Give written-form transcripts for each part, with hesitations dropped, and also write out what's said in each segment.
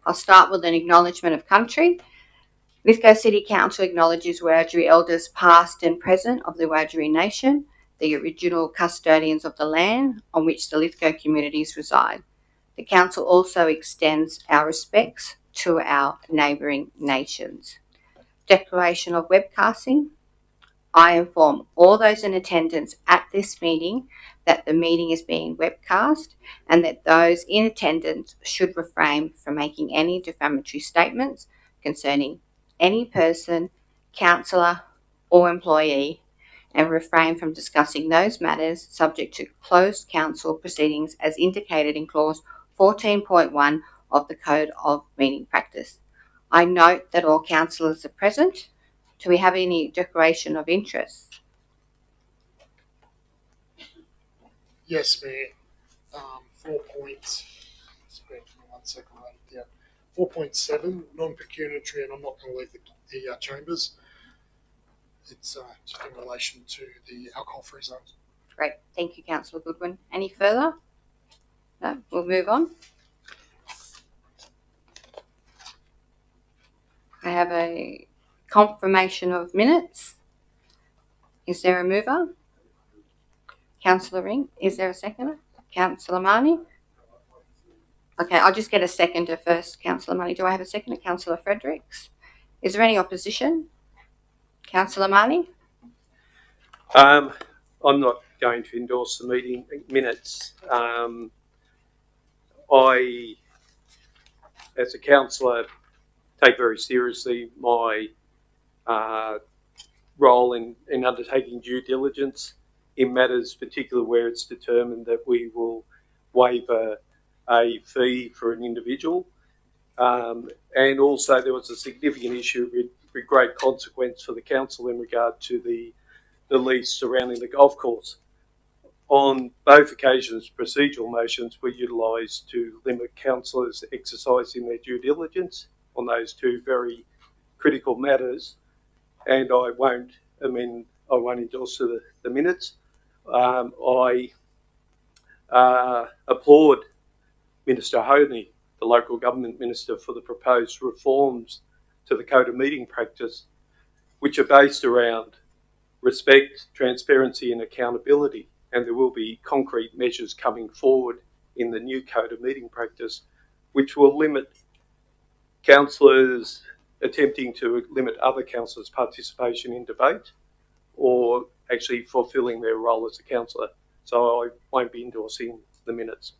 I'll start with an acknowledgement of country. Lithgow City Council acknowledges Wiradjuri elders past and present of the Wiradjuri Nation, the original custodians of the land on which the Lithgow communities reside. The Council also extends our respects to our neighbouring nations. Declaration of webcasting. I inform all those in attendance at this meeting that the meeting is being webcast and that those in attendance should refrain from making any defamatory statements concerning any person, councillor or employee, and refrain from discussing those matters subject to closed council proceedings as indicated in clause 14.1 of the Code of Meeting Practice. I note that all councillors are present. Do we have any declaration of interest? Yes, Mayor. 4.7, non-pecuniary, and I'm not going to leave the chambers. It's just in relation to the alcohol-free zones. Great. Thank you, Councillor Goodwin. Any further? No? We'll move on. I have a confirmation of minutes. Is there a mover? Councillor Ring. Is there a seconder? Councillor Marnie? Okay, I'll just get a seconder first, Councillor Marnie. Do I have a seconder? Councillor Fredericks. Is there any opposition? Councillor Marnie? I'm not going to endorse the meeting minutes. I, as a councillor, take very seriously my role in undertaking due diligence in matters, particularly where it's determined that we will waive a fee for an individual. And also there was a significant issue with great consequence for the council in regard to the lease surrounding the golf course. On both occasions, procedural motions were utilised to limit councillors exercising their due diligence on those two very critical matters, and I won't endorse the minutes. I applaud Minister Honey, the local government minister, for the proposed reforms to the Code of Meeting Practice, which are based around respect, transparency and accountability, and there will be concrete measures coming forward in the new Code of Meeting Practice which will limit councillors attempting to limit other councillors' participation in debate or actually fulfilling their role as a councillor. So I won't be endorsing the minutes.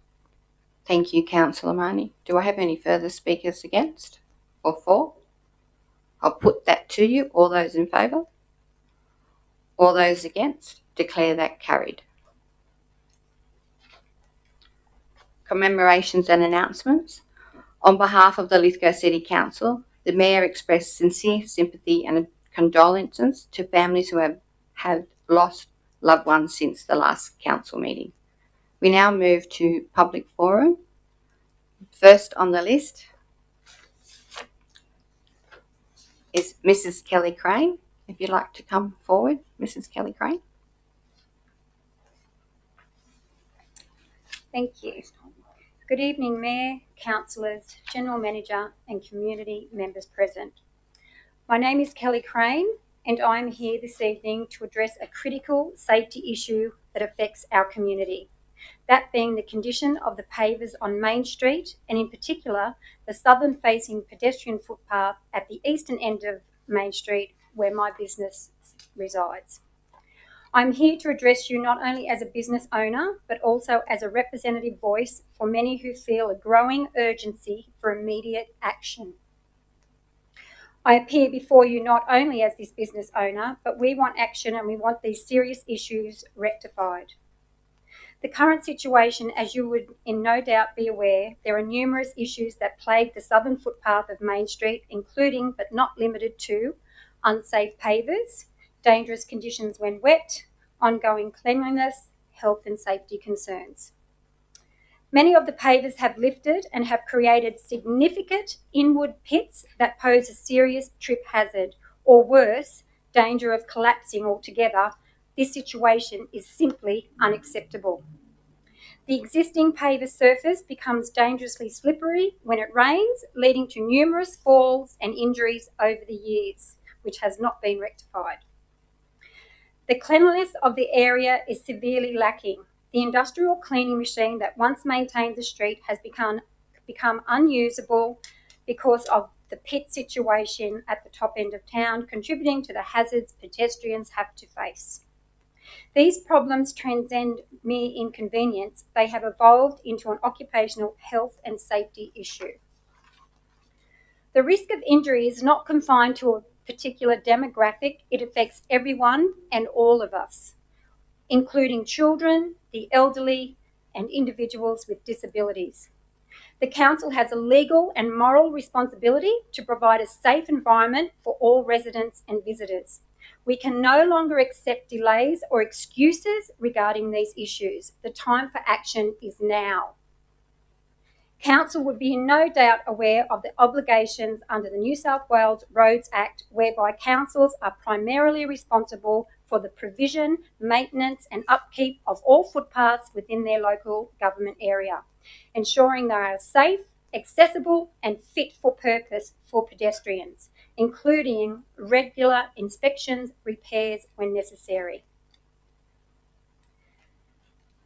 Thank you, Councillor Marnie. Do I have any further speakers against or for? I'll put that to you. All those in favour? All those against? Declare that carried. Commemorations and announcements. On behalf of the Lithgow City Council, the Mayor expressed sincere sympathy and condolences to families who have lost loved ones since the last council meeting. We now move to public forum. First on the list is Mrs. Kelly Crane. If you'd like to come forward, Mrs. Kelly Crane. Thank you. Good evening, Mayor, councillors, General Manager and community members present. My name is Kelly Crane and I'm here this evening to address a critical safety issue that affects our community, that being the condition of the pavers on Main Street and in particular the southern facing pedestrian footpath at the eastern end of Main Street where my business resides. I'm here to address you not only as a business owner, but also as a representative voice for many who feel a growing urgency for immediate action. I appear before you not only as this business owner, but we want action and we want these serious issues rectified. The current situation, as you would in no doubt be aware, there are numerous issues that plague the southern footpath of Main Street, including but not limited to unsafe pavers, dangerous conditions when wet, ongoing cleanliness, health and safety concerns. Many of the pavers have lifted and have created significant inward pits that pose a serious trip hazard, or worse, danger of collapsing altogether. This situation is simply unacceptable. The existing paver surface becomes dangerously slippery when it rains, leading to numerous falls and injuries over the years, which has not been rectified. The cleanliness of the area is severely lacking. The industrial cleaning machine that once maintained the street has become unusable because of the pit situation at the top end of town, contributing to the hazards pedestrians have to face. These problems transcend mere inconvenience. They have evolved into an occupational health and safety issue. The risk of injury is not confined to a particular demographic. It affects everyone and all of us, including children, the elderly, and individuals with disabilities. The Council has a legal and moral responsibility to provide a safe environment for all residents and visitors. We can no longer accept delays or excuses regarding these issues. The time for action is now. Council would be in no doubt aware of the obligations under the New South Wales Roads Act, whereby councils are primarily responsible for the provision, maintenance and upkeep of all footpaths within their local government area, ensuring they are safe, accessible and fit for purpose for pedestrians, including regular inspections, repairs when necessary.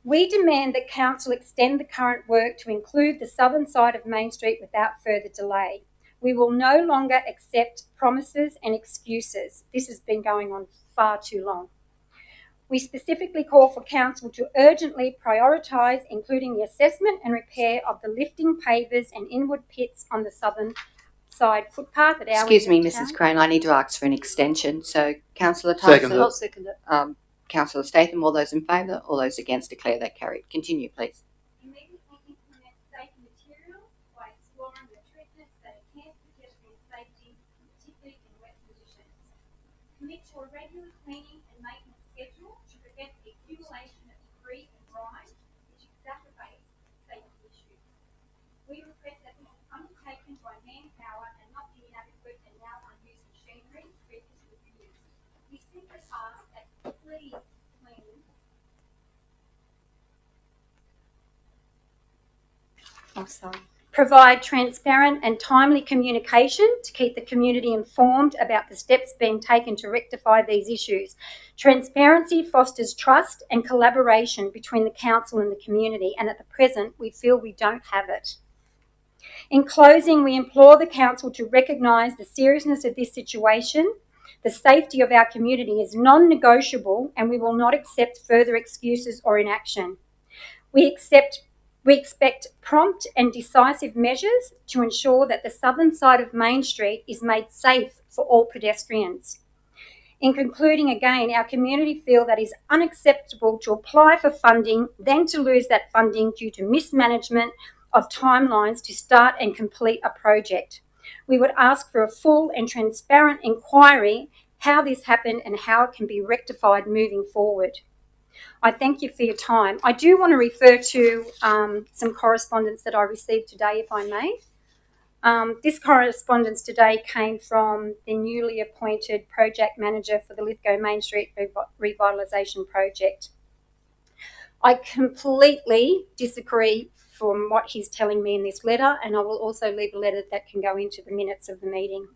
We demand that Council extend the current work to include the southern side of Main Street without further delay. We will no longer accept promises and excuses. This has been going on far too long. We specifically call for Council to urgently prioritise including the assessment and repair of the lifting pavers and inward pits on the southern side footpath at our Excuse me, end of Mrs. town. Crane, I need to ask for an extension. So, Councillor Tyson. Second. I'll second it. Councillor Statham, all those in favour, all those against, declare that carried. Continue, please. Immediately implement safety materials by exploring the treatments that enhance pedestrian safety, particularly in wet conditions. Commit to a regular cleaning and maintenance schedule to prevent the accumulation of debris and grime, which exacerbates safety issues. We request that this is undertaken by manpower and not the inadequate and now unused machinery previously used. We simply ask that please clean. Provide transparent and timely communication to keep the community informed about the steps being taken to rectify these issues. Transparency fosters trust and collaboration between the Council and the community, and at the present we feel we don't have it. In closing, we implore the Council to recognise the seriousness of this situation. The safety of our community is non-negotiable and we will not accept further excuses or inaction. We expect prompt and decisive measures to ensure that the southern side of Main Street is made safe for all pedestrians. In concluding, again, our community feel that it is unacceptable to apply for funding, then to lose that funding due to mismanagement of timelines to start and complete a project. We would ask for a full and transparent inquiry how this happened and how it can be rectified moving forward. I thank you for your time. I do want to refer to some correspondence that I received today, if I may. This correspondence today came from the newly appointed project manager for the Lithgow Main Street Revitalisation Project. I completely disagree from what he's telling me in this letter, and I will also leave a letter that can go into the minutes of the meeting.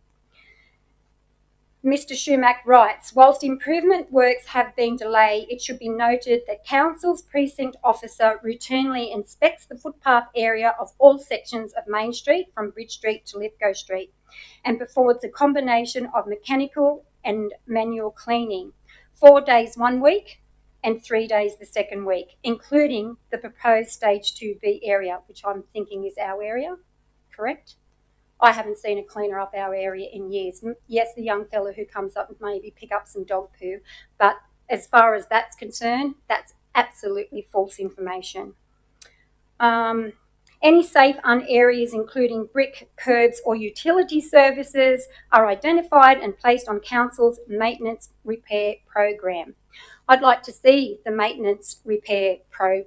Mr. Shumack writes, whilst improvement works have been delayed, it should be noted that Council's precinct officer routinely inspects the footpath area of all sections of Main Street from Bridge Street to Lithgow Street and performs a combination of mechanical and manual cleaning, 4 days 1 week and 3 days the second week, including the proposed Stage 2B area, which I'm thinking is our area, correct? I haven't seen a cleaner up our area in years. Yes, the young fellow who comes up and maybe pick up some dog poo, but as far as that's concerned, that's absolutely false information. Any safe areas, including brick, curbs or utility services, are identified and placed on Council's maintenance repair program. I'd like to see the maintenance repair program,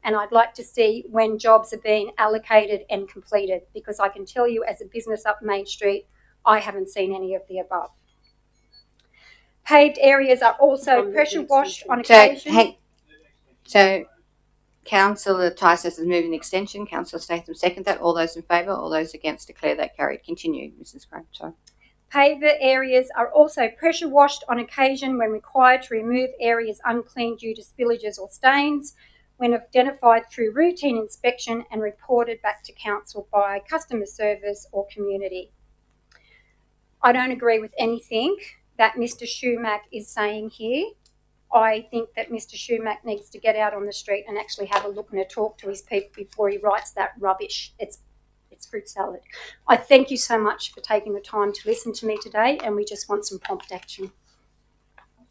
and I'd like to see when jobs are being allocated and completed, because I can tell you as a business up Main Street, I haven't seen any of the above. Paved areas are also pressure washed on occasion. So, Councillor Tyson has moved an extension. Councillor Statham seconded that. All those in favour, all those against, declare that carried. Continue, Mrs. Crane. Sorry. Paver areas are also pressure washed on occasion when required to remove areas unclean due to spillages or stains, when identified through routine inspection and reported back to council by customer service or community. I don't agree with anything that Mr. Shumack is saying here. I think that Mr. Shumack needs to get out on the street and actually have a look and a talk to his people before he writes that rubbish. It's fruit salad. I thank you so much for taking the time to listen to me today, and we just want some prompt action.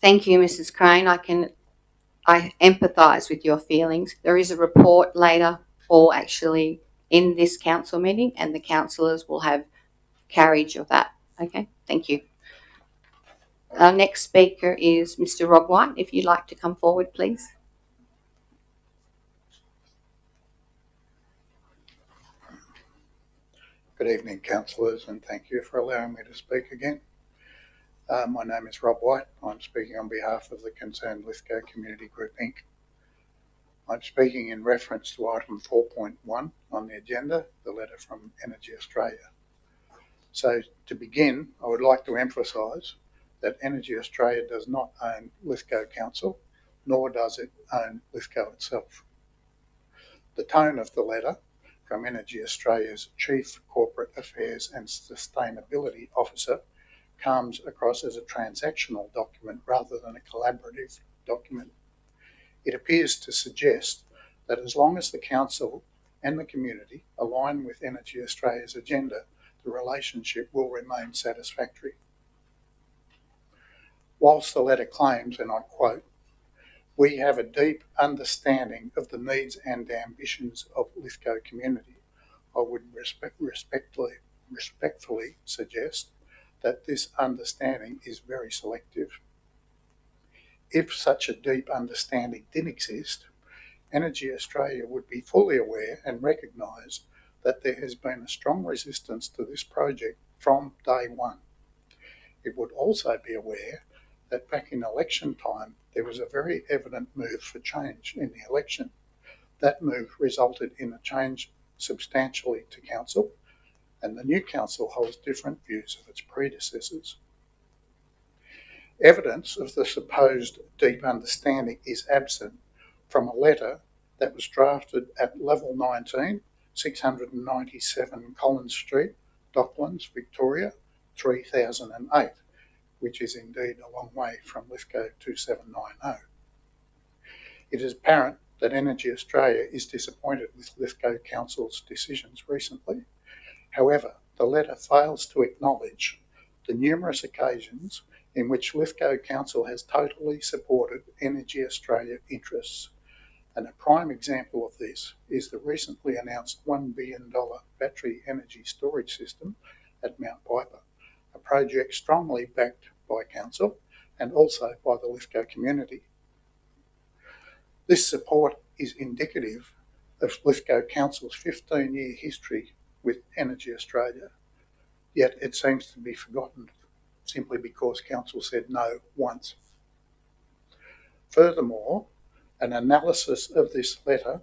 Thank you, Mrs. Crane. I empathise with your feelings. There is a report later, or actually in this council meeting, and the councillors will have carriage of that. Okay, thank you. Our next speaker is Mr. Rob White. If you'd like to come forward, please. Good evening, councillors, and thank you for allowing me to speak again. My name is Rob White. I'm speaking on behalf of the concerned Lithgow Community Group Inc. I'm speaking in reference to item 4.1 on the agenda, the letter from Energy Australia. So to begin, I would like to emphasise that Energy Australia does not own Lithgow Council, nor does it own Lithgow itself. The tone of the letter from Energy Australia's Chief Corporate Affairs and Sustainability Officer comes across as a transactional document rather than a collaborative document. It appears to suggest that as long as the Council and the community align with Energy Australia's agenda, the relationship will remain satisfactory. Whilst the letter claims, and I quote, "We have a deep understanding of the needs and ambitions of Lithgow community," I would respectfully suggest that this understanding is very selective. If such a deep understanding did exist, Energy Australia would be fully aware and recognise that there has been a strong resistance to this project from day one. It would also be aware that back in election time, there was a very evident move for change in the election. That move resulted in a change substantially to council, and the new council holds different views of its predecessors. Evidence of the supposed deep understanding is absent from a letter that was drafted at level 19, 697 Collins Street, Docklands, Victoria, 3008. Which is indeed a long way from Lithgow 2790. It is apparent that Energy Australia is disappointed with Lithgow Council's decisions recently. However, the letter fails to acknowledge the numerous occasions in which Lithgow Council has totally supported Energy Australia interests. And a prime example of this is the recently announced $1 billion battery energy storage system at Mount Piper, a project strongly backed by council and also by the Lithgow community. This support is indicative of Lithgow Council's 15-year history with Energy Australia, yet it seems to be forgotten simply because council said no once. Furthermore, an analysis of this letter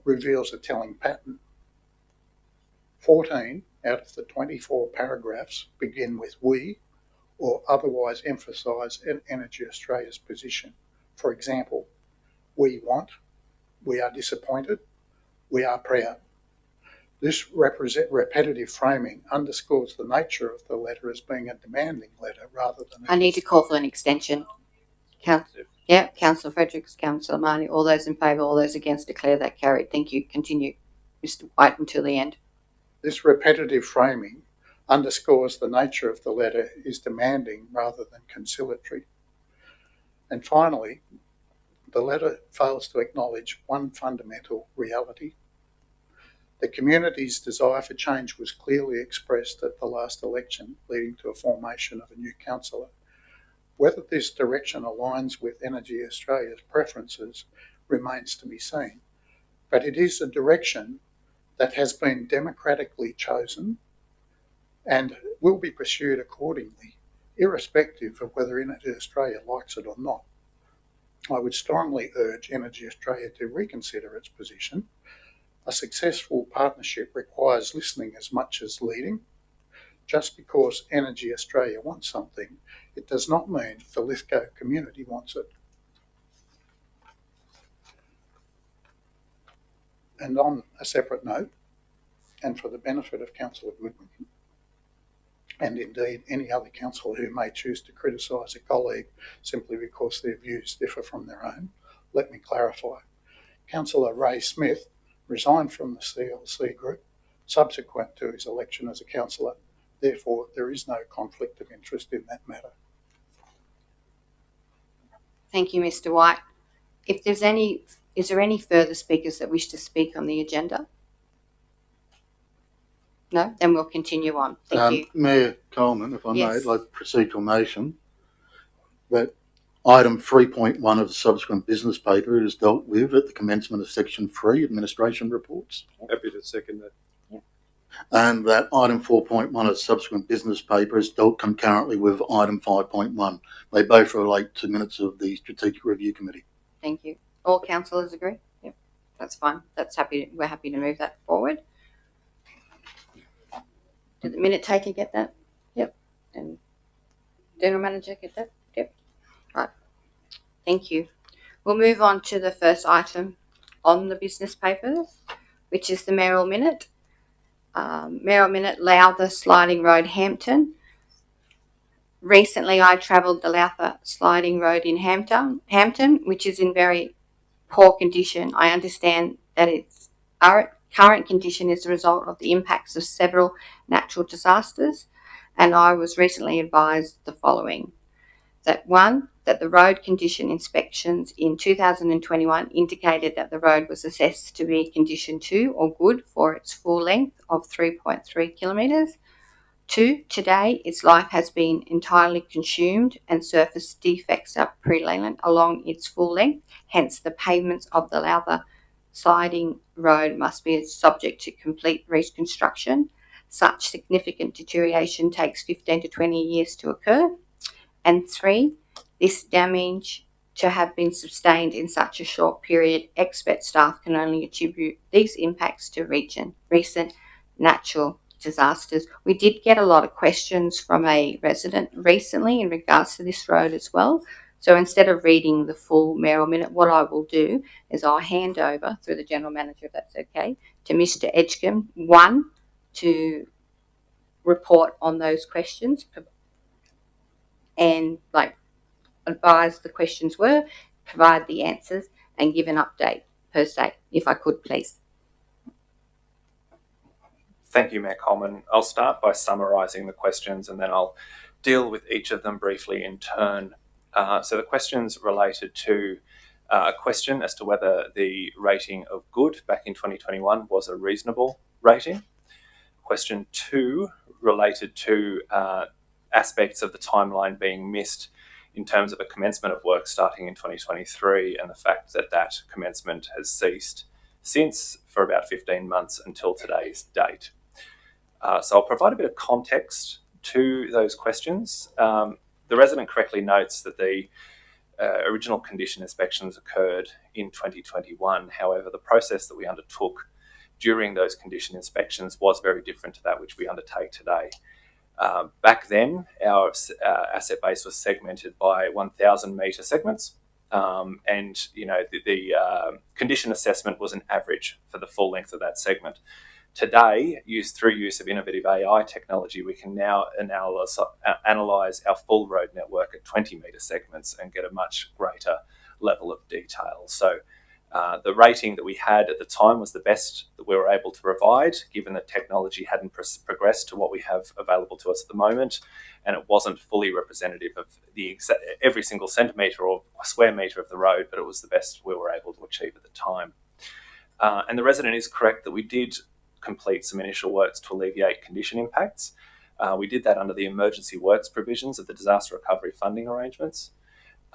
reveals a telling pattern. 14 out of the 24 paragraphs begin with "we" or otherwise emphasise Energy Australia's position. For example, "we want," "we are disappointed," "we are proud." This repetitive framing underscores the nature of the letter as being a demanding letter rather than... I need to call for an extension. Councillor Fredericks, Councillor Marnie, all those in favour, all those against, declare that carried. Thank you. Continue, Mr. White, until the end. This repetitive framing underscores the nature of the letter is demanding rather than conciliatory. And finally, the letter fails to acknowledge one fundamental reality. The community's desire for change was clearly expressed at the last election, leading to a formation of a new councillor. Whether this direction aligns with Energy Australia's preferences remains to be seen, but it is a direction that has been democratically chosen and will be pursued accordingly, irrespective of whether Energy Australia likes it or not. I would strongly urge Energy Australia to reconsider its position. A successful partnership requires listening as much as leading. Just because Energy Australia wants something, it does not mean the Lithgow community wants it. And on a separate note, and for the benefit of Councillor Goodwin, and indeed any other councillor who may choose to criticise a colleague simply because their views differ from their own, let me clarify. Councillor Ray Smith resigned from the CLC group subsequent to his election as a councillor. Therefore, there is no conflict of interest in that matter. Thank you, Mr. White. If there's is there any further speakers that wish to speak on the agenda? No? Then we'll continue on. Thank you. Mayor Coleman, if I may, Yes. I'd like to proceed to a motion that item 3.1 of the subsequent business paper is dealt with at the commencement of section 3, administration reports. Happy to second that. And that item 4.1 of subsequent business paper is dealt concurrently with item 5.1. They both relate to minutes of the Strategic Review Committee. Thank you. All councillors agree? Yep. That's fine. We're happy to move that forward. Did the minute taker get that? Yep. And General Manager get that? Yep. Right. Thank you. We'll move on to the first item on the business papers, which is the mayoral minute. Mayoral minute, Lowther Sliding Road, Hampton. Recently, I travelled the Lowther Sliding Road in Hampton, which is in very poor condition. I understand that its current condition is the result of the impacts of several natural disasters, and I was recently advised the following. That the road condition inspections in 2021 indicated that the road was assessed to be condition 2 or good for its full length of 3.3 kilometres. 2, today its life has been entirely consumed and surface defects are prevalent along its full length, hence the pavements of the Lowther Sliding Road must be subject to complete reconstruction. Such significant deterioration takes 15 to 20 years to occur. And 3, this damage to have been sustained in such a short period, expert staff can only attribute these impacts to recent natural disasters. We did get a lot of questions from a resident recently in regards to this road as well. So instead of reading the full mayoral minute, what I will do is I'll hand over through the General Manager, if that's okay, to Mr. Edgecombe, to report on those questions and advise the questions were, provide the answers, and give an update per se, if I could, please. Thank you, Mayor Coleman. I'll start by summarising the questions and then I'll deal with each of them briefly in turn. So the questions related to a question as to whether the rating of good back in 2021 was a reasonable rating. Question 2 related to aspects of the timeline being missed in terms of a commencement of work starting in 2023 and the fact that that commencement has ceased since for about 15 months until today's date. So I'll provide a bit of context to those questions. The resident correctly notes that the original condition inspections occurred in 2021. However, the process that we undertook during those condition inspections was very different to that which we undertake today. Back then, our asset base was segmented by 1,000 metre segments, and the condition assessment was an average for the full length of that segment. Today, through use of innovative AI technology, we can now analyse our full road network at 20 metre segments and get a much greater level of detail. So the rating that we had at the time was the best that we were able to provide, given that technology hadn't progressed to what we have available to us at the moment, and it wasn't fully representative of every single centimetre or square metre of the road, but it was the best we were able to achieve at the time. And the resident is correct that we did complete some initial works to alleviate condition impacts. We did that under the emergency works provisions of the disaster recovery funding arrangements.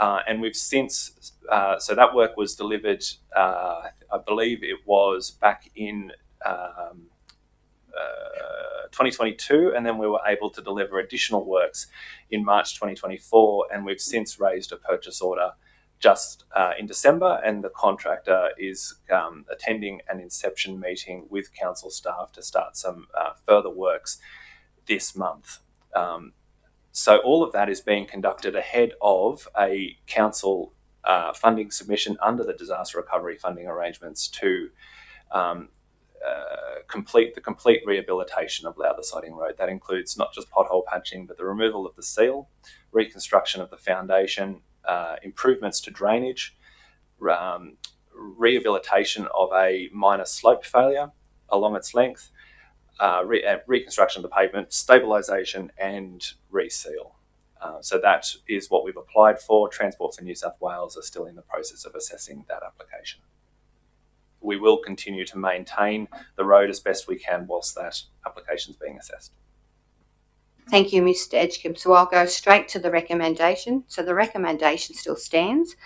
And we've since, so that work was delivered, I believe it was back in 2022, and then we were able to deliver additional works in March 2024, and we've since raised a purchase order just in December, and the contractor is attending an inception meeting with council staff to start some further works this month. So all of that is being conducted ahead of a council funding submission under the disaster recovery funding arrangements to complete the complete rehabilitation of Lyell Siding Road. That includes not just pothole patching, but the removal of the seal, reconstruction of the foundation, improvements to drainage, rehabilitation of a minor slope failure along its length, reconstruction of the pavement, stabilisation and reseal. So that is what we've applied for. Transport for New South Wales are still in the process of assessing that application. We will continue to maintain the road as best we can whilst that application is being assessed. Thank you, Mr. Edgecombe. So I'll go straight to the recommendation. So the recommendation still stands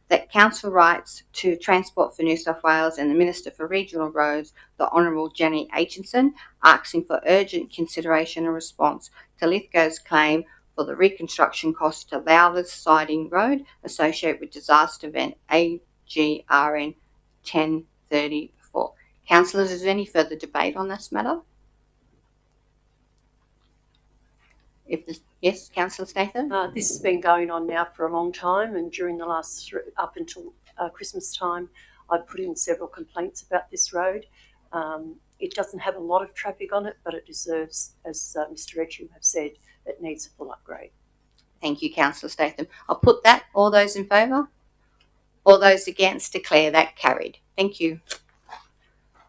that Council writes to Transport for New South Wales and the Minister for Regional Roads, the Honourable Jenny Aitchison, asking for urgent consideration and response to Lithgow's claim for the reconstruction costs to Lyell Siding Road associated with disaster event AGRN 1034. Councillors, is there any further debate on this matter? Yes, Councillor Statham? This has been going on now for a long time, and during the last, up until Christmas time, I put in several complaints about this road. It doesn't have a lot of traffic on it, but it deserves, as Mr. Edgecombe have said, it needs a full upgrade. Thank you, Councillor Statham. I'll put that. All those in favour? All those against? Declare that carried. Thank you.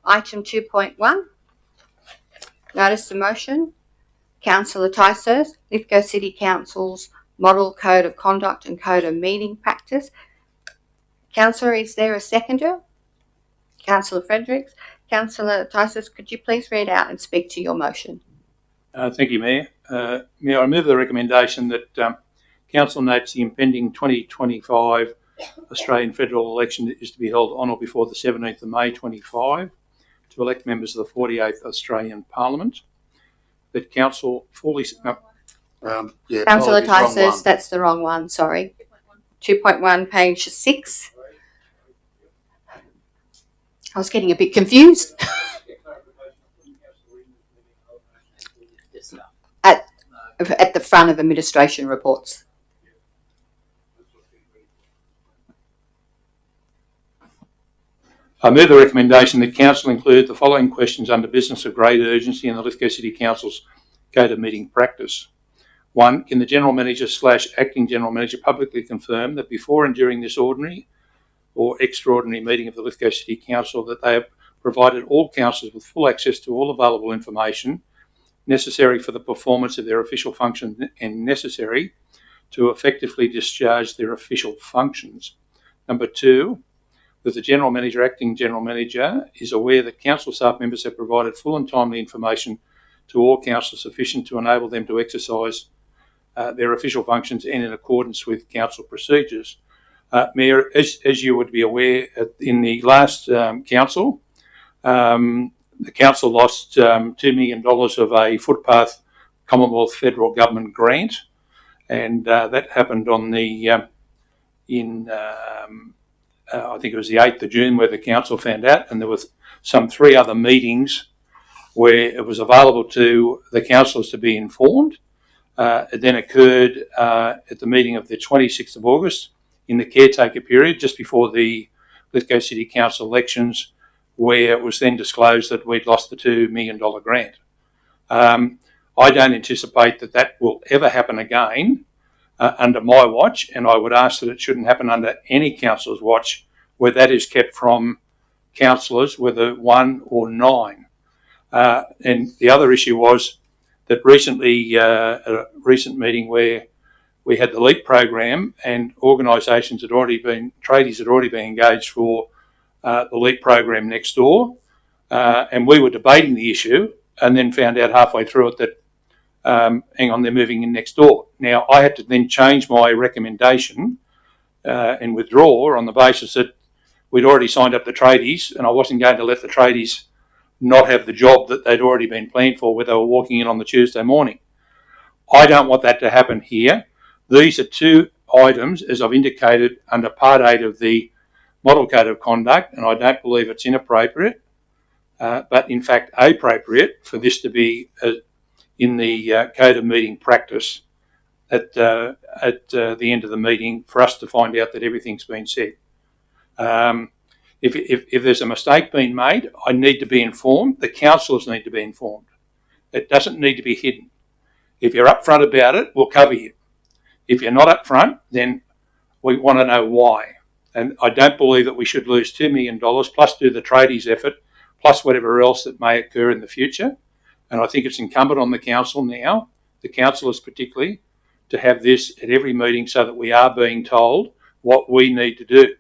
Item 2.1, notice of motion. Councillor Ticehurst, Lithgow City Council's Model Code of Conduct and Code of Meeting Practice. Councillor, is there a seconder? Councillor Fredericks. Councillor Ticehurst, could you please read out and speak to your motion? Thank you, Mayor. Mayor, I move the recommendation that Council notes the impending 2025 Australian federal election is to be held on or before the 17th of May 25 to elect members of the 48th Australian Parliament. That Council fully... Councillor Ticehurst, that's the wrong one, sorry. 2.1, page 6. I was getting a bit confused. At the front of administration reports. I move the recommendation that Council include the following questions under business of great urgency in the Lithgow City Council's Code of Meeting Practice. 1. Can the General Manager / Acting General Manager publicly confirm that before and during this ordinary or extraordinary meeting of the Lithgow City Council that they have provided all councillors with full access to all available information necessary for the performance of their official functions and necessary to effectively discharge their official functions? Number 2, that the General Manager, Acting General Manager is aware that Council staff members have provided full and timely information to all councillors sufficient to enable them to exercise their official functions and in accordance with Council procedures. Mayor, as you would be aware, in the last Council, the Council lost $2 million of a footpath Commonwealth federal government grant, and that happened on the I think it was the 8th of June where the Council found out, and there was some 3 other meetings where it was available to the councillors to be informed. It then occurred at the meeting of the 26th of August in the caretaker period, just before the Lithgow City Council elections, where it was then disclosed that we'd lost the $2 million grant. I don't anticipate that that will ever happen again under my watch, and I would ask that it shouldn't happen under any councillor's watch where that is kept from councillors, whether 1 or 9. And the other issue was that recently, at a recent meeting where we had the LEAP program and organisations had already been, tradies had already been engaged for the LEAP program next door, and we were debating the issue and then found out halfway through it that hang on, they're moving in next door. Now, I had to then change my recommendation and withdraw on the basis that we'd already signed up the tradies, and I wasn't going to let the tradies not have the job that they'd already been planned for where they were walking in on the Tuesday morning. I don't want that to happen here. These are two items, as I've indicated, under Part 8 of the Model Code of Conduct, and I don't believe it's inappropriate, but in fact appropriate for this to be in the Code of Meeting Practice at the end of the meeting for us to find out that everything's been said. If there's a mistake being made, I need to be informed. The councillors need to be informed. It doesn't need to be hidden. If you're upfront about it, we'll cover you. If you're not upfront, then we want to know why. And I don't believe that we should lose $2 million plus do the tradies effort, plus whatever else that may occur in the future. And I think it's incumbent on the council now, the councillors particularly, to have this at every meeting so that we are being told what we need to do.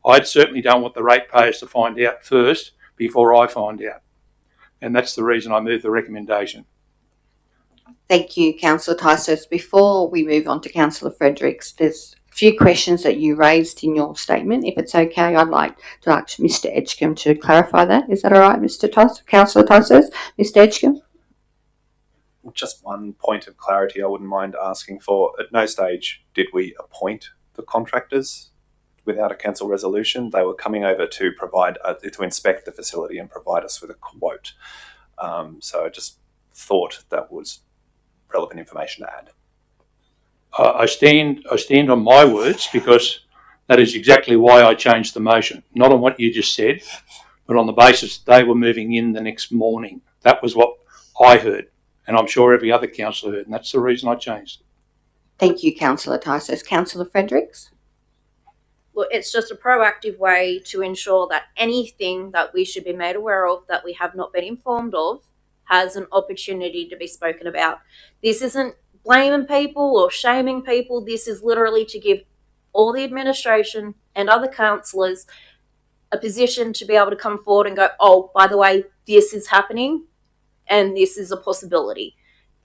I certainly don't want the ratepayers to find out first before I find out. And that's the reason I move the recommendation. Thank you, Councillor Tysos. Before we move on to Councillor Fredericks, there's a few questions that you raised in your statement. If it's okay, I'd like to ask Mr Edgecombe to clarify that. Is that all right, Mr. Councillor Tysos? Mr Edgecombe? Just one point of clarity I wouldn't mind asking for. At no stage did we appoint the contractors without a council resolution. They were coming over to to inspect the facility and provide us with a quote. So I just thought that was relevant information to add. I stand on my words because that is exactly why I changed the motion. Not on what you just said, but on the basis that they were moving in the next morning. That was what I heard, and I'm sure every other councillor heard, and that's the reason I changed it. Thank you, Councillor Tysos. Councillor Fredericks? Well, it's just a proactive way to ensure that anything that we should be made aware of that we have not been informed of has an opportunity to be spoken about. This isn't blaming people or shaming people. This is literally to give all the administration and other councillors a position to be able to come forward and go, oh, by the way, this is happening and this is a possibility.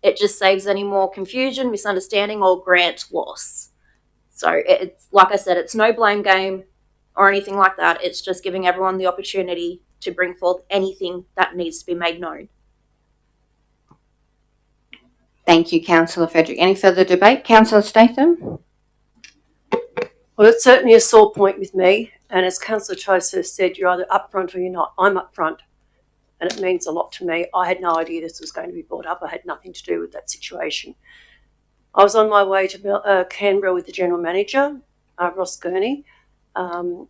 It just saves any more confusion, misunderstanding, or grant loss. So it's, like I said, it's no blame game or anything like that. It's just giving everyone the opportunity to bring forth anything that needs to be made known. Thank you, Councillor Frederick. Any further debate? Councillor Statham? Well, it's certainly a sore point with me. And as Councillor Tysos said, you're either upfront or you're not. I'm upfront. And it means a lot to me. I had no idea this was going to be brought up. I had nothing to do with that situation. I was on my way to Canberra with the General Manager, Ross Gurney, and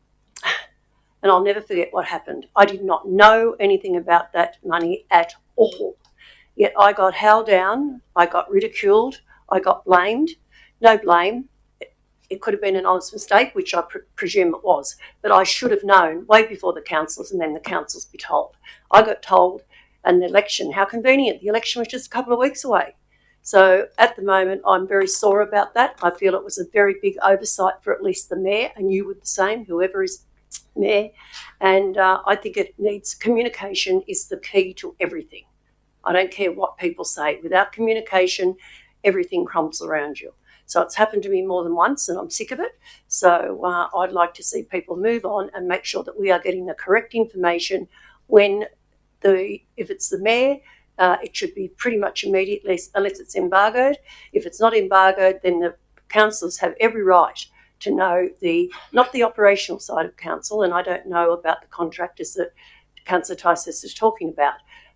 I'll never forget what happened. I did not know anything about that money at all. Yet I got held down, I got ridiculed, I got blamed. No blame. It could have been an honest mistake, which I presume it was, but I should have known way before the councillors and then the councillors be told. I got told, and the election, how convenient, the election was just a couple of weeks away. So at the moment, I'm very sore about that. I feel it was a very big oversight for at least the mayor, and you would the same, whoever is mayor. And I think it needs communication is the key to everything. I don't care what people say. Without communication, everything crumbles around you. So it's happened to me more than once, and I'm sick of it. So I'd like to see people move on and make sure that we are getting the correct information when if it's the mayor, it should be pretty much immediately, unless it's embargoed. If it's not embargoed, then the councillors have every right to know not the operational side of council, and I don't know about the contractors that Councillor Tysos is talking about.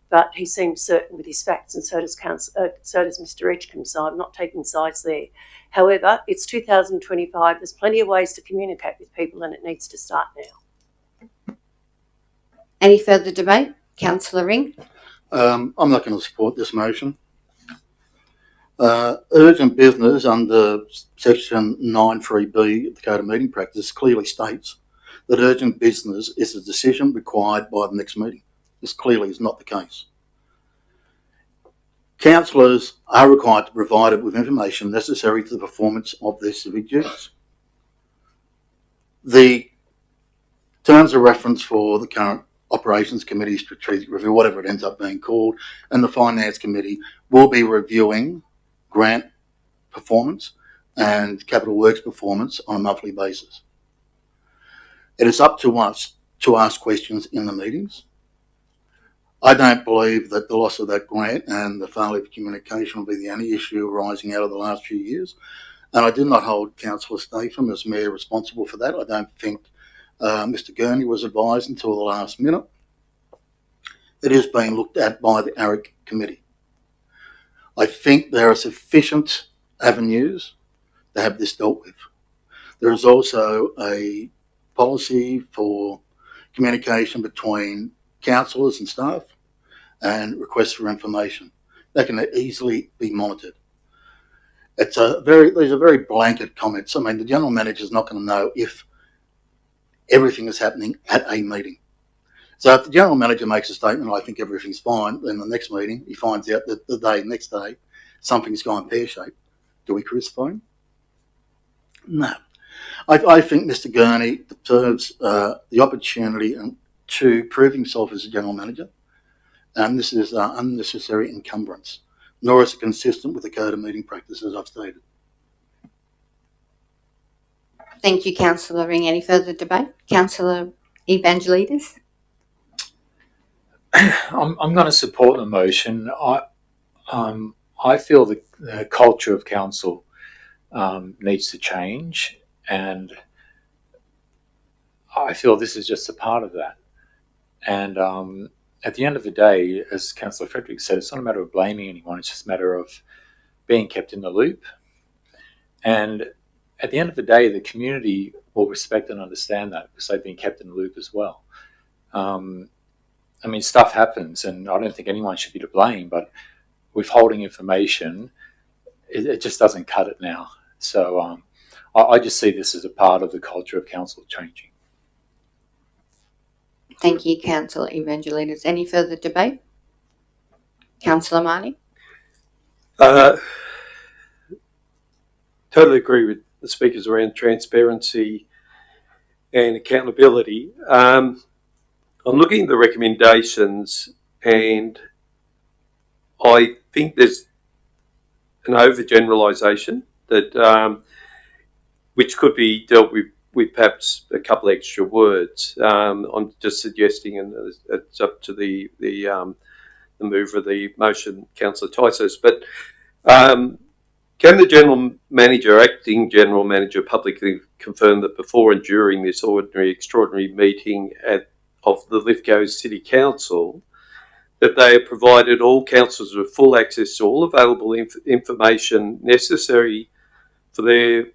But he seems certain with his facts, and so does Mr Edgecombe, so I'm not taking sides there. However, it's 2025. There's plenty of ways to communicate with people, and it needs to start now. Any further debate? Councillor Ring? I'm not going to support this motion. Urgent business under section 9(3)(b) of the Code of Meeting Practice clearly states that urgent business is a decision required by the next meeting. This clearly is not the case. Councillors are required to provide it with information necessary to the performance of their civic duties. The terms of reference for the current Operations Committee, Strategic Review, whatever it ends up being called, and the Finance Committee will be reviewing grant performance and capital works performance on a monthly basis. It is up to us to ask questions in the meetings. I don't believe that the loss of that grant and the failure of communication will be the only issue arising out of the last few years. And I do not hold Councillor Statham as Mayor responsible for that. I don't think Mr Gurney was advised until the last minute. It is being looked at by the ARIC committee. I think there are sufficient avenues to have this dealt with. There is also a policy for communication between councillors and staff and requests for information. They can easily be monitored. These are very blanket comments. I mean, the general manager is not going to know if everything is happening at a meeting. So if the general manager makes a statement, I think everything's fine, then the next meeting he finds out that the next day something's gone pear-shaped. Do we crucify him? No. I think Mr Gurney deserves the opportunity to prove himself as a general manager, and this is unnecessary encumbrance, nor is it consistent with the code of meeting practices I've stated. Thank you, Councillor Ring. Any further debate? Councillor Evangelides? I'm going to support the motion. I feel the culture of council needs to change, and I feel this is just a part of that. And at the end of the day, as Councillor Frederick said, it's not a matter of blaming anyone, it's just a matter of being kept in the loop. And at the end of the day, the community will respect and understand that because they've been kept in the loop as well. I mean, stuff happens, and I don't think anyone should be to blame, but withholding information, it just doesn't cut it now. So I just see this as a part of the culture of council changing. Thank you, Councillor Evangelides. Any further debate? Councillor Marnie? Totally agree with the speakers around transparency and accountability. I'm looking at the recommendations, and I think there's an overgeneralisation that which could be dealt with perhaps a couple extra words. I'm just suggesting, and it's up to the mover of the motion, Councillor Tysos, but can the General Manager, Acting General Manager, publicly confirm that before and during this extraordinary meeting of the Lithgow City Council, that they have provided all councillors with full access to all available information necessary for their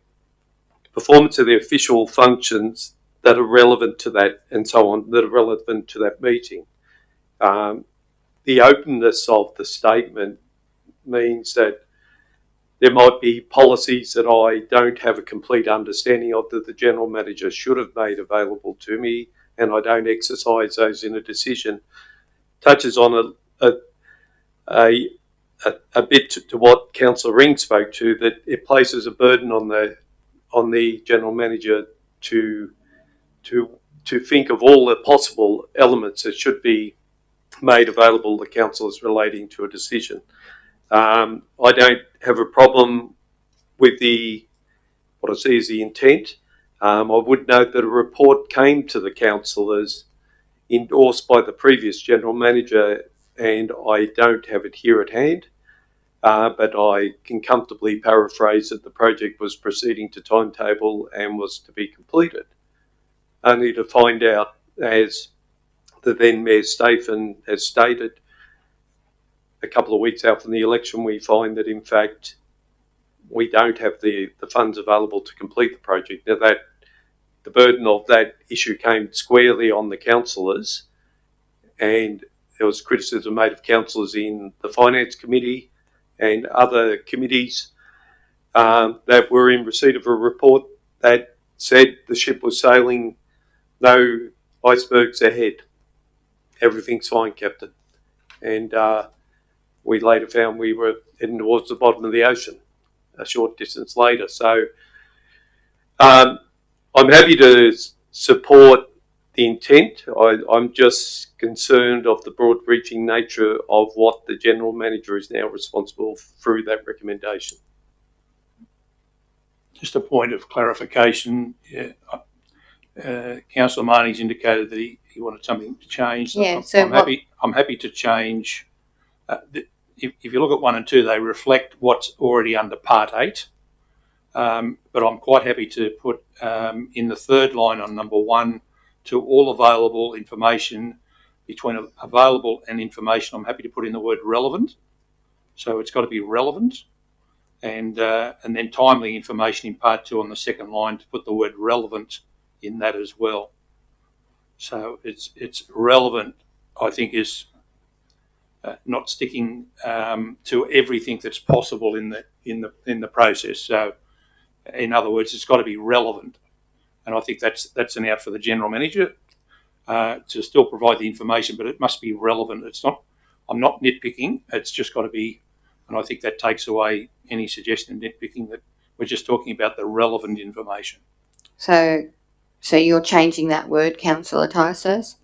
performance of their official functions that are relevant to that, and so on, that are relevant to that meeting? The openness of the statement means that there might be policies that I don't have a complete understanding of that the General Manager should have made available to me, and I don't exercise those in a decision. Touches on a bit to what Councillor Ring spoke to, that it places a burden on the General Manager to think of all the possible elements that should be made available to councillors relating to a decision. I don't have a problem with what I see as the intent. I would note that a report came to the councillors endorsed by the previous General Manager, and I don't have it here at hand, but I can comfortably paraphrase that the project was proceeding to timetable and was to be completed, only to find out, as the then Mayor Statham has stated, a couple of weeks out from the election, we find that in fact we don't have the funds available to complete the project. Now, that the burden of that issue came squarely on the councillors, and there was criticism made of councillors in the Finance Committee and other committees that were in receipt of a report that said the ship was sailing, no icebergs ahead. Everything's fine, Captain. And we later found we were heading towards the bottom of the ocean a short distance later. So I'm happy to support the intent. I'm just concerned of the broad-reaching nature of what the General Manager is now responsible through that recommendation. Just a point of clarification. Councillor Marnie's indicated that he wanted something to change. Yeah, I'm happy to change. If you look at 1 and 2, they reflect what's already under Part 8 But I'm quite happy to put in the third line on number 1, to all available information. Between available and information, I'm happy to put in the word relevant. So it's got to be relevant. And then timely information in part 2 on the second line, to put the word relevant in that as well. So it's relevant, I think, is not sticking to everything that's possible in the process. So, in other words, it's got to be relevant, and I think that's an out for the general manager to still provide the information, but it must be relevant. It's not. I'm not nitpicking. It's just got to be, and I think that takes away any suggestion of nitpicking. That we're just talking about the relevant information. So you're changing that word, Councillor Tysos?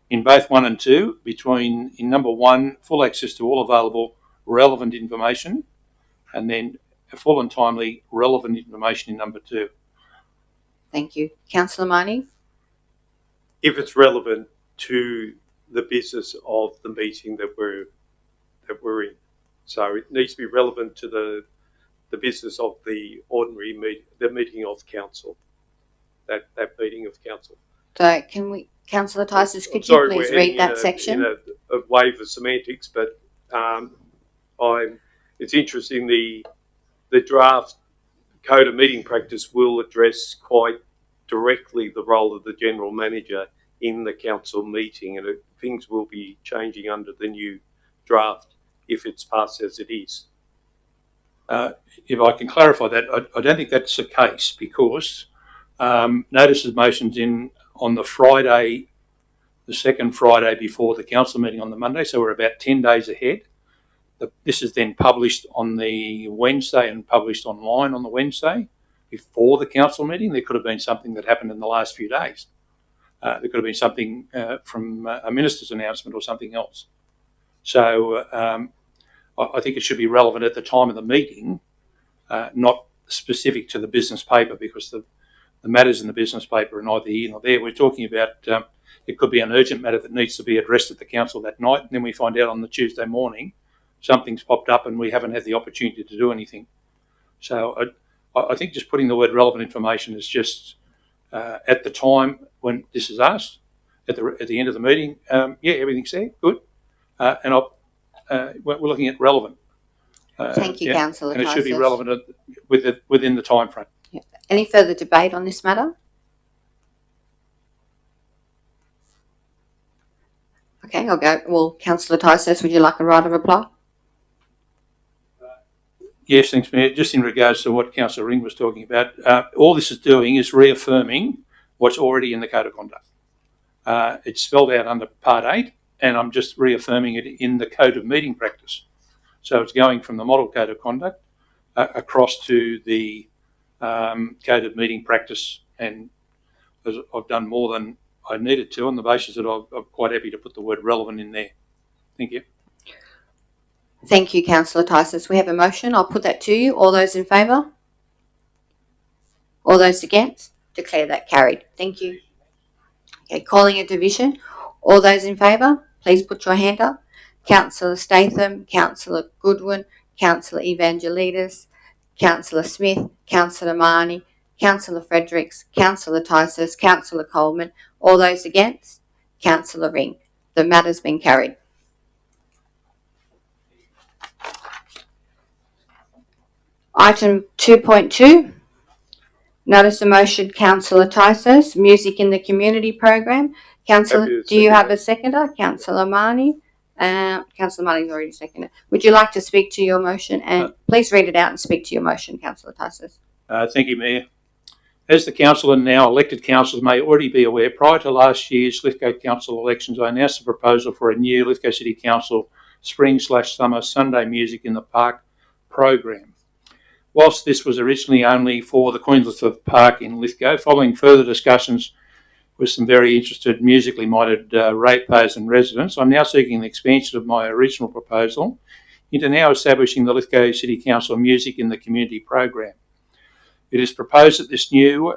In both 1 and 2, in number 1, full access to all available relevant information, and then full and timely relevant information in number 2. Thank you. Councillor Marnie? If it's relevant to the business of the meeting that we're in. So it needs to be relevant to the business of the ordinary meeting of council. That meeting of council. So Councillor Tysos, could you please read that section? A wave of semantics, but it's interesting. The draft code of meeting practice will address quite directly the role of the general manager in the council meeting, and things will be changing under the new draft if it's passed as it is. If I can clarify that, I don't think that's the case, because notice of motions on the Friday, the second Friday before the council meeting on the Monday, so we're about 10 days ahead. This is then published on the Wednesday and published online on the Wednesday before the council meeting. There could have been something that happened in the last few days. There could have been something from a minister's announcement or something else. So I think it should be relevant at the time of the meeting, not specific to the business paper, because the matters in the business paper are neither here nor there. We're talking about it could be an urgent matter that needs to be addressed at the council that night, and then we find out on the Tuesday morning something's popped up and we haven't had the opportunity to do anything. So I think just putting the word relevant information is just at the time when this is asked, at the end of the meeting, yeah, everything's there, good. And we're looking at relevant. Thank you, Councillor Tysos. And it should be relevant within the time frame. Yeah. Any further debate on this matter? Okay, I'll go. Well, Councillor Tysos, would you like a right of reply? Yes, thanks, Mayor. Just in regards to what Councillor Ring was talking about, all this is doing is reaffirming what's already in the Code of Conduct. It's spelled out under Part 8, and I'm just reaffirming it in the Code of Meeting Practice. So it's going from the Model Code of Conduct across to the Code of Meeting Practice, and I've done more than I needed to on the basis that I'm quite happy to put the word relevant in there. Thank you. Thank you, Councillor Tysos. We have a motion. I'll put that to you. All those in favour? All those against? Declare that carried. Thank you. Okay, calling a division. All those in favour, please put your hand up. Councillor Statham, Councillor Goodwin, Councillor Evangelidis, Councillor Smith, Councillor Marnie, Councillor Fredericks, Councillor Tysos, Councillor Coleman. All those against? Councillor Ring. The matter's been carried. Item 2.2, notice of motion, Councillor Tysos, music in the community program. Councillor, do you have a seconder? Councillor Marnie. Councillor Marnie's already seconded. Would you like to speak to your motion? And please read it out and speak to your motion, Councillor Tysos. Thank you, Mayor. As the council and now elected councillors may already be aware, prior to last year's Lithgow Council elections, I announced a proposal for a new Lithgow City Council spring/summer Sunday music in the park program. Whilst this was originally only for the Queensland Park in Lithgow, following further discussions with some very interested musically minded ratepayers and residents, I'm now seeking the expansion of my original proposal into now establishing the Lithgow City Council Music in the Community program. It is proposed that this new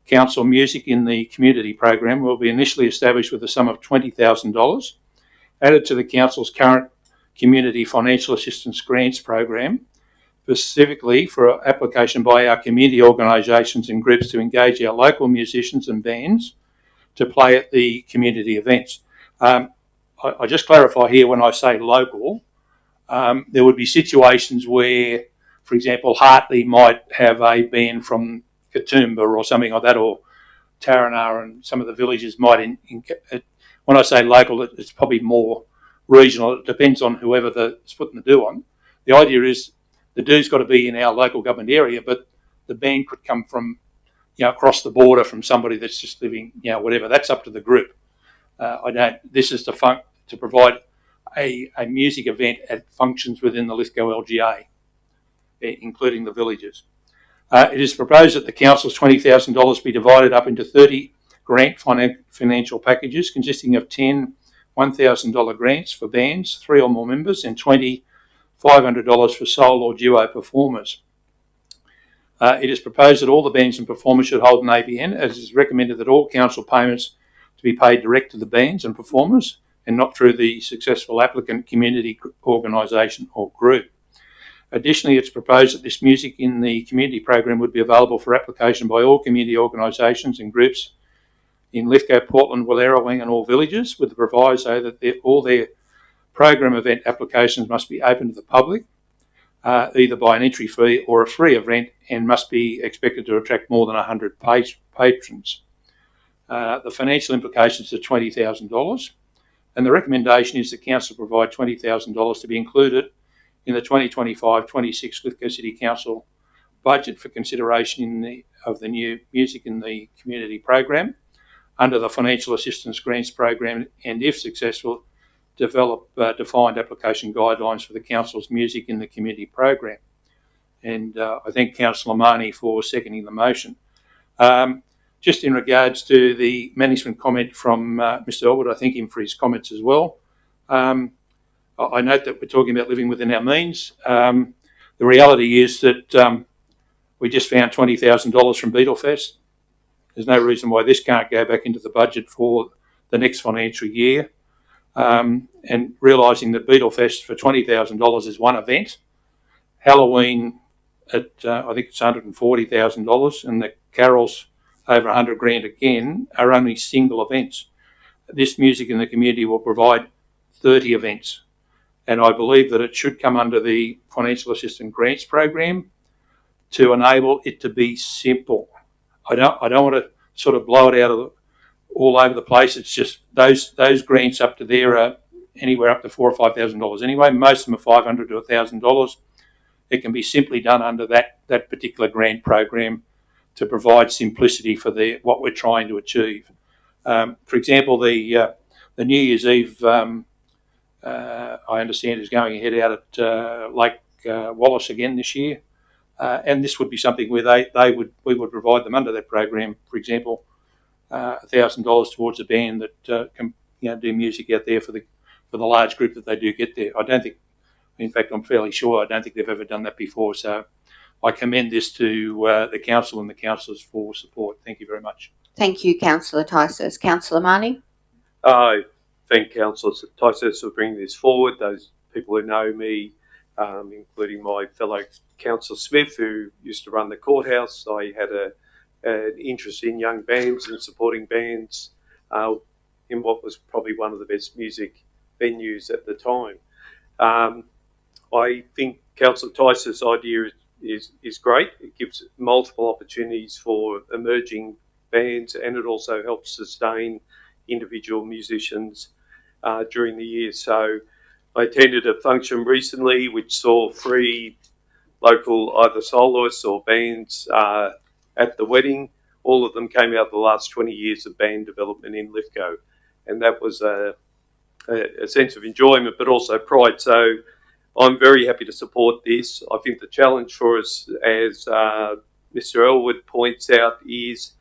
Council Music in the Community program will be initially established with a sum of $20,000, added to the Council's current Community Financial Assistance Grants program, specifically for application by our community organisations and groups to engage our local musicians and bands to play at the community events. I just clarify here, when I say local, there would be situations where, for example, Hartley might have a band from Katoomba or something like that, or Taranah, and some of the villages might. When I say local, it's probably more regional. It depends on whoever is putting the do on. The idea is the do's got to be in our local government area, but the band could come from, across the border from somebody that's just living, whatever. That's up to the group. This is to provide a music event at functions within the Lithgow LGA, including the villages. It is proposed that the council's $20,000 be divided up into 30 grant financial packages consisting of 10 $1,000 grants for bands, 3 or more members, and 20 $500 for solo or duo performers. It is proposed that all the bands and performers should hold an ABN, as is recommended that all council payments to be paid direct to the bands and performers and not through the successful applicant community organisation or group. Additionally, it's proposed that this music in the community program would be available for application by all community organisations and groups in Lithgow, Portland, Wallerawang and all villages, with the proviso that all their program event applications must be open to the public, either by an entry fee or a free event, and must be expected to attract more than 100 patrons. The financial implications are $20,000, and the recommendation is that council provide $20,000 to be included in the 2025-26 Lithgow City Council budget for consideration of the new music in the community program under the Financial Assistance Grants Program, and if successful, develop defined application guidelines for the council's music in the community program. And I thank Councillor Marnie for seconding the motion. Just in regards to the management comment from Mr. Elwood, I thank him for his comments as well. I note that we're talking about living within our means. The reality is that we just found $20,000 from Beetlefest. There's no reason why this can't go back into the budget for the next financial year. And realising that Beetlefest for $20,000 is one event, Halloween at I think it's $140,000, and the carols over $100,000 again are only single events. This music in the community will provide 30 events, and I believe that it should come under the Financial Assistance Grants Program to enable it to be simple. I don't want to sort of blow it out of all over the place. It's just those grants up to there are anywhere up to $4,000 or $5,000 anyway. Most of them are $500 to $1,000. It can be simply done under that particular grant program to provide simplicity for what we're trying to achieve. For example, the New Year's Eve, I understand, is going ahead out at Lake Wallace again this year, and this would be something where we would provide them under that program. For example, $1,000 towards a band that can do music out there for the large group that they do get there. I don't think, in fact, I'm fairly sure, I don't think they've ever done that before. So I commend this to the council and the councillors for support. Thank you very much. Thank you, Councillor Tysus. Councillor Marnie? I thank Councillor Tysus for bringing this forward. Those people who know me, including my fellow Councillor Smith, who used to run the courthouse, I had an interest in young bands and supporting bands in what was probably one of the best music venues at the time. I think Councillor Tysus' idea is great. It gives multiple opportunities for emerging bands, and it also helps sustain individual musicians during the year. So I attended a function recently which saw 3 local either soloists or bands at the wedding. All of them came out of the last 20 years of band development in Lithgow, and that was a sense of enjoyment but also pride. So I'm very happy to support this. I think the challenge for us, as Mr. Elwood points out, is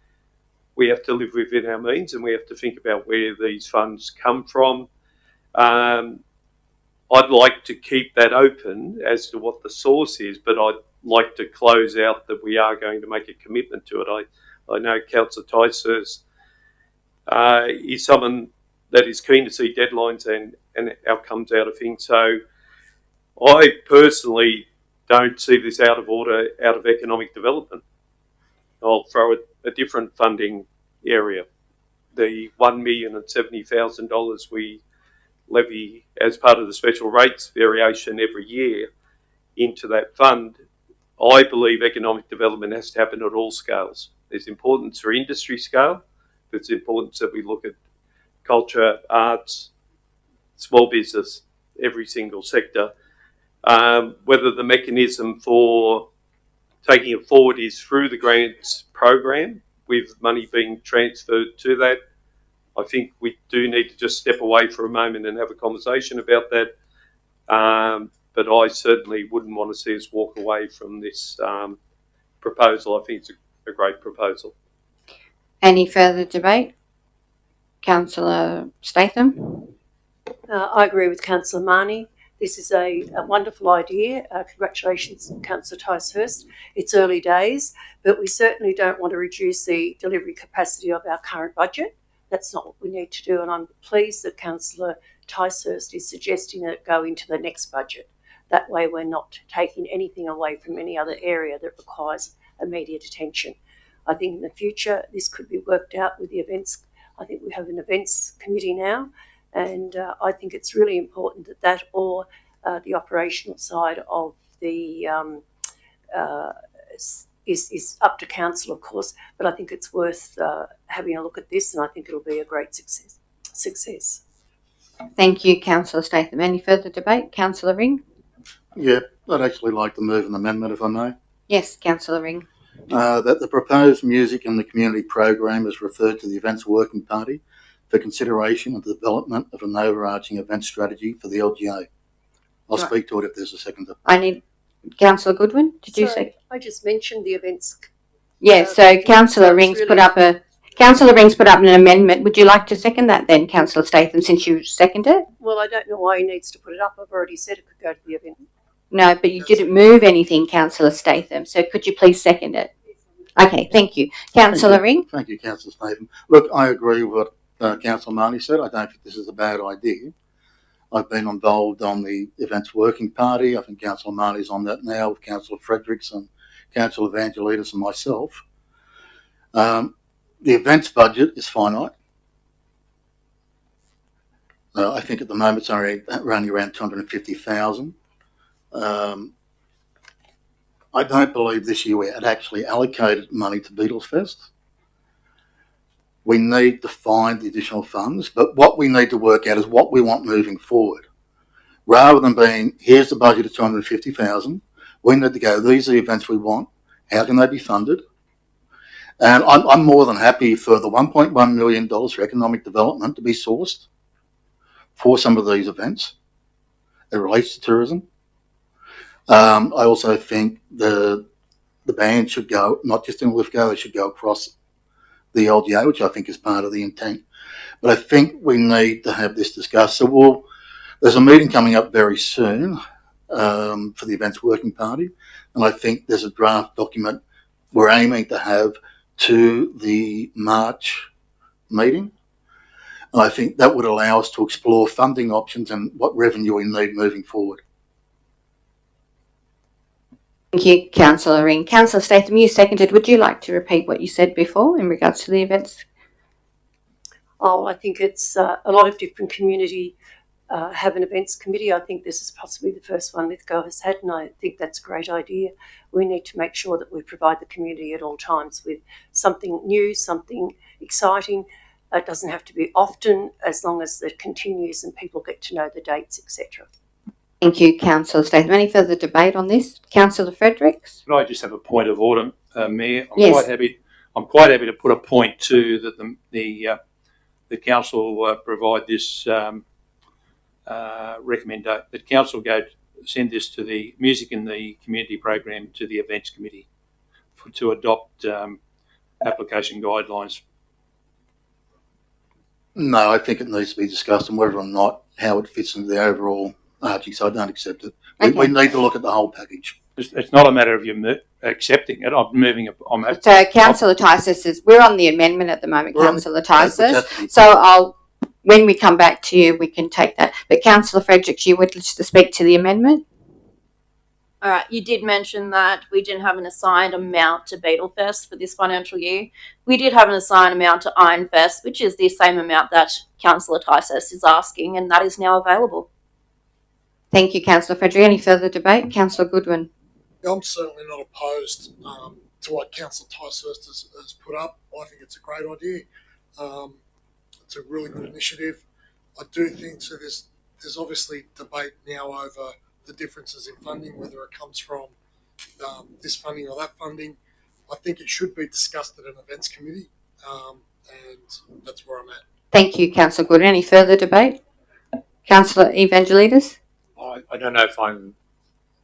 we have to live within our means and we have to think about where these funds come from. I'd like to keep that open as to what the source is, but I'd like to close out that we are going to make a commitment to it. I know Councillor Tysus is someone that is keen to see deadlines and outcomes out of things. So I personally don't see this out of order out of economic development. I'll throw a different funding area. The $1,070,000 we levy as part of the special rates variation every year into that fund, I believe economic development has to happen at all scales. There's importance for industry scale. There's importance that we look at culture, arts, small business, every single sector. Whether the mechanism for taking it forward is through the grants program with money being transferred to that, I think we do need to just step away for a moment and have a conversation about that. But I certainly wouldn't want to see us walk away from this proposal. I think it's a great proposal. Any further debate? Councillor Statham? I agree with Councillor Marnie. This is a wonderful idea. Congratulations, Councillor Ticehurst. It's early days, but we certainly don't want to reduce the delivery capacity of our current budget. That's not what we need to do, and I'm pleased that Councillor Ticehurst is suggesting that it go into the next budget. That way we're not taking anything away from any other area that requires immediate attention. I think in the future this could be worked out with the events. I think we have an events committee now, and I think it's really important that or the operational side of the is up to council, of course, but I think it's worth having a look at this, and I think it'll be a great success. Thank you, Councillor Statham. Any further debate? Councillor Ring? Yeah, I'd actually like to move an amendment, if I may. Yes, Councillor Ring. That the proposed music in the community program is referred to the Events Working Party for consideration of the development of an overarching event strategy for the LGA. I'll speak to it if there's a seconder. I need Councillor Goodwin. Did you say? I just mentioned the events. Yeah, so Councillor Ring's put up an amendment. Would you like to second that then, Councillor Statham, since you seconded it? Well, I don't know why he needs to put it up. I've already said it could go to the event. No, but you didn't move anything, Councillor Statham. So could you please second it? Okay, thank you. Councillor Ring? Thank you, Councillor Statham. Look, I agree with what Councillor Marnie said. I don't think this is a bad idea. I've been involved on the Events Working Party. I think Councillor Marnie's on that now with Councillor Fredericks and Councillor Evangelides and myself. The events budget is finite. I think at the moment it's only around 250,000. I don't believe this year we had actually allocated money to Beatles Fest. We need to find the additional funds, but what we need to work out is what we want moving forward. Rather than being, here's the budget of 250,000, we need to go, these are the events we want, how can they be funded? And I'm more than happy for the $1.1 million for economic development to be sourced for some of these events. It relates to tourism. I also think the band should go, not just in Lithgow, they should go across the LGA, which I think is part of the intent. But I think we need to have this discussed. So there's a meeting coming up very soon for the Events Working Party, and I think there's a draft document we're aiming to have to the March meeting. And I think that would allow us to explore funding options and what revenue we need moving forward. Thank you, Councillor Ring. Councillor Statham, you seconded. Would you like to repeat what you said before in regards to the events? Oh, I think it's a lot of different community have an events committee. I think this is possibly the first one Lithgow has had, and I think that's a great idea. We need to make sure that we provide the community at all times with something new, something exciting. It doesn't have to be often, as long as it continues and people get to know the dates, etc. Thank you, Councillor Statham. Any further debate on this? Councillor Fredericks? Could I just have a point of order, Mayor? Yes. I'm quite happy to put a point to that the council provide this recommendation that council send this to the music in the community program to the events committee to adopt application guidelines. No, I think it needs to be discussed and whether or not how it fits into the overall arching, so I don't accept it. Okay. We need to look at the whole package. It's not a matter of you accepting it. I'm moving it. So Councillor Ticehurst says we're on the amendment at the moment, Councillor Ticehurst. So when we come back to you, we can take that. But Councillor Fredericks, you would like to speak to the amendment? All right, you did mention that we didn't have an assigned amount to Beetlefest for this financial year. We did have an assigned amount to Ironfest, which is the same amount that Councillor Tysus is asking, and that is now available. Thank you, Councillor Frederick. Any further debate? Councillor Goodwin. I'm certainly not opposed to what Councillor Ticehurst has put up. I think it's a great idea. It's a really good initiative. I do think so. There's obviously debate now over the differences in funding, whether it comes from this funding or that funding. I think it should be discussed at an events committee, and that's where I'm at. Thank you, Councillor Goodwin. Any further debate? Councillor Evangelidis? I don't know if I'm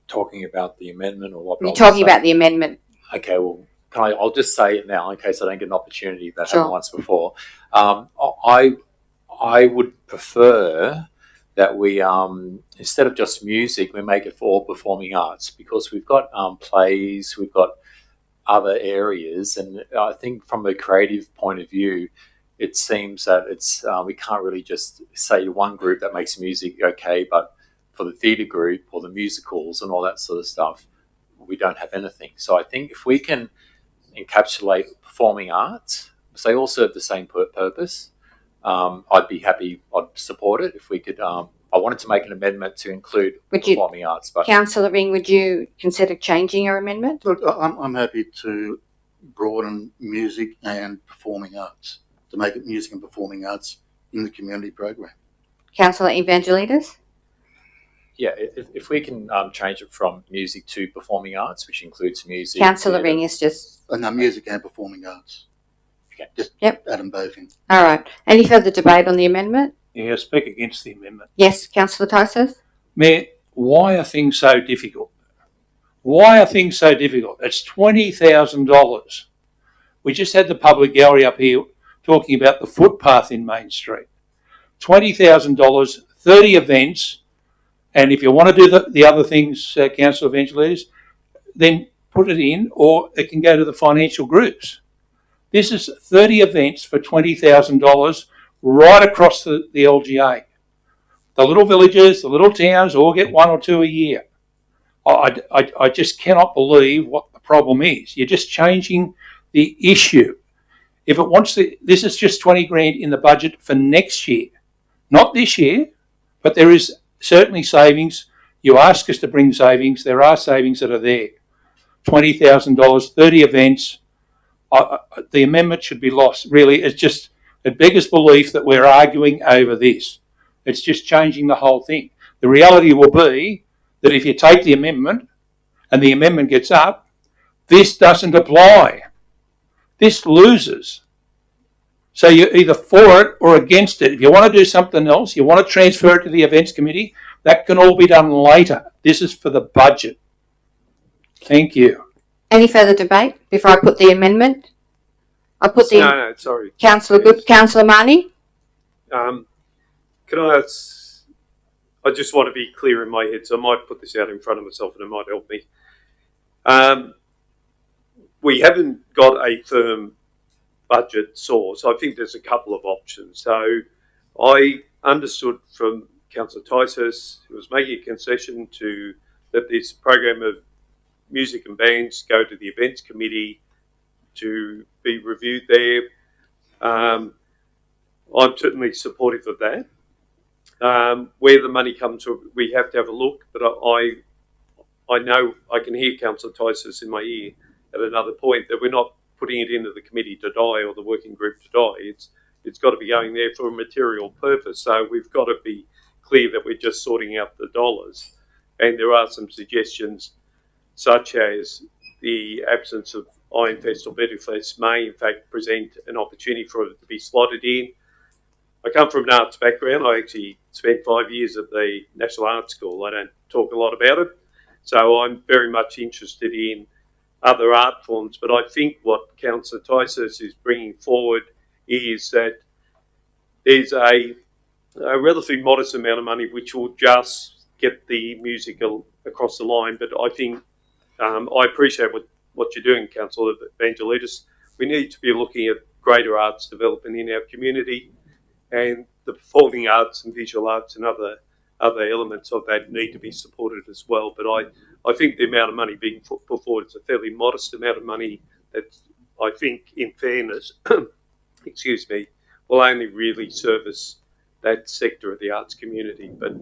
talking about the amendment or what. You're talking about the amendment. Okay, well, I'll just say it now in case I don't get an opportunity that Sure. happened once before. I would prefer that we, instead of just music, we make it for all performing arts, because we've got plays, we've got other areas, and I think from a creative point of view, it seems that it's we can't really just say one group that makes music okay, but for the theatre group or the musicals and all that sort of stuff, we don't have anything. So I think if we can encapsulate performing arts, because they all serve the same purpose, I'd be happy, I'd support it if we could. I wanted to make an amendment to include performing arts. But Councillor Ring, would you consider changing your amendment? Look, I'm happy to broaden music and performing arts, to make it music and performing arts in the community program. Councillor Evangelidis? yeah, if we can change it from music to performing arts, which includes music. Councillor Ring is just... No, music and performing arts. Okay. Just Yep. add them both in. All right. Any further debate on the amendment? Yeah, speak against the amendment. Yes, Councillor Tysus? Mayor, why are things so difficult? Why are things so difficult? It's $20,000. We just had the public gallery up here talking about the footpath in Main Street. $20,000, 30 events, and if you want to do the other things, Councillor Evangelides, then put it in, or it can go to the financial groups. This is 30 events for $20,000 right across the LGA. The little villages, the little towns all get one or two a year. I just cannot believe what the problem is. You're just changing the issue. If it wants to, this is just 20 grand in the budget for next year, not this year, but there is certainly savings. You ask us to bring savings. There are savings that are there. $20,000, 30 events. The amendment should be lost. Really, it's just, it beggars belief that we're arguing over this. It's just changing the whole thing. The reality will be that if you take the amendment and the amendment gets up, this doesn't apply. This loses. So you're either for it or against it. If you want to do something else, you want to transfer it to the events committee, that can all be done later. This is for the budget. Thank you. Any further debate before I put the amendment? I'll put the... No, sorry. Councillor Good, Councillor Marnie? Can I ask, I just want to be clear in my head, so I might put this out in front of myself and it might help me. We haven't got a firm budget source. I think there's a couple of options. So I understood from Councillor Tysus, who was making a concession to that this program of music and bands go to the events committee to be reviewed there. I'm certainly supportive of that. Where the money comes from, we have to have a look, but I know I can hear Councillor Tysus in my ear at another point that we're not putting it into the committee to die or the working group to die. It's got to be going there for a material purpose. So we've got to be clear that we're just sorting out the dollars. And there are some suggestions, such as the absence of Ironfest or Beetlefest may in fact present an opportunity for it to be slotted in. I come from an arts background. I actually spent 5 years at the National Arts School. I don't talk a lot about it. So I'm very much interested in other art forms. But I think what Councillor Tysus is bringing forward is that there's a relatively modest amount of money which will just get the musical across the line. But I think I appreciate what you're doing, Councillor Evangelides. We need to be looking at greater arts development in our community, and the performing arts and visual arts and other other elements of that need to be supported as well. But I think the amount of money being put forward is a fairly modest amount of money that I think, in fairness, excuse me, will only really service that sector of the arts community. But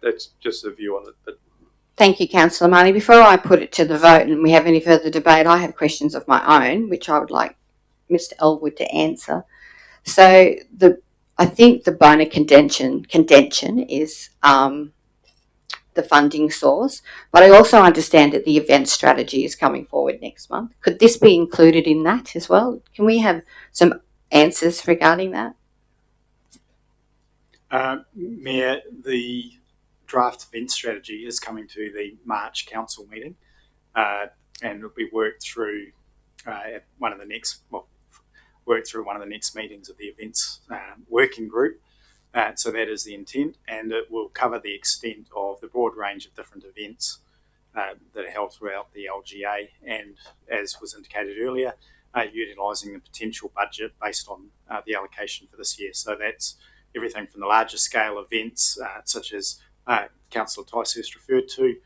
that's just a view on it. But thank you, Councillor Marnie. Before I put it to the vote and we have any further debate, I have questions of my own, which I would like Mr. Elwood to answer. So I think the bone of contention is the funding source, but I also understand that the event strategy is coming forward next month. Could this be included in that as well? Can we have some answers regarding that? Mayor, the draft event strategy is coming to the March council meeting, and will be worked through at one of the next meetings of the events working group. So that is the intent, and it will cover the extent of the broad range of different events that are held throughout the LGA, and as was indicated earlier, utilising the potential budget based on the allocation for this year. So that's everything from the larger scale events, such as Councillor Ticehurst referred to,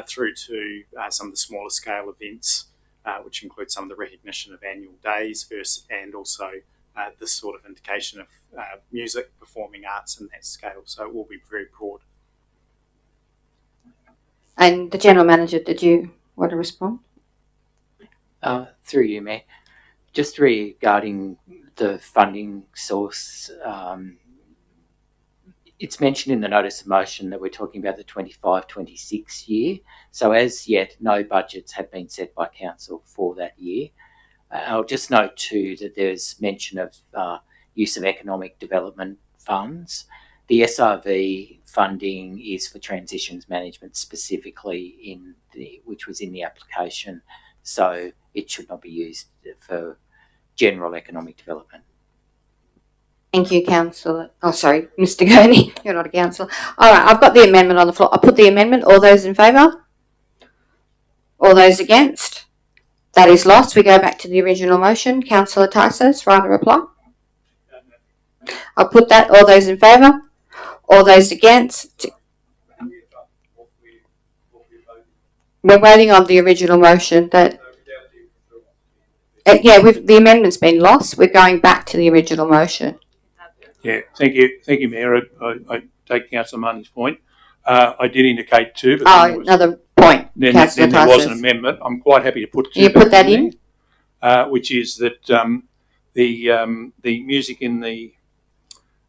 through to some of the smaller scale events, which include some of the recognition of annual days and also this sort of indication of music, performing arts in that scale. So it will be very broad. And the General Manager, did you want to respond? Through you, Mayor. Just regarding the funding source, it's mentioned in the notice of motion that we're talking about the 25-26 year. So as yet, no budgets have been set by Council for that year. I'll just note too that there's mention of use of economic development funds. The SRV funding is for transitions management specifically, which was in the application, so it should not be used for general economic development. Thank you, Councillor. Oh, sorry, Mr. Gurney. You're not a councillor. All right, I've got the amendment on the floor. I'll put the amendment. All those in favour? All those against? That is lost. We go back to the original motion. Councillor Ticehurst, right, a reply? I'll put that. All those in favour? All those against? We're waiting on the original motion. The amendment's been lost. We're going back to the original motion. Yeah, thank you, Mayor. I take Councillor Marnie's point. I did indicate too, but another point. Then there was an amendment. I'm quite happy to put. You put that in, which is that the music in the.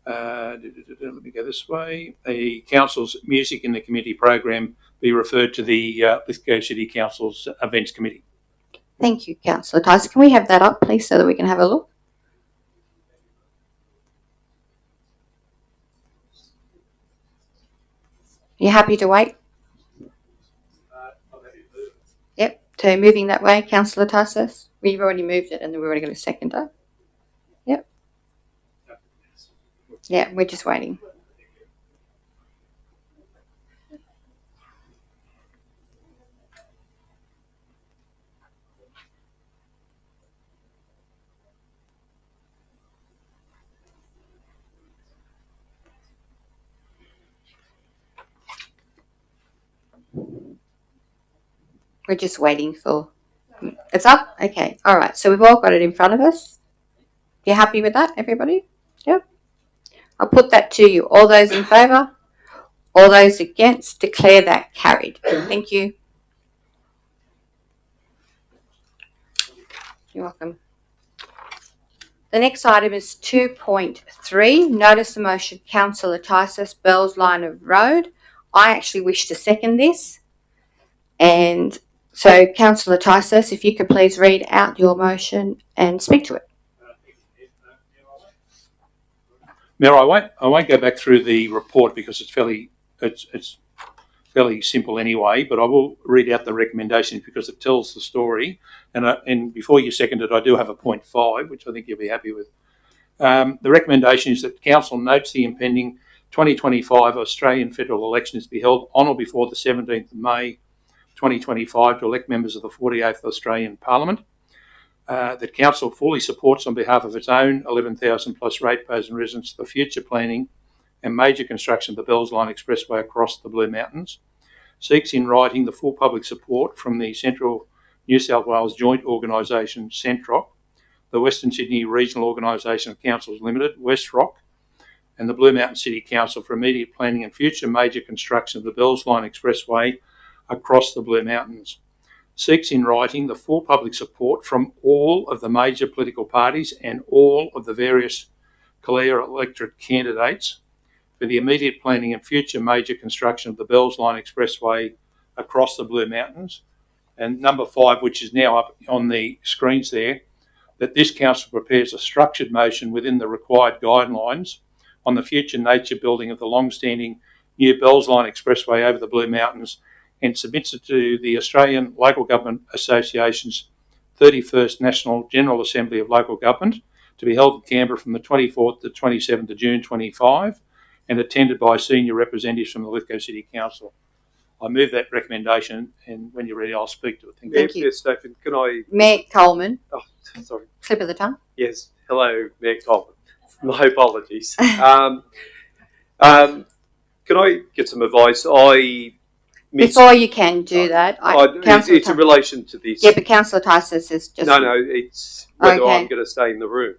Let me go this way. The council's music in the community program be referred to the Lithgow City Council's events committee. Thank you, Councillor Tyson. Can we have that up, please, so that we can have a look? You happy to wait? Yep. So moving that way, Councillor Ticehurst. We've already moved it, and then we're already going to second it. Yep. Yeah, we're just waiting. We're just waiting for it's up. Okay. All right. So we've all got it in front of us. You happy with that, everybody? Yep. I'll put that to you. All those in favour? All those against? Declare that carried. Thank you. You're welcome. The next item is 2.3. Notice of motion, Councillor Ticehurst, Bells Line of Road. I actually wish to second this. And so, Councillor Ticehurst, if you could please read out your motion and speak to it. Mayor, I won't go back through the report because it's fairly simple anyway. But I will read out the recommendation because it tells the story. And before you second it, I do have a point 5, which I think you'll be happy with. The recommendation is that Council notes the impending 2025 Australian federal elections be held on or before the 17th of May 2025 to elect members of the 48th Australian Parliament. That Council fully supports on behalf of its own 11,000 plus ratepayers and residents the future planning and major construction of the Bells Line Expressway across the Blue Mountains. Seeks in writing the full public support from the Central New South Wales Joint Organisation, CENTROC, the Western Sydney Regional Organisation of Councils Limited, WestRock, and the Blue Mountain City Council for immediate planning and future major construction of the Bells Line Expressway across the Blue Mountains. Seeks in writing the full public support from all of the major political parties and all of the various Calare electorate candidates for the immediate planning and future major construction of the Bells Line Expressway across the Blue Mountains. And number 5, which is now up on the screens there, that this council prepares a structured motion within the required guidelines on the future nature building of the long-standing new Bells Line Expressway over the Blue Mountains and submits it to the Australian Local Government Association's 31st National General Assembly of Local Government to be held in Canberra from the 24th to 27th of June 25 and attended by senior representatives from the Lithgow City Council. I move that recommendation, and when you're ready, I'll speak to it. Thank you. Yes, Stephen, can I... Mayor Coleman. Oh, sorry. Slip of the tongue. Yes, hello, Mayor Coleman. My apologies. Can I get some advice? Before you can do that, it's in relation to this. Yeah, but Councillor Tyson is just... No, it's whether I'm going to stay in the room.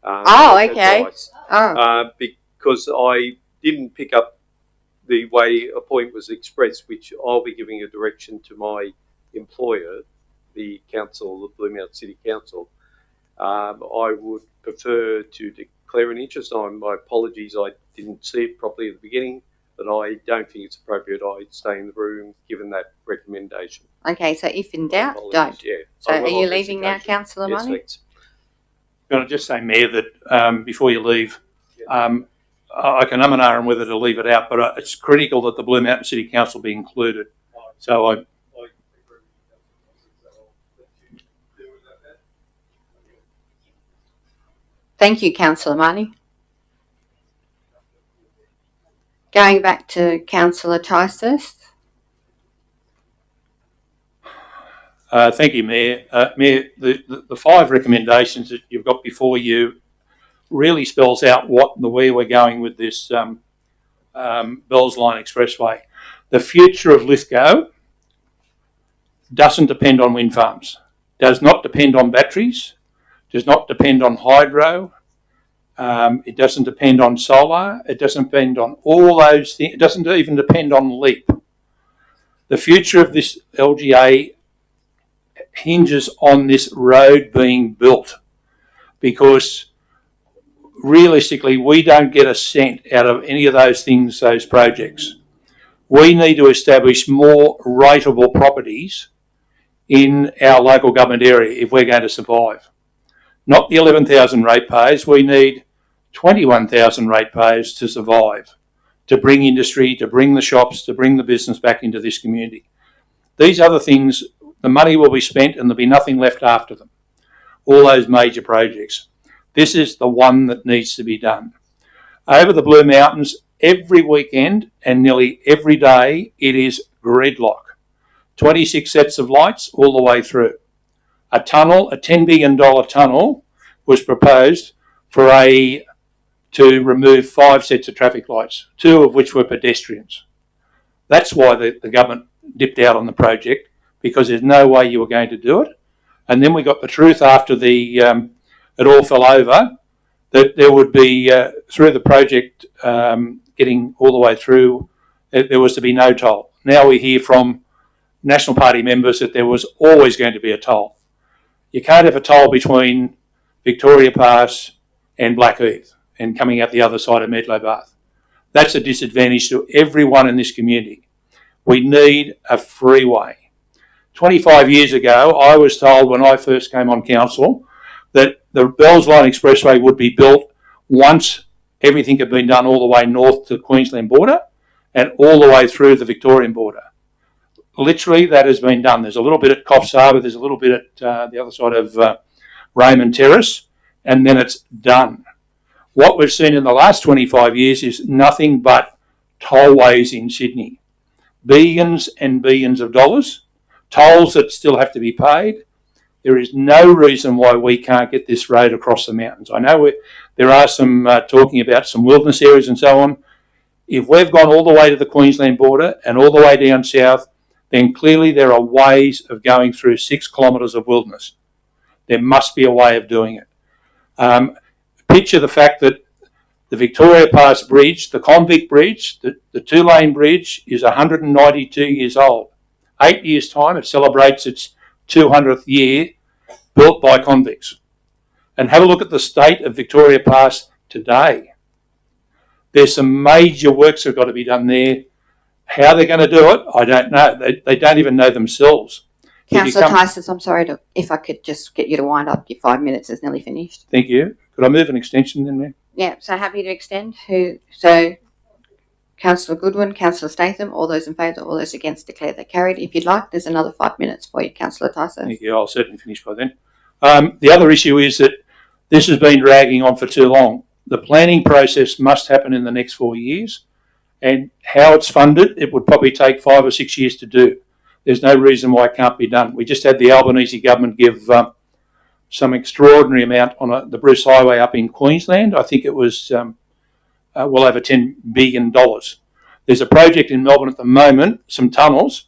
Okay. Because I didn't pick up the way a point was expressed, which I'll be giving a direction to my employer, the council, the Blue Mountain City Council. I would prefer to declare an interest. My apologies, I didn't see it properly at the beginning, but I don't think it's appropriate I stay in the room given that recommendation. Okay, so if in doubt, don't. Yeah. So are you leaving now, Councillor Money? Yes, Can I just say, Mayor, that before you leave, I can and ahh whether to leave it out, but it's critical that the Blue Mountain City Council be included. So Thank you, Councillor Money. Going back to Councillor Tyson. Thank you, Mayor. Mayor, the 5 recommendations that you've got before you really spells out where we're going with this Bells Line Expressway. The future of Lithgow doesn't depend on wind farms, does not depend on batteries, does not depend on hydro, it doesn't depend on solar, it doesn't depend on all those things, it doesn't even depend on LEAP. The future of this LGA hinges on this road being built, because realistically we don't get a cent out of any of those things, those projects. We need to establish more rateable properties in our local government area if we're going to survive. Not the 11,000 ratepayers, we need 21,000 ratepayers to survive, to bring industry, to bring the shops, to bring the business back into this community. These other things, the money will be spent and there'll be nothing left after them. All those major projects. This is the one that needs to be done. Over the Blue Mountains, every weekend and nearly every day, it is gridlock. 26 sets of lights all the way through. A tunnel, a $10 billion tunnel, was proposed to remove 5 sets of traffic lights, 2 of which were pedestrians. That's why the government dipped out on the project, because there's no way you were going to do it. And then we got the truth after it all fell over, that there would be, through the project getting all the way through, there was to be no toll. Now we hear from National Party members that there was always going to be a toll. You can't have a toll between Victoria Pass and Blackheath and coming out the other side of Medlow Bath. That's a disadvantage to everyone in this community. We need a freeway. 25 years ago, I was told when I first came on council that the Bells Line Expressway would be built once everything had been done all the way north to the Queensland border and all the way through the Victorian border. Literally, that has been done. There's a little bit at Coffs Harbour, there's a little bit at the other side of Raymond Terrace, and then it's done. What we've seen in the last 25 years is nothing but tollways in Sydney. Billions and billions of dollars, tolls that still have to be paid. There is no reason why we can't get this road across the mountains. I know there are some talking about some wilderness areas and so on. If we've gone all the way to the Queensland border and all the way down south, then clearly there are ways of going through 6 kilometres of wilderness. There must be a way of doing it. Picture the fact that the Victoria Pass Bridge, the Convict Bridge, the 2-lane bridge is 192 years old. 8 years' time, it celebrates its 200th year, built by convicts. And have a look at the state of Victoria Pass today. There's some major works that have got to be done there. How they're going to do it, I don't know. They don't even know themselves. Councillor Tyson, I'm sorry if I could just get you to wind up. Your 5 minutes is nearly finished. Thank you. Could I move an extension then, ma'am? Yeah, so happy to extend. So Councillor Goodwin, Councillor Statham, all those in favour, all those against, declare that carried. If you'd like, there's another 5 minutes for you, Councillor Tyson. Thank you. I'll certainly finish by then. The other issue is that this has been dragging on for too long. The planning process must happen in the next 4 years, and how it's funded, it would probably take 5 or 6 years to do. There's no reason why it can't be done. We just had the Albanese government give some extraordinary amount on the Bruce Highway up in Queensland. I think it was well over $10 billion. There's a project in Melbourne at the moment, some tunnels,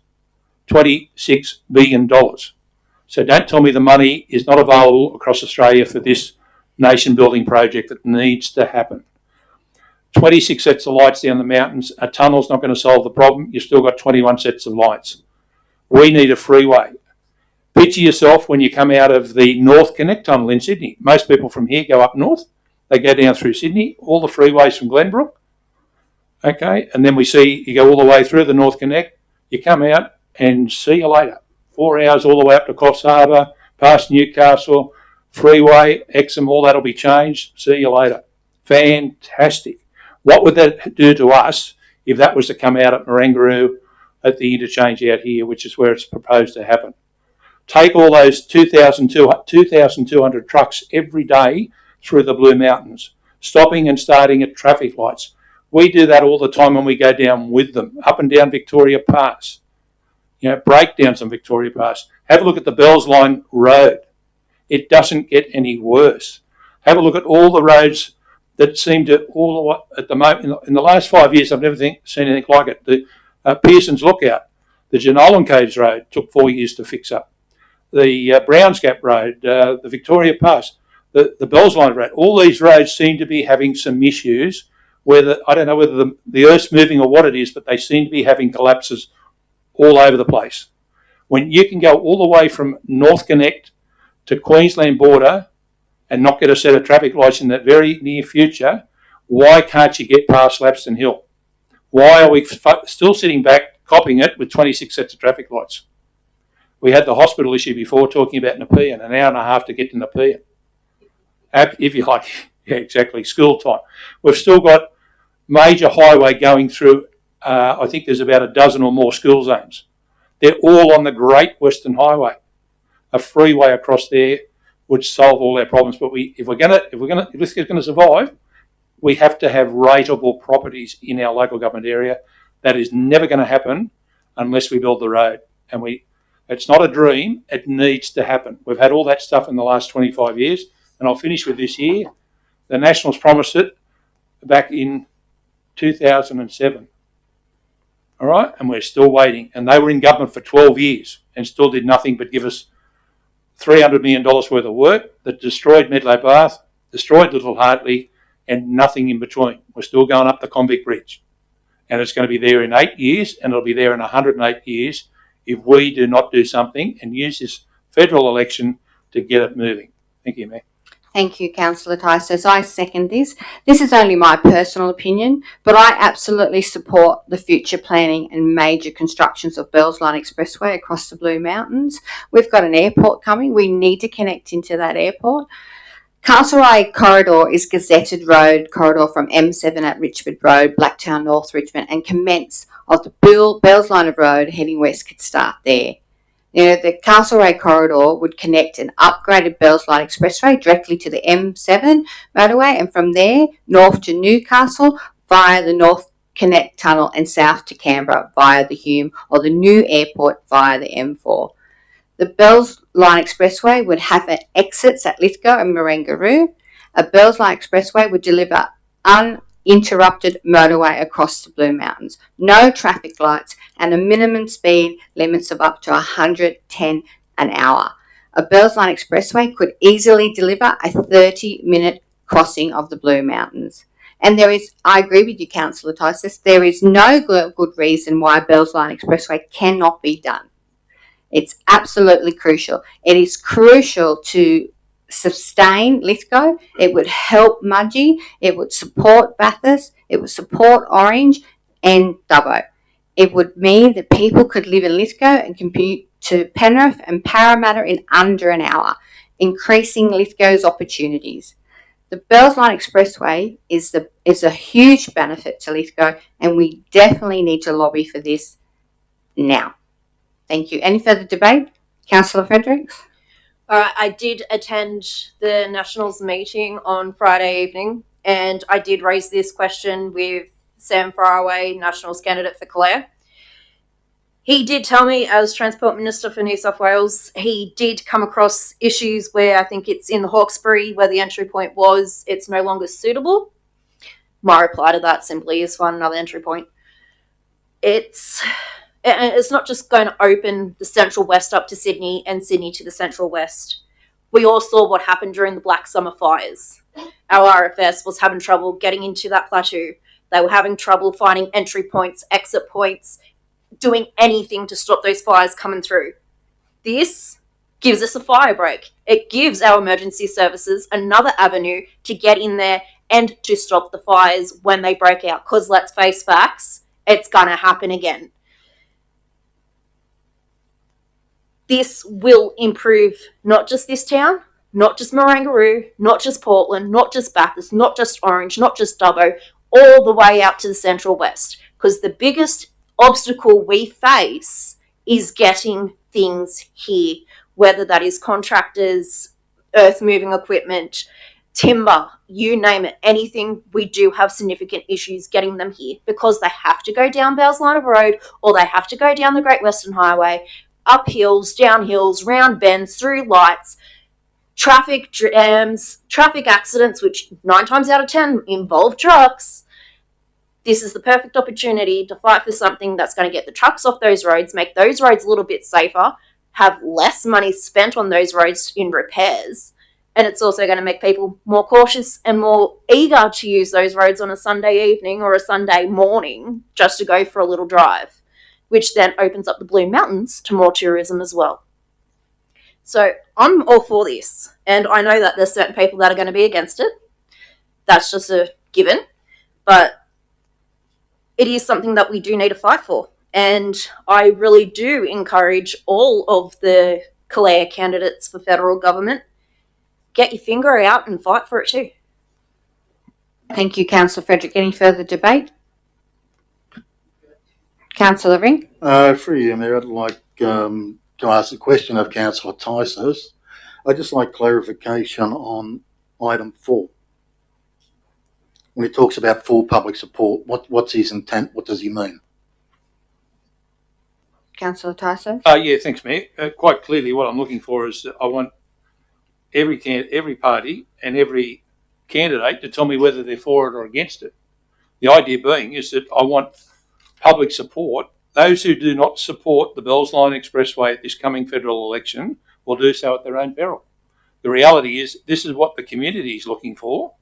$26 billion. So don't tell me the money is not available across Australia for this nation building project that needs to happen. 26 sets of lights down the mountains. A tunnel's not going to solve the problem. You've still got 21 sets of lights. We need a freeway. Picture yourself when you come out of the North Connect tunnel in Sydney. Most people from here go up north. They go down through Sydney, all the freeways from Glenbrook. Okay, and then we see you go all the way through the North Connect. You come out and see you later. 4 hours all the way up to Coffs Harbour, past Newcastle, freeway, Exham, all that'll be changed. See you later. Fantastic. What would that do to us if that was to come out at Marangaroo at the interchange out here, which is where it's proposed to happen? Take all those 2,200 trucks every day through the Blue Mountains, stopping and starting at traffic lights. We do that all the time when we go down with them, up and down Victoria Pass. You know, breakdowns on Victoria Pass. Have a look at the Bells Line Road. It doesn't get any worse. Have a look at all the roads that seem to, all at the moment, in the last 5 years, I've never seen anything like it. The Pearson's Lookout, the Jenolan Caves Road took 4 years to fix up. The Browns Gap Road, the Victoria Pass, the Bells Line Road, all these roads seem to be having some issues where I don't know whether the earth's moving or what it is, but they seem to be having collapses all over the place. When you can go all the way from North Connect to Queensland border and not get a set of traffic lights in the very near future, why can't you get past Lapston Hill? Why are we still sitting back copying it with 26 sets of traffic lights? We had the hospital issue before talking about Nepean, an hour and a half to get to Nepean. If you like, yeah, exactly, school time. We've still got major highway going through, I think there's about a dozen or more school zones. They're all on the Great Western Highway. A freeway across there would solve all our problems. But if this is going to survive, we have to have rateable properties in our local government area. That is never going to happen unless we build the road. And it's not a dream, it needs to happen. We've had all that stuff in the last 25 years, and I'll finish with this here. The Nationals promised it back in 2007. All right, and we're still waiting. And they were in government for 12 years and still did nothing but give us $300 million worth of work that destroyed Medlow Bath, destroyed Little Hartley, and nothing in between. We're still going up the Convict Bridge. And it's going to be there in 8 years, and it'll be there in 108 years if we do not do something and use this federal election to get it moving. Thank you, Mayor. Thank you, Councillor Tyson. I second this. This is only my personal opinion, but I absolutely support the future planning and major constructions of Bells Line Expressway across the Blue Mountains. We've got an airport coming. We need to connect into that airport. Castlereagh Corridor is gazetted road corridor from M7 at Richmond Road, Blacktown, North Richmond, and commence of the Bells Line of Road heading west could start there. Now, the Castlereagh Corridor would connect an upgraded Bells Line Expressway directly to the M7 motorway, and from there, north to Newcastle via the North Connect Tunnel and south to Canberra via the Hume or the new airport via the M4. The Bells Line Expressway would have exits at Lithgow and Marangaroo. A Bells Line Expressway would deliver uninterrupted motorway across the Blue Mountains, no traffic lights, and a minimum speed limits of up to 110 an hour. A Bells Line Expressway could easily deliver a 30-minute crossing of the Blue Mountains. And I agree with you, Councillor Tysus, there is no good reason why a Bells Line Expressway cannot be done. It's absolutely crucial. It is crucial to sustain Lithgow. It would help Mudgee. It would support Bathurst. It would support Orange and Dubbo. It would mean that people could live in Lithgow and commute to Penrith and Parramatta in under an hour, increasing Lithgow's opportunities. The Bells Line Expressway is a huge benefit to Lithgow, and we definitely need to lobby for this now. Thank you. Any further debate? Councillor Fredericks? All right, I did attend the Nationals meeting on Friday evening, and I did raise this question with Sam Faraway, Nationals candidate for Clare. He did tell me, as Transport Minister for New South Wales, he did come across issues where I think it's in the Hawkesbury, where the entry point was, it's no longer suitable. My reply to that simply is find another entry point. It's not just going to open the Central West up to Sydney and Sydney to the Central West. We all saw what happened during the Black Summer fires. Our RFS was having trouble getting into that plateau. They were having trouble finding entry points, exit points, doing anything to stop those fires coming through. This gives us a fire break. It gives our emergency services another avenue to get in there and to stop the fires when they break out. Because let's face facts, it's going to happen again. This will improve not just this town, not just Marangaroo, not just Portland, not just Bathurst, not just Orange, not just Dubbo, all the way out to the Central West. Because the biggest obstacle we face is getting things here, whether that is contractors, earth moving equipment, timber, you name it, anything. We do have significant issues getting them here because they have to go down Bells Line of Road or they have to go down the Great Western Highway, up hills, down hills, round bends, through lights, traffic jams, traffic accidents, which 9 times out of 10 involve trucks. This is the perfect opportunity to fight for something that's going to get the trucks off those roads, make those roads a little bit safer, have less money spent on those roads in repairs, and it's also going to make people more cautious and more eager to use those roads on a Sunday evening or a Sunday morning just to go for a little drive, which then opens up the Blue Mountains to more tourism as well. So I'm all for this, and I know that there's certain people that are going to be against it. That's just a given, but it is something that we do need to fight for. And I really do encourage all of the Clare candidates for federal government, get your finger out and fight for it too. Thank you, Councillor Frederick. Any further debate? Councillor Ring? Through you, Mayor, I'd like to ask a question of Councillor Tysus. I'd just like clarification on item 4. When he talks about full public support, what's his intent? What does he mean? Councillor Tyson? Yeah, thanks, Mayor. Quite clearly what I'm looking for is I want every party and every candidate to tell me whether they're for it or against it. The idea being is that I want public support. Those who do not support the Bells Line Expressway at this coming federal election will do so at their own peril. The reality is this is what the community is looking for.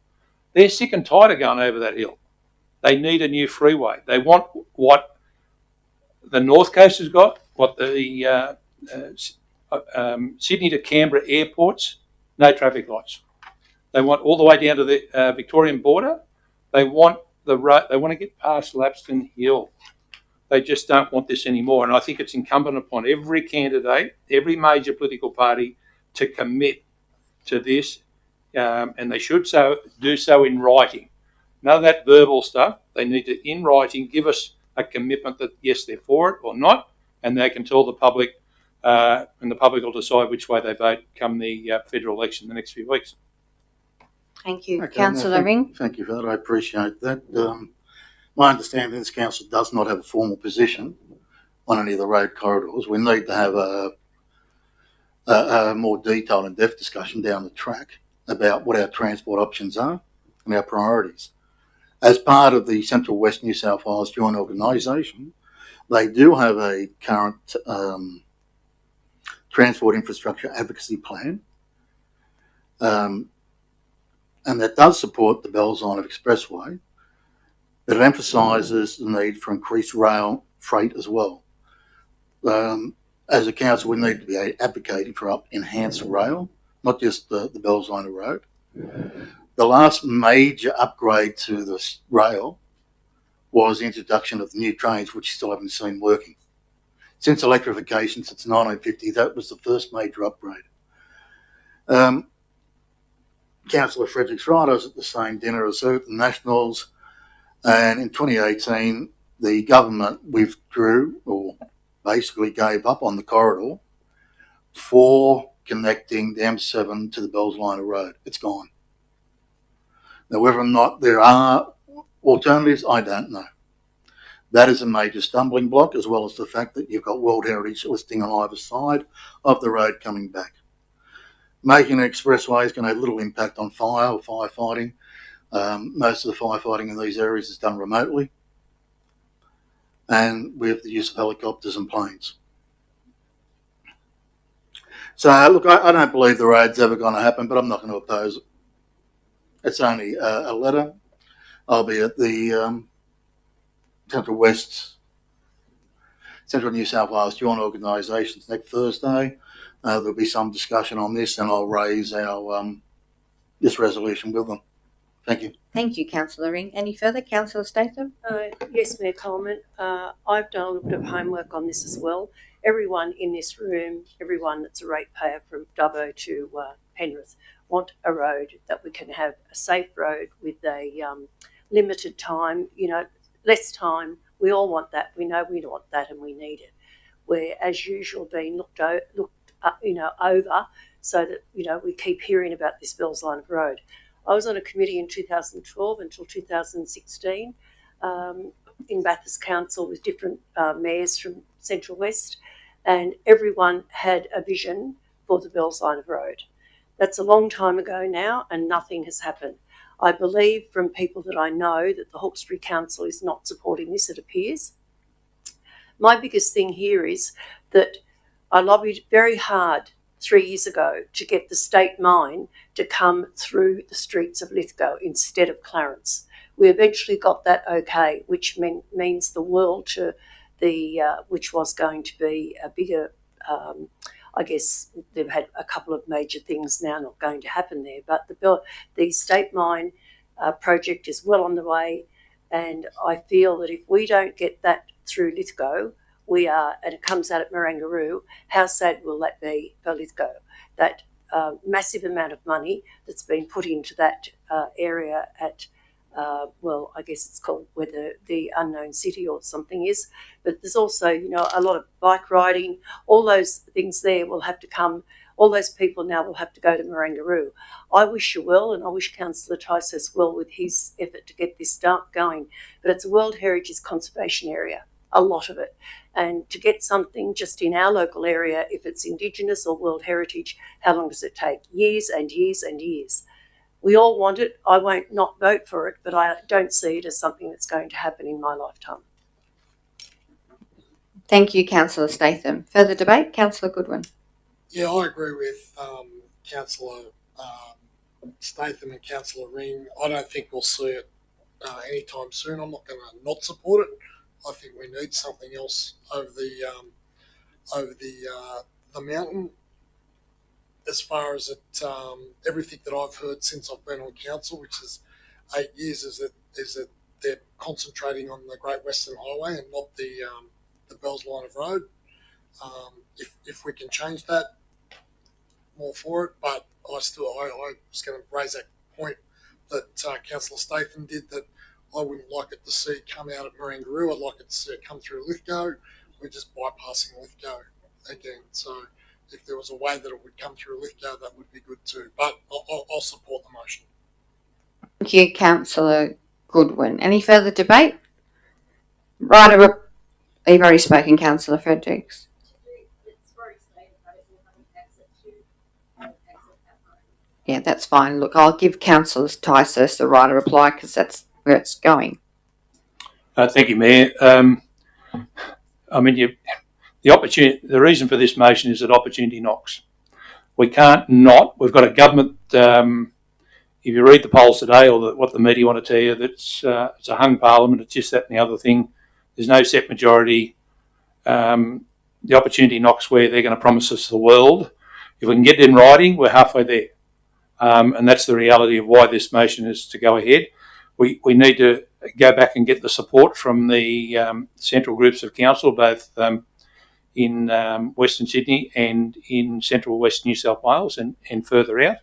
They're sick and tired of going over that hill. They need a new freeway. They want what the North Coast has got, what the Sydney to Canberra airports, no traffic lights. They want all the way down to the Victorian border. They want the road. They want to get past Lapston Hill. They just don't want this anymore. And I think it's incumbent upon every candidate, every major political party to commit to this. And they should do so in writing. None of that verbal stuff. They need to, in writing, give us a commitment that, yes, they're for it or not, and they can tell the public, and the public will decide which way they vote come the federal election in the next few weeks. Thank you. Okay, Councillor Ring? Thank you for that. I appreciate that. My understanding is council does not have a formal position on any of the road corridors. We need to have a more detailed and in-depth discussion down the track about what our transport options are and our priorities. as part of the Central West New South Wales Joint Organisation, they do have a current transport infrastructure advocacy plan, and that does support the Bells Line of Expressway, but it emphasises the need for increased rail freight as well. As a council, we need to be advocating for enhanced rail, not just the Bells Line of Road. The last major upgrade to the rail was the introduction of the new trains, which still haven't seen working. Since electrification, since 1950, that was the first major upgrade. Councillor Frederick's right, I was at the same dinner as her, the Nationals, and in 2018, the government withdrew, or basically gave up on the corridor for connecting the M7 to the Bells Line of Road. It's gone. Now, whether or not there are alternatives, I don't know. That is a major stumbling block, as well as the fact that you've got World Heritage listing on either side of the road coming back. Making an expressway is going to have little impact on fire or firefighting. Most of the firefighting in these areas is done remotely, and with the use of helicopters and planes. So, look, I don't believe the road's ever going to happen, but I'm not going to oppose it. It's only a letter. I'll be at the Central New South Wales Joint Organisations next Thursday. There'll be some discussion on this, and I'll raise our this resolution with them. Thank you. Thank you, Councillor Ring. Any further, Councillor Statham? Yes, Mayor Coleman. I've done a little bit of homework on this as well. Everyone in this room, everyone that's a ratepayer from Dubbo to Penrith, want a road that we can have a safe road with a limited time, less time. We all want that. We know we want that and we need it. We're, as usual, being looked over so that, we keep hearing about this Bells Line of Road. I was on a committee in 2012 until 2016 in Bathurst Council with different mayors from Central West, and everyone had a vision for the Bells Line of Road. That's a long time ago now, and nothing has happened. I believe from people that I know that the Hawkesbury Council is not supporting this, it appears. My biggest thing here is that I lobbied very hard 3 years ago to get the state mine to come through the streets of Lithgow instead of Clarence. We eventually got that okay, which means the world to the, which was going to be a bigger, I guess they've had a couple of major things now not going to happen there, but the state mine project is well on the way, and I feel that if we don't get that through Lithgow, and it comes out at Marangaroo, how sad will that be for Lithgow? That massive amount of money that's been put into that area at, I guess it's called where the unknown city or something is. But there's also, a lot of bike riding. All those things there will have to come. All those people now will have to go to Marangaroo. I wish you well, and I wish Councillor Ticehurst well with his effort to get this going. But it's a World Heritage Conservation Area, a lot of it. And to get something just in our local area, if it's Indigenous or World Heritage, how long does it take? Years and years and years. We all want it. I won't not vote for it, but I don't see it as something that's going to happen in my lifetime. Thank you, Councillor Statham. Further debate? Councillor Goodwin. Yeah, I agree with Councillor Statham and Councillor Ring. I don't think we'll see it anytime soon. I'm not going to not support it. I think we need something else over the mountain. As far as it, everything that I've heard since I've been on council, which is 8 years, is that they're concentrating on the Great Western Highway and not the Bells Line of Road. If we can change that, more for it. But I was going to raise that point that Councillor Statham did, that I wouldn't like it to see it come out at Marangaroo. I'd like it to see it come through Lithgow. We're just bypassing Lithgow again. So if there was a way that it would come through Lithgow, that would be good too. But I'll support the motion. Thank you, Councillor Goodwin. Any further debate? You've already spoken, Councillor Fredericks. Yeah, that's fine. Look, I'll give Councillor Ticehurst the right to reply because that's where it's going. Thank you, Mayor. The reason for this motion is that opportunity knocks. We can't not. We've got a government. If you read the polls today, or what the media want to tell you, that it's a hung parliament. It's just that and the other thing. There's no set majority. The opportunity knocks where they're going to promise us the world. If we can get it in writing, we're halfway there. And that's the reality of why this motion is to go ahead. We need to go back and get the support from the central groups of council, both in Western Sydney and in central West New South Wales and further out.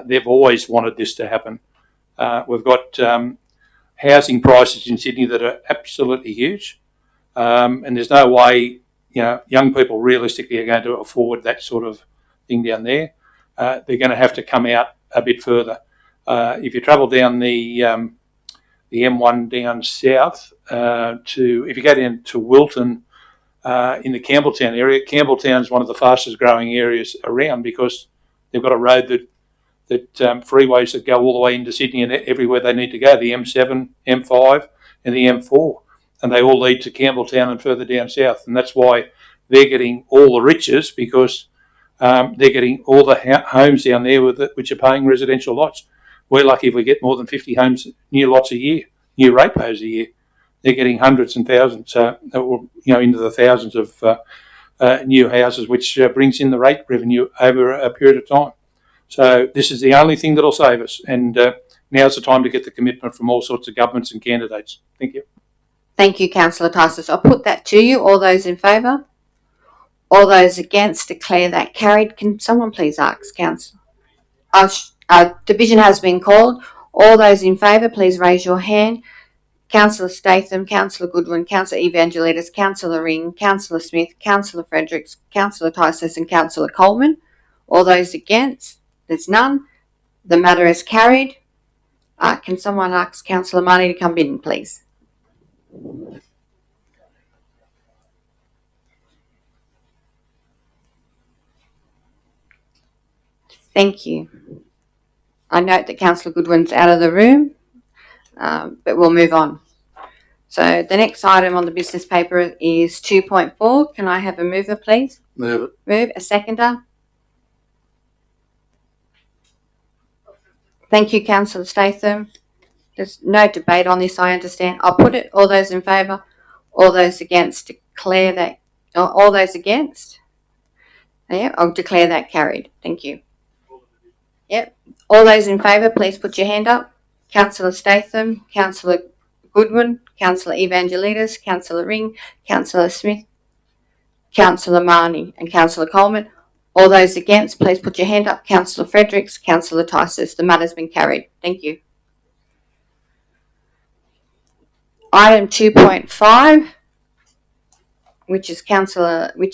They've always wanted this to happen. We've got housing prices in Sydney that are absolutely huge, and there's no way young people realistically are going to afford that sort of thing down there. They're going to have to come out a bit further. If you travel down the M1 down south if you go down to Wilton in the Campbelltown area, Campbelltown is one of the fastest growing areas around because they've got a road that freeways that go all the way into Sydney and everywhere they need to go, the M7, M5 and the M4, and they all lead to Campbelltown and further down south, and that's why they're getting all the riches, because they're getting all the homes down there which are paying residential lots. We're lucky if we get more than 50 homes, new lots a year, new ratepayers a year. They're getting hundreds and thousands, into the thousands of new houses, which brings in the rate revenue over a period of time. So this is the only thing that'll save us, and now's the time to get the commitment from all sorts of governments and candidates. Thank you. Thank you, Councillor Tysus. I'll put that to you. All those in favour? All those against, declare that carried. Can someone please ask Councillor? Our division has been called. All those in favour, please raise your hand. Councillor Statham, Councillor Goodwin, Councillor Evangelidis, Councillor Ring, Councillor Smith, Councillor Fredericks, Councillor Tysus and Councillor Coleman. All those against? There's none. The matter is carried. Can someone ask Councillor Marnie to come in, please? Thank you. I note that Councillor Goodwin's out of the room, but we'll move on. So the next item on the business paper is 2.4. Can I have a mover, please? Move it. Move. A seconder? Thank you, Councillor Statham. There's no debate on this, I understand. I'll put it. All those in favour? All those against? Declare that. All those against? Yeah, I'll declare that carried. Thank you. Yep. All those in favour, please put your hand up. Councillor Statham, Councillor Goodwin, Councillor Evangelidis, Councillor Ring, Councillor Smith, Councillor Marnie and Councillor Coleman. All those against, please put your hand up. Councillor Fredericks, Councillor Tysus. The matter's been carried. Thank you. Item 2.5, which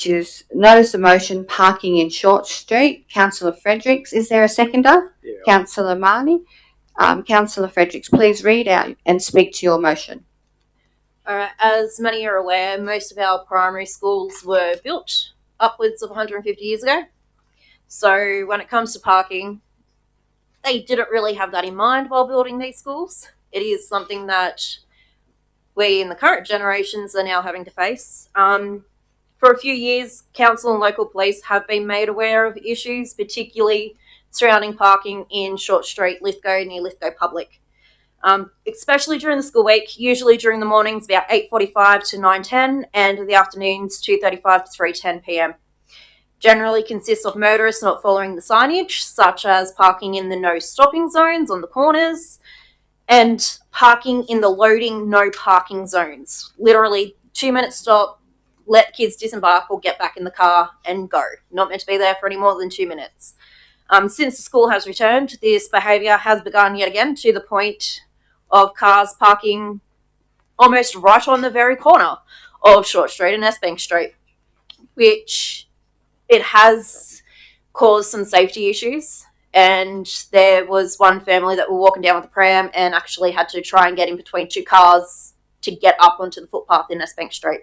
is notice of motion parking in Short Street. Councillor Fredericks, is there a seconder? Yeah. Councillor Marnie. Councillor Fredericks, please read out and speak to your motion. All right, as many are aware, most of our primary schools were built upwards of 150 years ago. So when it comes to parking, they didn't really have that in mind while building these schools. It is something that we in the current generations are now having to face. For a few years, council and local police have been made aware of issues, particularly surrounding parking in Short Street, Lithgow, near Lithgow Public. Especially during the school week, usually during the mornings about 8:45 to 9:10 and in the afternoons 2:35 to 3:10 p.m. Generally consists of motorists not following the signage, such as parking in the no stopping zones on the corners and parking in the loading no parking zones. Literally 2-minute stop, let kids disembark or get back in the car and go. Not meant to be there for any more than 2 minutes. Since the school has returned, this behaviour has begun yet again, to the point of cars parking almost right on the very corner of Short Street and Bank Street, which it has caused some safety issues. And there was one family that were walking down with a pram and actually had to try and get in between two cars to get up onto the footpath in Bank Street.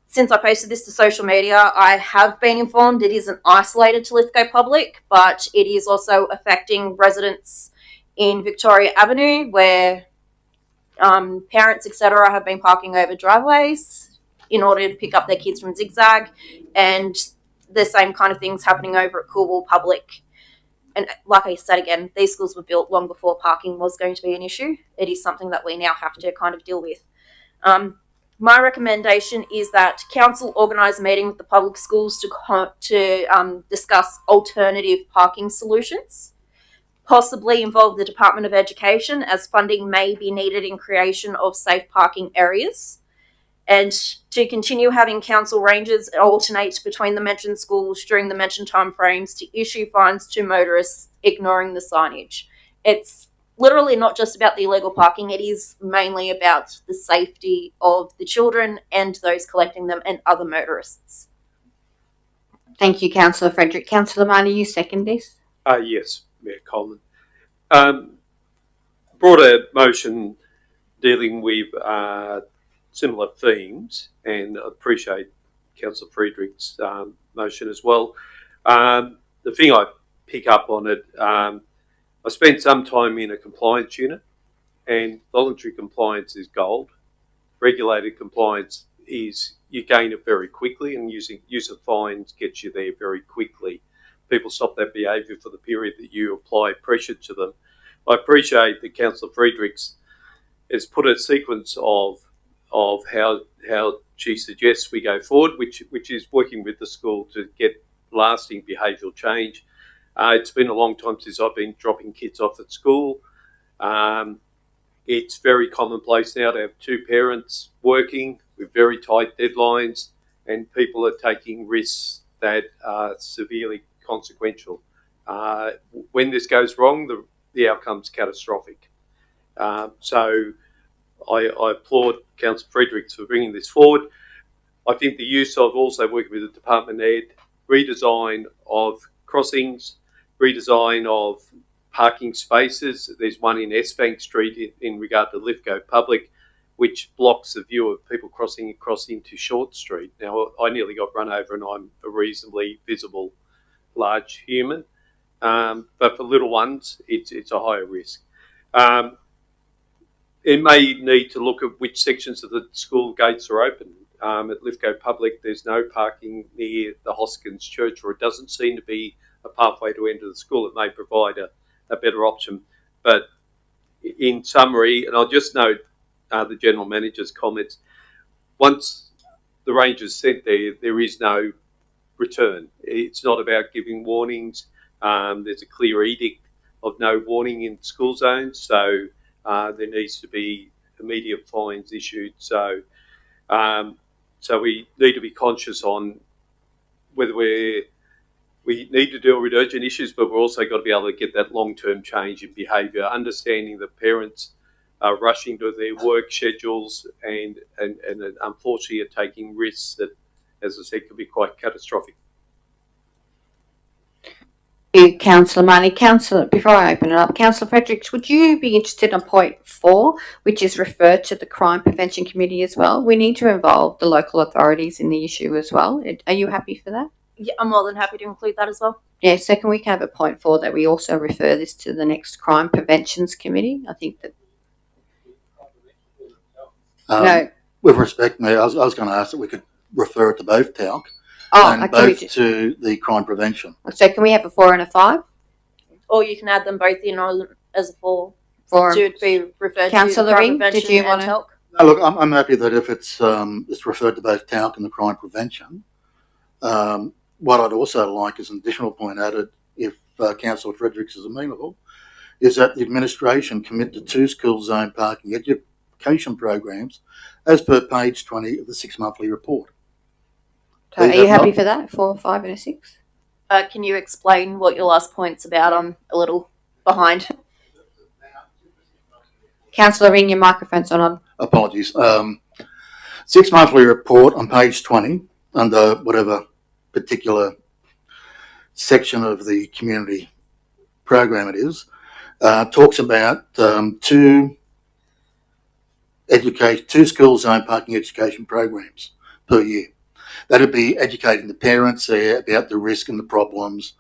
Since I posted this to social media, I have been informed it isn't isolated to Lithgow Public, but it is also affecting residents in Victoria Avenue where parents, etc., have been parking over driveways in order to pick up their kids from Zigzag, and the same kind of things happening over at Coolwell Public. And like I said again, these schools were built long before parking was going to be an issue. It is something that we now have to kind of deal with. My recommendation is that council organise a meeting with the public schools to discuss alternative parking solutions, possibly involve the Department of Education as funding may be needed in creation of safe parking areas, and to continue having council rangers alternate between the mentioned schools during the mentioned timeframes to issue fines to motorists ignoring the signage. It's literally not just about the illegal parking, it is mainly about the safety of the children and those collecting them and other motorists. Thank you, Councillor Frederick. Councillor Marnie, you second this? Yes, Mayor Coleman. Brought a motion dealing with similar themes, and I appreciate Councillor Frederick's motion as well. The thing I pick up on it, I spent some time in a compliance unit, and voluntary compliance is gold. Regulated compliance is you gain it very quickly, and use of fines gets you there very quickly. People stop that behaviour for the period that you apply pressure to them. I appreciate that Councillor Fredericks has put a sequence of how she suggests we go forward, which is working with the school to get lasting behavioural change. It's been a long time since I've been dropping kids off at school. It's very commonplace now to have two parents working with very tight deadlines, and people are taking risks that are severely consequential. When this goes wrong, the outcome's catastrophic. So I applaud Councillor Fredericks for bringing this forward. I think the use of also working with the department head, redesign of crossings, redesign of parking spaces. There's one in Bank Street in regard to Lithgow Public, which blocks the view of people crossing across into Short Street. Now, I nearly got run over, and I'm a reasonably visible large human, but for little ones, it's a higher risk. It may need to look at which sections of the school gates are open. At Lithgow Public, there's no parking near the Hoskins Church, or it doesn't seem to be a pathway to enter the school. It may provide a better option. But in summary, and I'll just note the General Manager's comments, once the ranger's sent there, there is no return. It's not about giving warnings. There's a clear edict of no warning in school zones, so there needs to be immediate fines issued. So we need to be conscious on whether we need to deal with urgent issues, but we're also got to be able to get that long-term change in behaviour, understanding that parents are rushing to their work schedules and unfortunately are taking risks that, as I said, could be quite catastrophic. Thank you, Councillor Marnie. Councillor, before I open it up, Councillor Fredericks, would you be interested in point 4, which is referred to the Crime Prevention Committee as well? We need to involve the local authorities in the issue as well. Are you happy for that? Yeah, I'm more than happy to include that as well. Yeah, so can we have a point 4 that we also refer this to the next Crime Preventions Committee? I think that... no. With respect, Mayor, I was going to ask that we could refer it to both TALC and both to the crime prevention. So can we have a 4 and a 5? Or you can add them both in as a 4. To be referred Councillor to Ring, did you want to? No, look, I'm happy that if it's referred to both TALC and the crime prevention. What I'd also like as an additional point added, if Councillor Fredericks is amenable, is that the administration commit to 2 school zone parking education programs as per page 20 of the 6-monthly report. So are you happy for that? 4, 5 and a 6? Can you explain what your last point's about? I'm a little behind. Councillor Ring, your microphone's on. Apologies. 6-monthly report on page 20 under whatever particular section of the community program it is, talks about 2 school zone parking education programs per year. That'd be educating the parents there about the risk and the problems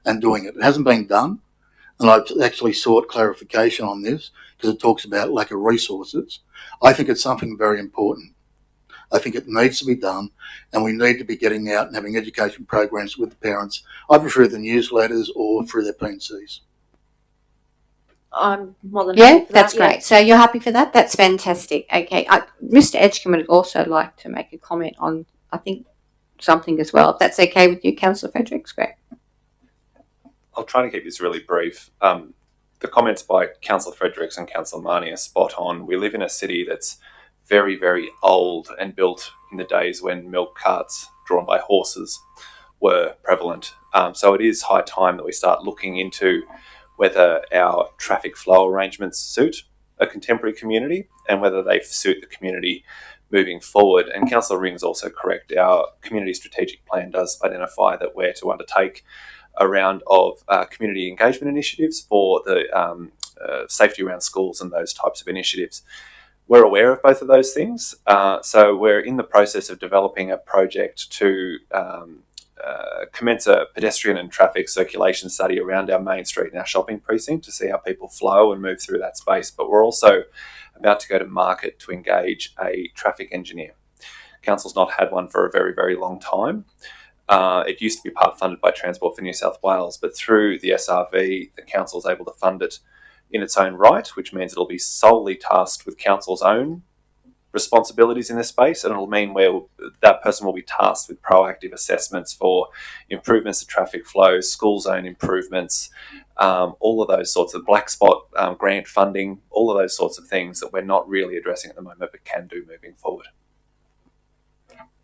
and doing it. It hasn't been done. and I've actually sought clarification on this because it talks about lack of resources. I think it's something very important. I think it needs to be done, and we need to be getting out and having education programs with the parents, either through the newsletters or through their PNCs. I'm more than happy for that's that, great. So you're happy for that? That's fantastic. Okay. Mr. Edgecombe would also like to make a comment on, I think, something as well. If that's okay with you, Councillor Fredericks, great. I'll try to keep this really brief. The comments by Councillor Fredericks and Councillor Marnie are spot on. We live in a city that's very, very old and built in the days when milk carts drawn by horses were prevalent. So it is high time that we start looking into whether our traffic flow arrangements suit a contemporary community and whether they suit the community moving forward. And Councillor Ring's also correct. Our community strategic plan does identify that we're to undertake a round of community engagement initiatives for the safety around schools and those types of initiatives. We're aware of both of those things. So we're in the process of developing a project to commence a pedestrian and traffic circulation study around our main street and our shopping precinct to see how people flow and move through that space. But we're also about to go to market to engage a traffic engineer. Council's not had one for a very, very long time. It used to be part funded by Transport for New South Wales, but through the SRV, the council is able to fund it in its own right, which means it'll be solely tasked with council's own responsibilities in this space, and it'll mean where that person will be tasked with proactive assessments for improvements to traffic flow, school zone improvements, all of those sorts of black spot grant funding, all of those sorts of things that we're not really addressing at the moment but can do moving forward.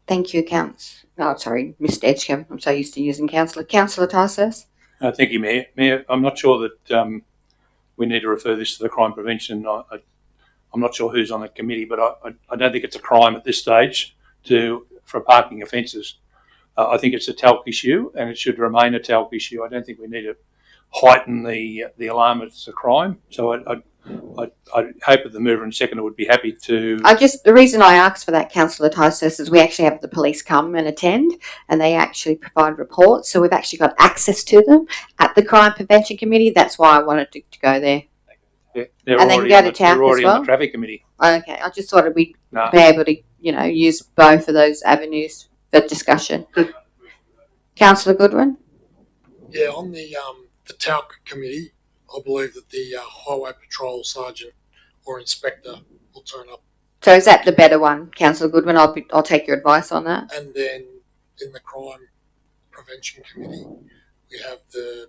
Thank you, Mr. Edgecombe. I'm so used to using Councillor. Councillor Tysos? Thank you, Mayor. Mayor, I'm not sure that we need to refer this to the crime prevention. I'm not sure who's on the committee, but I don't think it's a crime at this stage for parking offences. I think it's a talc issue, and it should remain a talc issue. I don't think we need to heighten the alarm it's a crime. So I hope that the mover and seconder would be happy to. The reason I asked for that, Councillor Tysos, is we actually have the police come and attend, and they actually provide reports. So we've actually got access to them at the Crime Prevention Committee. That's why I wanted to go there. Yeah, and they can go to TAP they're already as well. on the traffic committee. Okay, I just thought we'd be able to, use both of those avenues for discussion. Councillor Goodwin? Yeah, on the TALC committee, I believe that the highway patrol sergeant or inspector will turn up. So is that the better one, Councillor Goodwin? I'll take your advice on that. And then in the crime prevention committee, we have the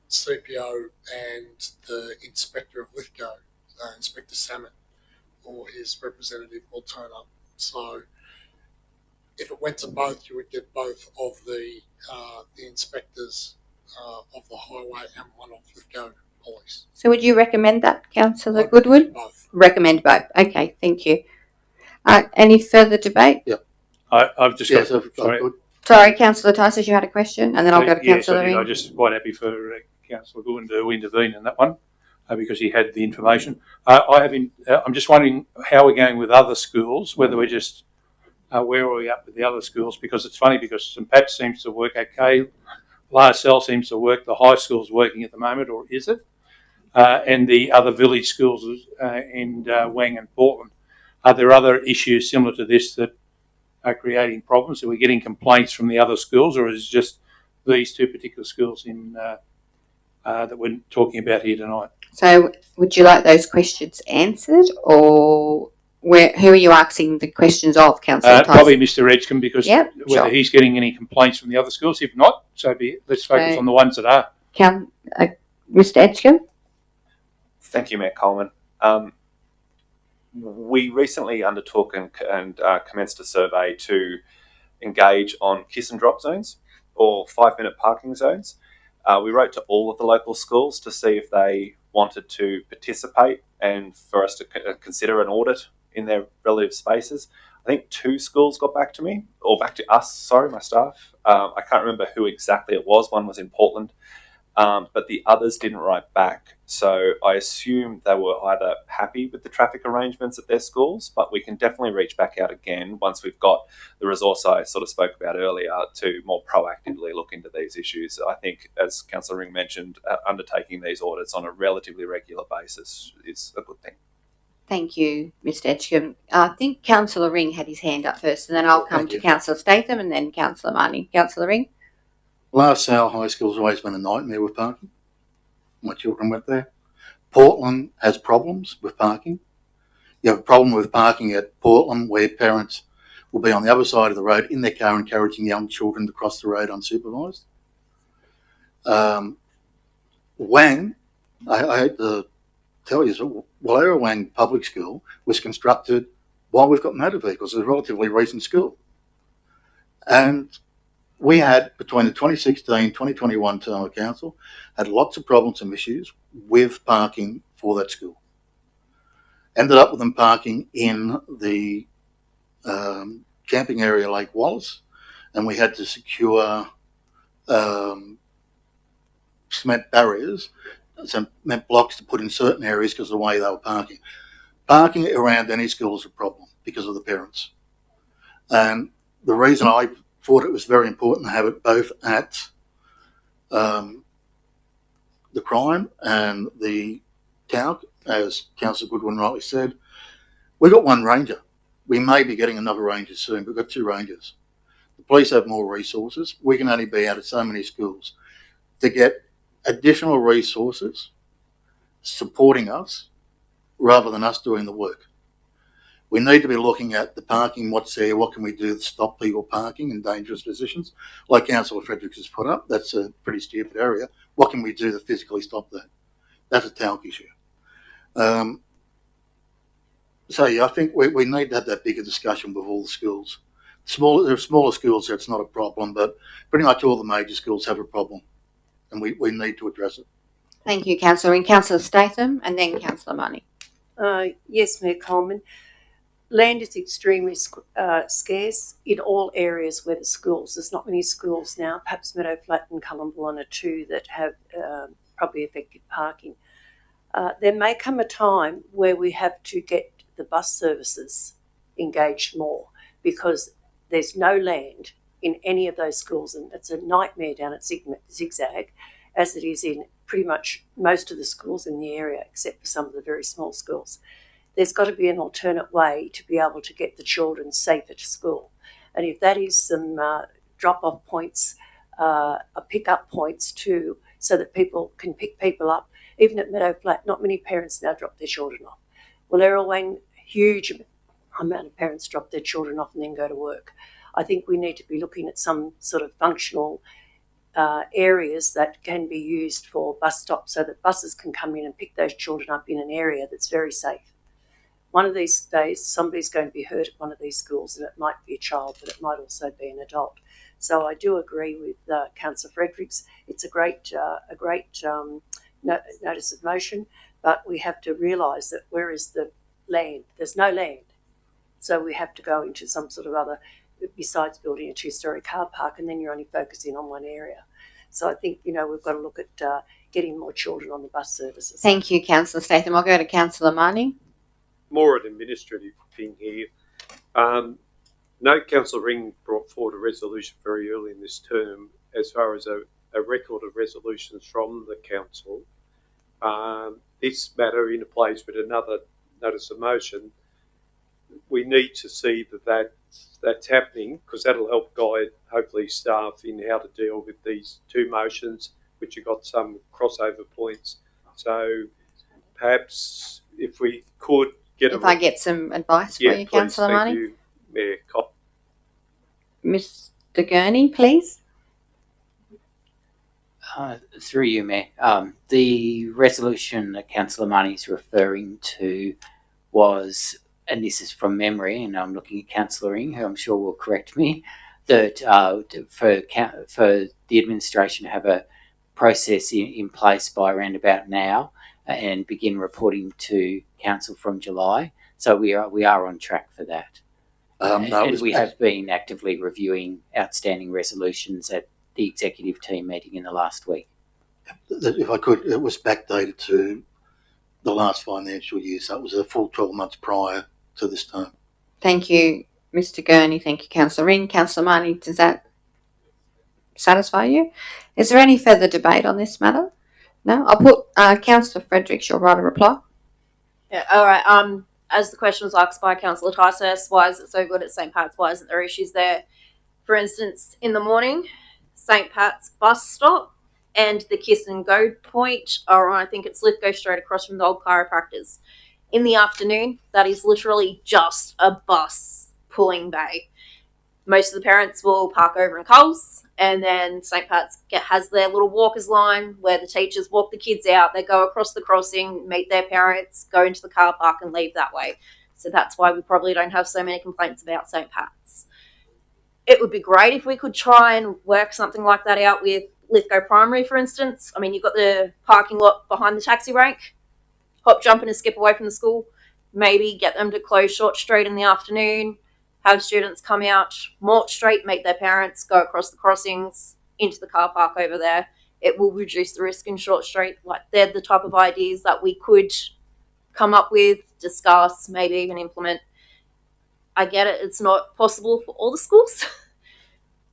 CPO and the inspector of Lithgow, Inspector Salmon, or his representative will turn up. So if it went to both, you would get both of the inspectors of the highway and one of Lithgow police. So would you recommend that, Councillor Goodwin? Both. Recommend both. Okay, thank you. Any further debate? Yeah. I've just got. Sorry, Councillor Tyson, you had a question, and then I'll go to Councillor Ring. I'm just quite happy for Councillor Goodwin to intervene in that one because he had the information. I'm just wondering how we're going with other schools, whether we're just where are we up with the other schools? Because it's funny because St Pat seems to work okay, Lyell seems to work, the high school's working at the moment, or is it? And the other village schools in Wang and Portland. Are there other issues similar to this that are creating problems? Are we getting complaints from the other schools, or is it just these two particular schools that we're talking about here tonight? So would you like those questions answered, or who are you asking the questions of, Councillor Tyson? Probably Mr Edgecombe, because whether he's getting any complaints from the other schools. If not, let's focus on the ones that are. Mr Edgecombe? Thank you, Mayor Coleman. We recently undertook and commenced a survey to engage on kiss and drop zones or 5-minute parking zones. We wrote to all of the local schools to see if they wanted to participate and for us to consider an audit in their relative spaces. I think 2 schools got back to me, or back to us, sorry, my staff. I can't remember who exactly it was. One was in Portland but the others didn't write back. So I assume they were either happy with the traffic arrangements at their schools, but we can definitely reach back out again once we've got the resource I sort of spoke about earlier to more proactively look into these issues. I think, as Councillor Ring mentioned, undertaking these audits on a relatively regular basis is a good thing. Thank you, Mr. Edgecombe. I think Councillor Ring had his hand up first, and then I'll come to Councillor Statham and then Councillor Marnie. Councillor Ring? LaSalle High School's always been a nightmare with parking. My children went there. Portland has problems with parking. You have a problem with parking at Portland where parents will be on the other side of the road in their car encouraging young children to cross the road unsupervised. Wang, I hate to tell you, Wang Public School was constructed while we've got motor vehicles. It's a relatively recent school. And we had, between the 2016-2021 term of council, had lots of problems and issues with parking for that school. Ended up with them parking in the camping area Lake Wallace, and we had to secure cement barriers, cement blocks to put in certain areas because of the way they were parking. Parking around any school is a problem because of the parents. And the reason I thought it was very important to have it both at the crime and the TALC, as Councillor Goodwin rightly said, we got one ranger. We may be getting another ranger soon. We've got two rangers. The police have more resources. We can only be out at so many schools. To get additional resources supporting us rather than us doing the work. We need to be looking at the parking, what's there, what can we do to stop people parking in dangerous positions? Like Councillor Fredericks has put up, that's a pretty stupid area. What can we do to physically stop that? That's a TALC issue. So yeah, I think we need to have that bigger discussion with all the schools. There are smaller schools there, it's not a problem, but pretty much all the major schools have a problem, and we need to address it. Thank you, Councillor. And Councillor Statham and then Councillor Marnie. Yes, Mayor Coleman. Land is extremely scarce in all areas where the schools. There's not many schools now. Perhaps Meadow Flat and Cullumbullin are two that have probably effective parking. There may come a time where we have to get the bus services engaged more because there's no land in any of those schools, and it's a nightmare down at Zigzag, as it is in pretty much most of the schools in the area, except for some of the very small schools. There's got to be an alternate way to be able to get the children safer to school. And if that is some drop-off points, pick-up points too, so that people can pick people up. Even at Meadow Flat, not many parents now drop their children off. Well, Errolwang, huge amount of parents drop their children off and then go to work. I think we need to be looking at some sort of functional areas that can be used for bus stops so that buses can come in and pick those children up in an area that's very safe. One of these days, somebody's going to be hurt at one of these schools, and it might be a child, but it might also be an adult. So I do agree with Councillor Fredericks. It's a great notice of motion, but we have to realise that where is the land? There's no land. So we have to go into some sort of other, besides building a two-storey car park, and then you're only focusing on one area. So I think, we've got to look at getting more children on the bus services. Thank you, Councillor Statham. I'll go to Councillor Marnie. More an administrative thing here. No, Councillor Ring brought forward a resolution very early in this term as far as a record of resolutions from the council. This matter interplays with another notice of motion. We need to see that's happening, because that'll help guide, hopefully, staff in how to deal with these two motions, which have got some crossover points. So perhaps if we could get I get some advice for you, Councillor Marnie. Thank you, Mayor Cobb. Mr. Gurney, please. Through you, Mayor. The resolution that Councillor Marnie is referring to was, and this is from memory, and I'm looking at Councillor Ring, who I'm sure will correct me, that for the administration to have a process in place by around about now and begin reporting to council from July. So we are on track for that. We have been actively reviewing outstanding resolutions at the executive team meeting in the last week. If I could, it was backdated to the last financial year, so it was a full 12 months prior to this term. Thank you, Mr. Gurney. Thank you, Councillor Ring. Councillor Marnie, does that satisfy you? Is there any further debate on this matter? No? I'll put Councillor Fredericks, your right to reply. Yeah, all right. As the question was asked by Councillor Tysus, why is it so good at St. Pat's? Why isn't there issues there? For instance, in the morning, St. Pat's bus stop and the Kiss and Go point are on, I think it's Lithgow straight across from the old chiropractors. In the afternoon, that is literally just a bus pulling bay. Most of the parents will park over in Coles, and then St. Pat's has their little walkers line where the teachers walk the kids out. They go across the crossing, meet their parents, go into the car park and leave that way. So that's why we probably don't have so many complaints about St. Pat's. It would be great if we could try and work something like that out with Lithgow Primary, for instance. I mean, you've got the parking lot behind the taxi rank. Hop, jump and a skip away from the school. Maybe get them to close Short Street in the afternoon. Have students come out Mort Street, meet their parents, go across the crossings into the car park over there. It will reduce the risk in Short Street. Like, they're the type of ideas that we could come up with, discuss, maybe even implement. I get it, it's not possible for all the schools,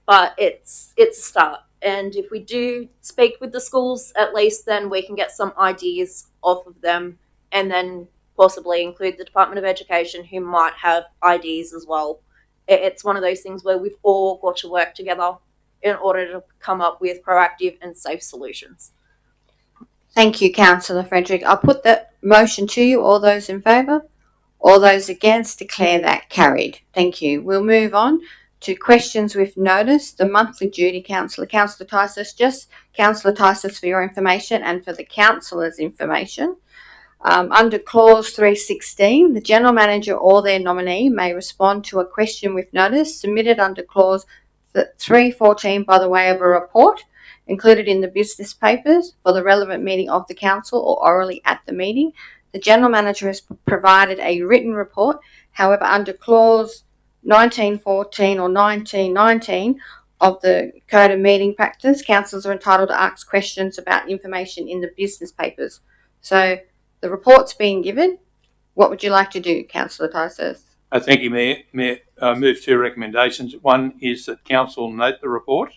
but it's a start. And if we do speak with the schools, at least then we can get some ideas off of them, and then possibly include the Department of Education, who might have ideas as well. It's one of those things where we've all got to work together in order to come up with proactive and safe solutions. Thank you, Councillor Frederick. I'll put the motion to you. All those in favour? All those against? Declare that carried. Thank you. We'll move on to questions with notice. The monthly duty, Councillor Tysus. Just Councillor Tysus, for your information and for the councillors' information. Under clause 316, the general manager or their nominee may respond to a question with notice submitted under clause 314 by the way of a report included in the business papers for the relevant meeting of the council or orally at the meeting. The general manager has provided a written report. However, under clause 1914 or 1919 of the Code of Meeting Practice, councillors are entitled to ask questions about information in the business papers. So the report's being given. What would you like to do, Councillor Tysus? Thank you, Mayor. I move two recommendations. One is that council note the report.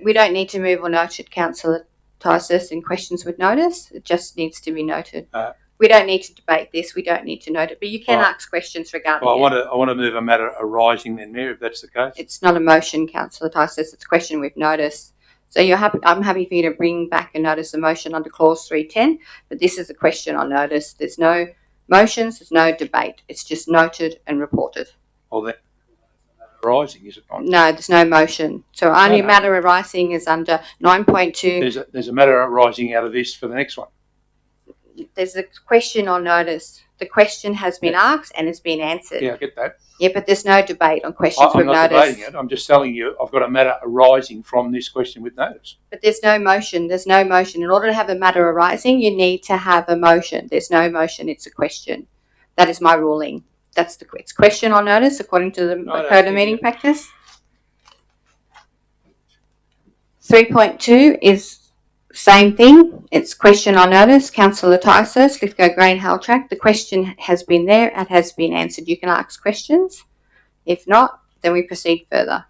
We don't need to move or note it, Councillor Tysus, in questions with notice. It just needs to be noted. We don't need to debate this. We don't need to note it, but you can ask questions regarding it. I want to move a matter arising then, Mayor, if that's the case. It's not a motion, Councillor Tysus. It's a question with notice. So you're happy? I'm happy for you to bring back a notice of motion under clause 310, but this is a question on notice. There's no motions. There's no debate. It's just noted and reported. Well, then, arising, is it not? No, there's no motion. So only a matter arising is under 9.2. There's a matter arising out of this for the next one. There's a question on notice. The question has been asked and has been answered. Yeah, I get that. Yeah, but there's no debate on questions with notice. I'm not debating it. I'm just telling you I've got a matter arising from this question with notice. But there's no motion. There's no motion. In order to have a matter arising, you need to have a motion. There's no motion. It's a question. That is my ruling. It's question on notice according to the Code of Meeting Practice. 3.2 is same thing. It's question on notice. Councillor Tysus, Lithgow Grain Track. The question has been there. It has been answered. You can ask questions. If not, then we proceed further.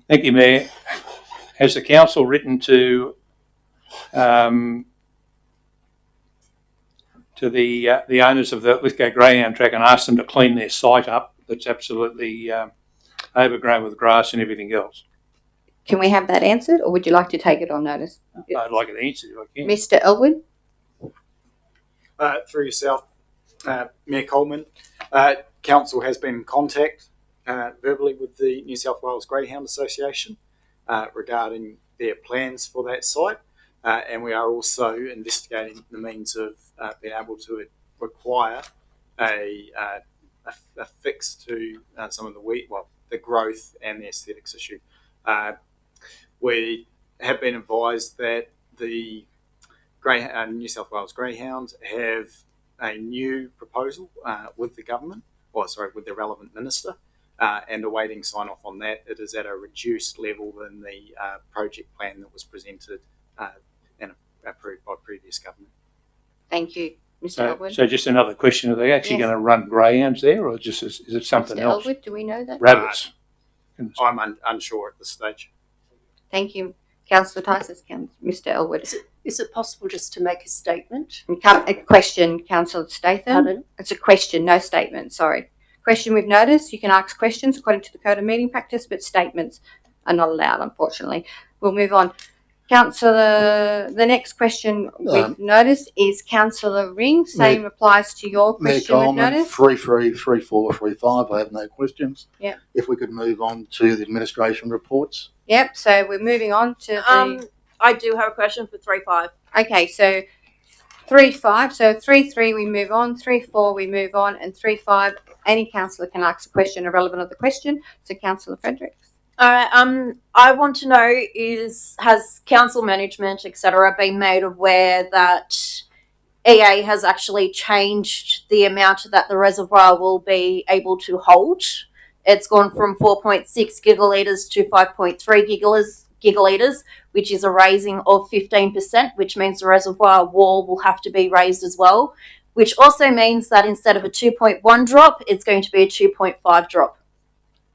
Thank you, Mayor. Has the council written to the owners of the Lithgow Greyhound Track and asked them to clean their site up? That's absolutely overgrown with grass and everything else. Can we have that answered, or would you like to take it on notice? I'd like it answered if I can. Mr. Elwood? Through yourself, Mayor Coleman, council has been in contact verbally with the New South Wales Greyhound Association regarding their plans for that site, and we are also investigating the means of being able to require a fix to some of the growth and the aesthetics issue. We have been advised that the New South Wales Greyhounds have a new proposal with the government, with the relevant minister, and awaiting sign off on that. It is at a reduced level than the project plan that was presented and approved by previous government. Thank you, Mr. Elwood. So just another question, are they actually Yes. going to run greyhounds there, or just is it something Mr. else? Elwood, do we know that? Rabbits. I'm unsure at this stage. Thank you. Councillor Tysus, Mr. Elwood. Is it possible just to make a statement? A question, Councillor Statham. Pardon? It's a question, no statement, sorry. Question we've noticed, you can ask questions according to the Code of Meeting Practice, but statements are not allowed, unfortunately. We'll move on. Councillor, the next question we've noticed is Councillor Ring. Same applies to your question we've noticed. 33, 34, 35. I have no questions. Yeah. If we could move on to the administration reports. Yep, so we're moving on to the... I do have a question for 3.5. Okay, so 3.5. So 3.3 we move on, 3.4 we move on, and 3.5 any councillor can ask a question irrelevant of the question. So Councillor Fredericks. All right. I want to know has council management, etc., been made aware that EA has actually changed the amount that the reservoir will be able to hold? It's gone from 4.6 gigalitres to 5.3 gigalitres, which is a raising of 15%, which means the reservoir wall will have to be raised as well, which also means that instead of a 2.1 drop, it's going to be a 2.5 drop.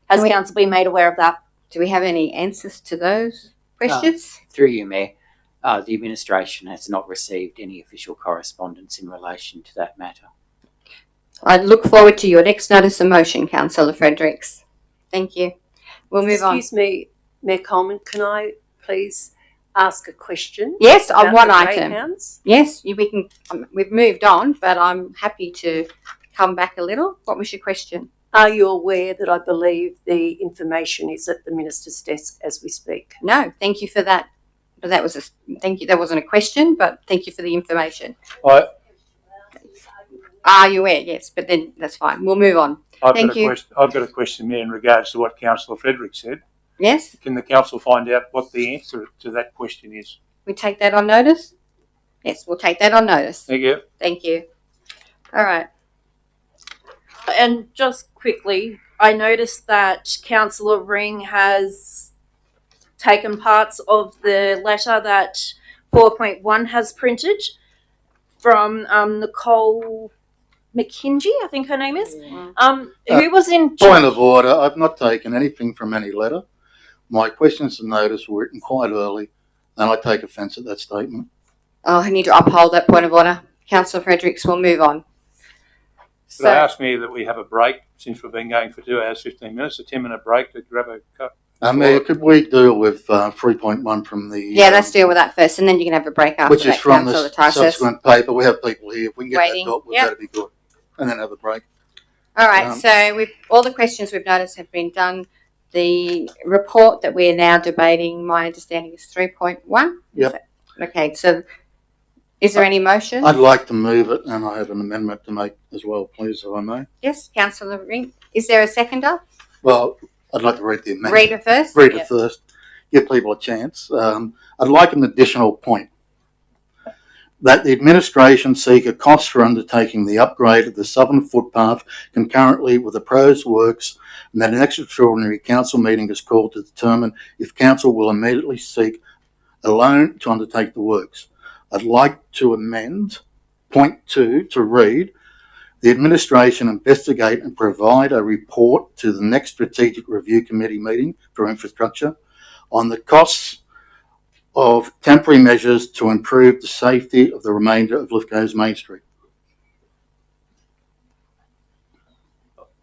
Has council been made aware of that? Do we have any answers to those questions? Through you, Mayor, the administration has not received any official correspondence in relation to that matter. I look forward to your next notice of motion, Councillor Fredericks. Thank you. We'll move on. Excuse me, Mayor Coleman, can I please ask a question? Yes, on about one the item. greyhounds? Yes, we can. We've moved on, but I'm happy to come back a little. What was your question? Are you aware that I believe the information is at the minister's desk as we speak? No, thank you for that. But that was thank you. That wasn't a question, but thank you for the information. Are you aware? Yes, but then that's fine. We'll move on. Thank you. I've got a question there in regards to what Councillor Frederick said. Yes. Can the council find out what the answer to that question is? We take that on notice? Yes, we'll take that on notice. Thank you. Thank you. All right. And just quickly, I noticed that Councillor Ring has taken parts of the letter that 4.1 has printed from Nicole McKinjey, I think her name is. Who was in... Point of order. I've not taken anything from any letter. My questions and notice were written quite early, and I take offence at that statement. Oh, I need to uphold that point of order. Councillor Fredericks will move on. Could I ask me that we have a break since we've been going for 2 hours, 15 minutes, a 10-minute break to grab a cup? Mayor, could we deal with 3.1 from the... Yeah, let's deal with that first, and then you can have a break after which that, is from the Councillor Tysus. subsequent paper. We have people here. If we can get Waiting. that dealt with, Yep. that'd be good. And then have a break. All right, so all the questions we've noticed have been done. The report that we're now debating, my understanding is 3.1. Yep. Okay, so is there any motion? I'd like to move it, and I have an amendment to make as well, please, if I may. Yes, Councillor Ring. Is there a seconder? Well, I'd like to read the amendment. Read it first? Read it Yep. first. Give people a chance. I'd like an additional point. That the administration seek a cost for undertaking the upgrade of the southern footpath concurrently with the proposed works, and that an extraordinary council meeting is called to determine if council will immediately seek a loan to undertake the works. I'd like to amend point 2 to read, the administration investigate and provide a report to the next strategic review committee meeting for infrastructure on the costs of temporary measures to improve the safety of the remainder of Lithgow's Main Street.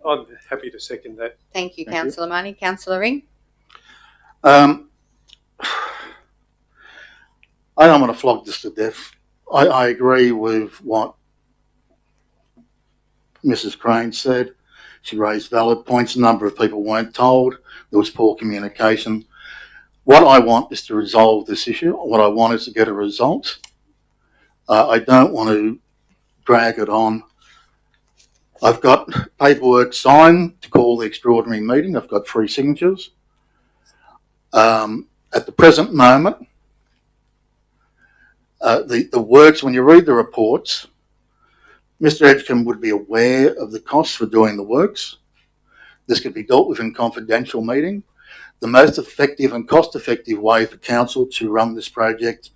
I'm happy to second that. Thank you, Councillor Marnie. Councillor Ring? I don't want to flog this to death. I agree with what Mrs. Crane said. She raised valid points. A number of people weren't told. There was poor communication. What I want is to resolve this issue. What I want is to get a result. I don't want to drag it on. I've got paperwork signed to call the extraordinary meeting. I've got 3 signatures. At the present moment, the works, when you read the reports, Mr. Edgecombe would be aware of the costs for doing the works. This could be dealt with in confidential meeting. The most effective and cost-effective way for council to run this project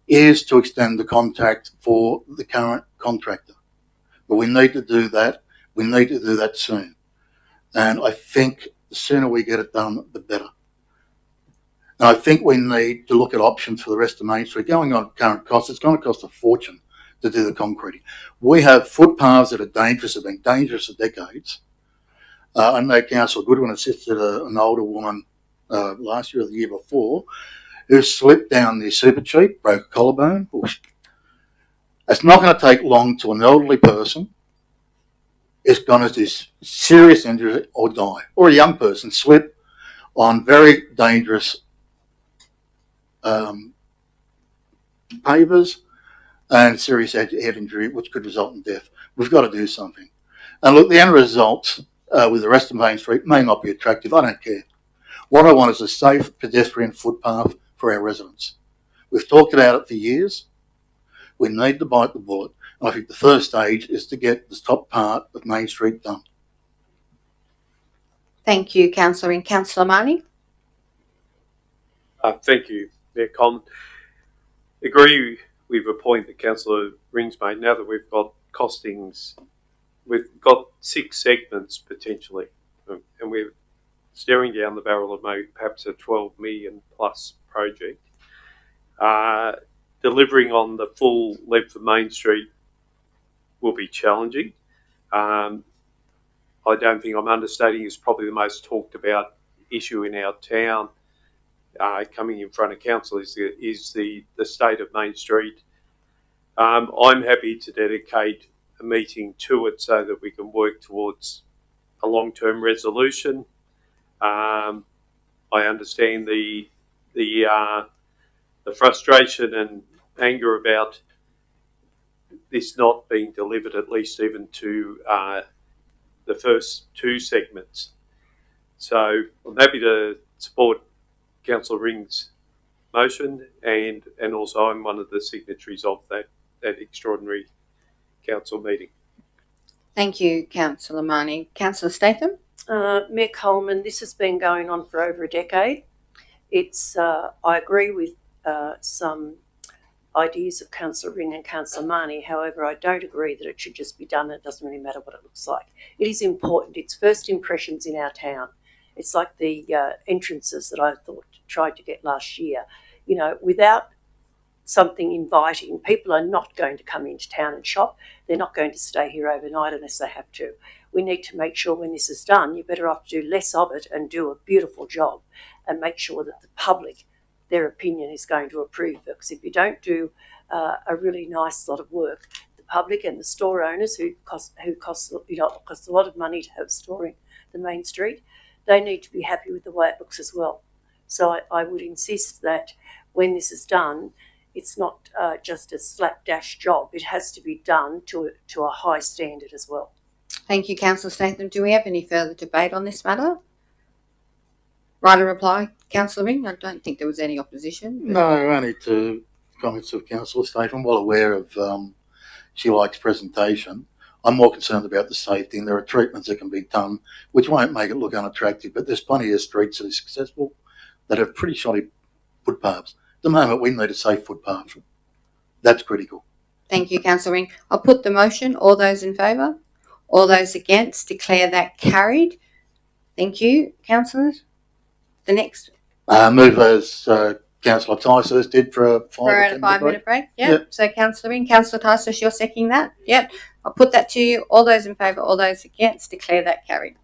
is to extend the contract for the current contractor. But we need to do that. We need to do that soon. And I think the sooner we get it done, the better. And I think we need to look at options for the rest of Main Street. Going on current costs, it's going to cost a fortune to do the concreting. We have footpaths that are dangerous, have been dangerous for decades. I know Councillor Goodwin assisted an older woman last year or the year before who slipped down the super cheap, broke a collarbone. It's not going to take long to an elderly person is going to do serious injury or die, or a young person slip on very dangerous pavers and serious head injury, which could result in death. We've got to do something. And look, the end result with the rest of Main Street may not be attractive. I don't care. What I want is a safe pedestrian footpath for our residents. We've talked about it for years. We need to bite the bullet. And I think the first stage is to get this top part of Main Street done. Thank you, Councillor Ring. Councillor Marnie? Thank you, Mayor Coleman. Agree with a point that Councillor Ring's made. Now that we've got costings, we've got 6 segments potentially, and we're staring down the barrel of perhaps a 12 million plus project. Delivering on the full length of Main Street will be challenging. I don't think I'm understating, it's probably the most talked about issue in our town coming in front of council is the state of Main Street. I'm happy to dedicate a meeting to it so that we can work towards a long-term resolution. I understand the frustration and anger about this not being delivered, at least even to the first 2 segments. So I'm happy to support Councillor Ring's motion, and also I'm one of the signatories of that extraordinary council meeting. Thank you, Councillor Marnie. Councillor Statham? Mayor Coleman, this has been going on for over a decade. It's I agree with some ideas of Councillor Ring and Councillor Marnie. However, I don't agree that it should just be done. It doesn't really matter what it looks like. It is important. It's first impressions in our town. It's like the entrances that I tried to get last year. You know, without something inviting, people are not going to come into town and shop. They're not going to stay here overnight unless they have to. We need to make sure when this is done, you're better off to do less of it and do a beautiful job and make sure that the public, their opinion is going to approve it. Because if you don't do a really nice lot of work, the public and the store owners who cost a lot of money to have storing the Main Street, they need to be happy with the way it looks as well. So I would insist that when this is done, it's not just a slapdash job. It has to be done to a high standard as well. Thank you, Councillor Statham. Do we have any further debate on this matter? Right a reply, Councillor Ring? I don't think there was any opposition. No, only to comments of Councillor Statham. Well aware of Sheila's presentation. I'm more concerned about the safety, and there are treatments that can be done which won't make it look unattractive, but there's plenty of streets that are successful that have pretty shoddy footpaths. At the moment, we need a safe footpath. That's critical. Thank you, Councillor Ring. I'll put the motion. All those in favour? All those against? Declare that carried. Thank you, councillors. The next. Move as Councillor Tysus did for a 5-minute break. Yep. So Councillor Ring, Councillor Tysus, you're seconding that? Yep. I'll put that to you. All those in favour, all those against, declare that carried.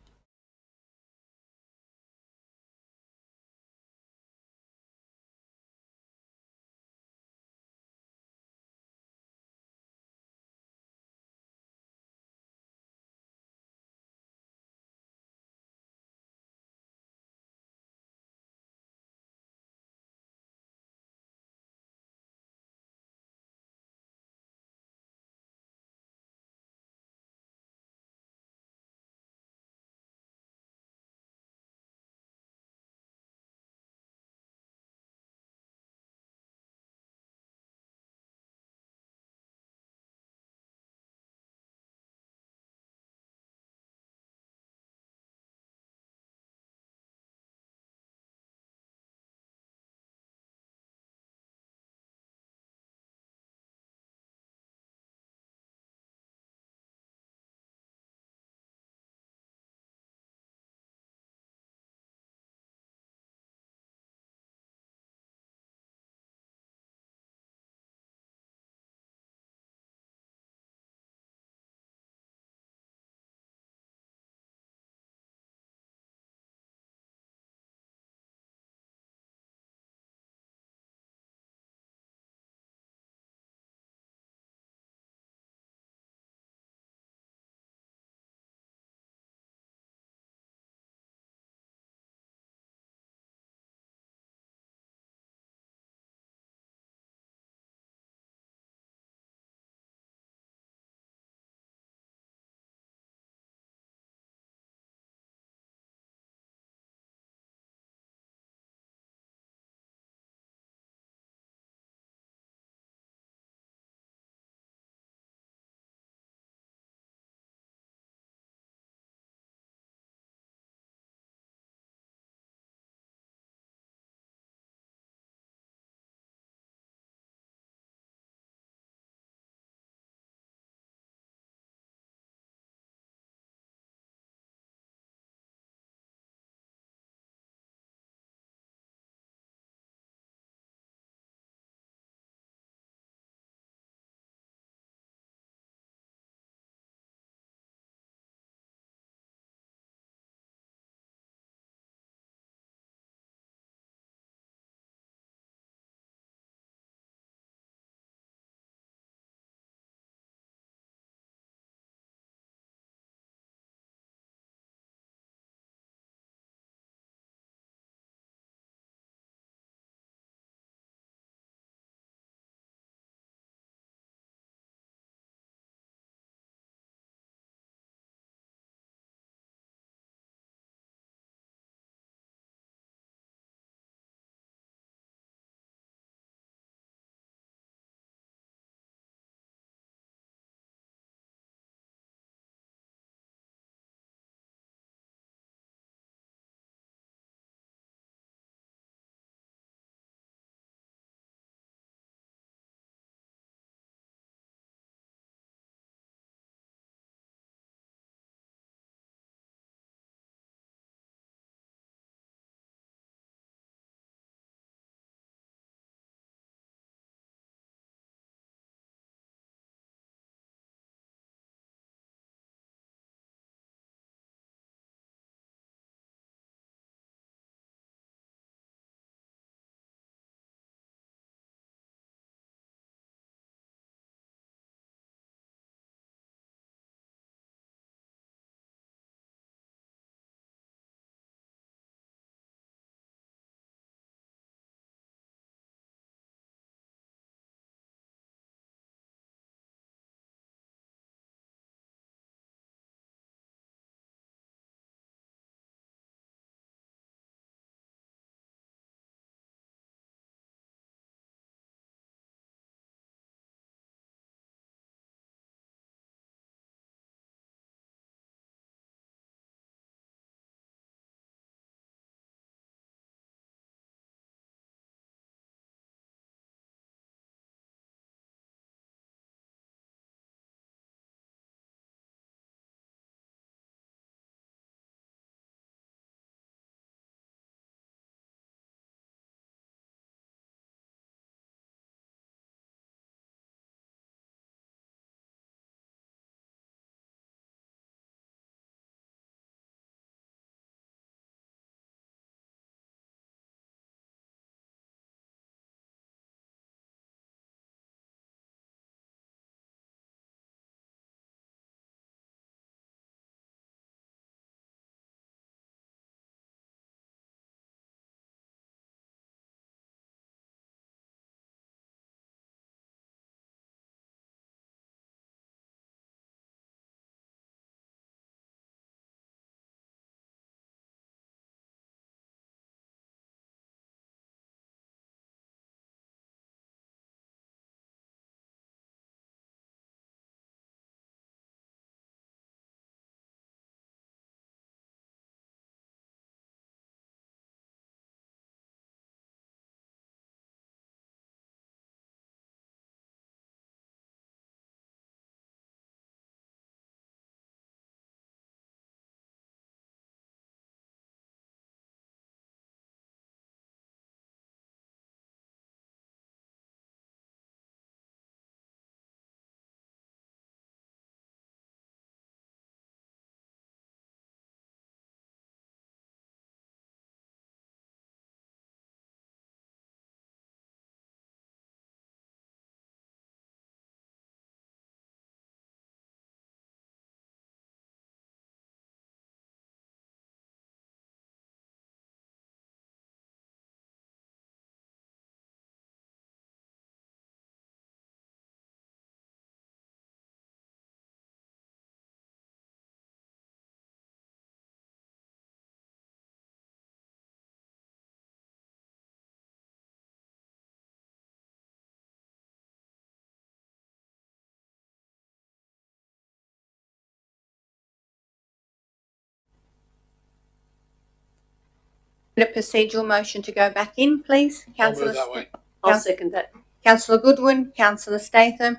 A procedural motion to go back in, please. I'll move that way. I'll second that. Councillor Goodwin, Councillor Statham.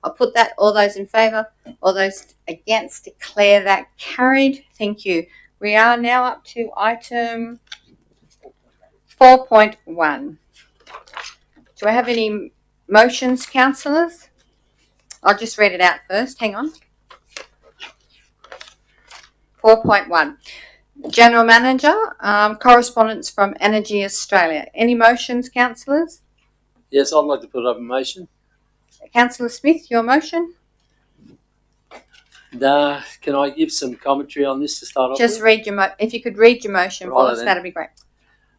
I'll put that. All those in favour? All those against? Declare that carried. Thank you. We are now up to item 4.1. Do I have any motions, councillors? I'll just read it out first. Hang on. 4.1. General Manager, correspondence from Energy Australia. Any motions, councillors? Yes, I'd like to put up a motion. Councillor Smith, your motion? Can I give some commentary on this to start off Just with? read your if you could read your motion for us, that'd be great.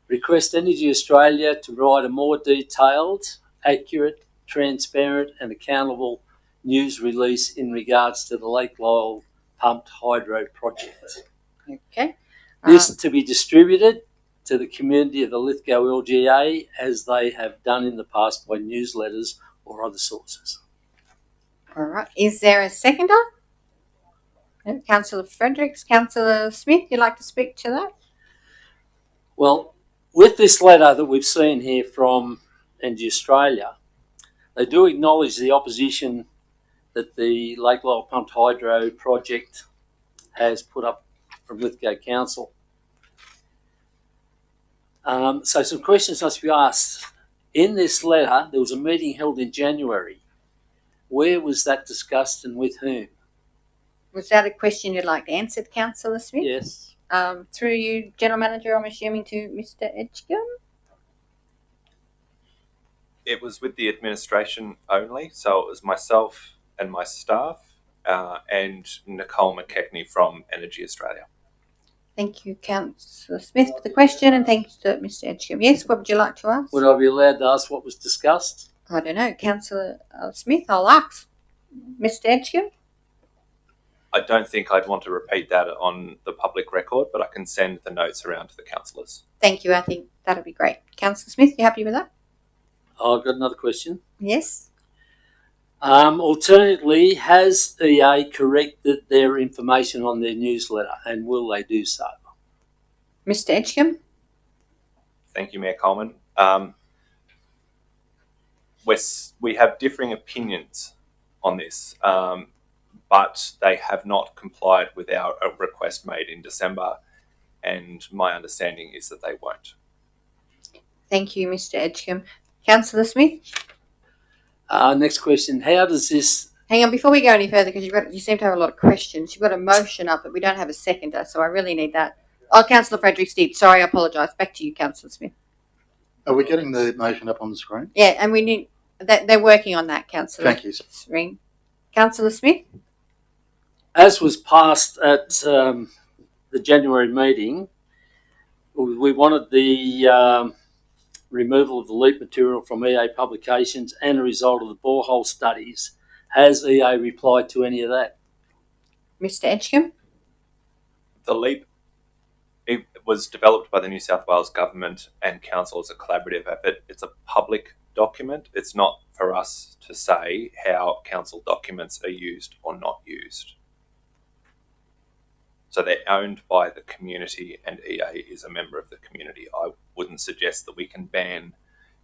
Request Energy Australia to provide a more detailed, accurate, transparent and accountable news release in regards to the Lake Lyell pumped hydro project. Okay. This to be distributed to the community of the Lithgow LGA as they have done in the past by newsletters or other sources. All right. Is there a seconder? No. Councillor Fredericks. Councillor Smith, you'd like to speak to that? Well, with this letter that we've seen here from Energy Australia, they do acknowledge the opposition that the Lake Lyell pumped hydro project has put up from Lithgow Council. So some questions must be asked. In this letter, there was a meeting held in January. Where was that discussed and with whom? Was that a question you'd like answered, Councillor Smith? Yes. Through you, General Manager, I'm assuming to Mr. Edgecombe? It was with the administration only, so it was myself and my staff and Nicole McKechnie from Energy Australia. Thank you, Councillor Smith, for the question, and thanks to Mr. Edgecombe. Yes, what would you like to ask? Would I be allowed to ask what was discussed? I don't know. Councillor Smith, I'll ask. Mr. Edgecombe? I don't think I'd want to repeat that on the public record, but I can send the notes around to the councillors. Thank you. I think that'll be great. Councillor Smith, you happy with that? I've got another question. Yes. Alternatively, has EA corrected their information on their newsletter, and will they do so? Mr. Edgecombe? Thank you, Mayor Coleman. We have differing opinions on this, but they have not complied with our request made in December, and my understanding is that they won't. Thank you, Mr. Edgecombe. Councillor Smith? Next question. How does this... Hang on, before we go any further, because you seem to have a lot of questions. You've got a motion up, but we don't have a seconder, so I really need that. Oh, Councillor Fredericks did. Sorry, I apologise. Back to you, Councillor Smith. Are we getting the motion up on the screen? Yeah, and we need... They're working on that, Councillor. Thank you. Ring. Councillor Smith? As was passed at the January meeting, we wanted the removal of the leak material from EA publications and a result of the borehole studies. Has EA replied to any of that? Mr. Edgecombe? The LEAP, it was developed by the New South Wales Government and Council as a collaborative effort. It's a public document. It's not for us to say how council documents are used or not used. So they're owned by the community, and EA is a member of the community. I wouldn't suggest that we can ban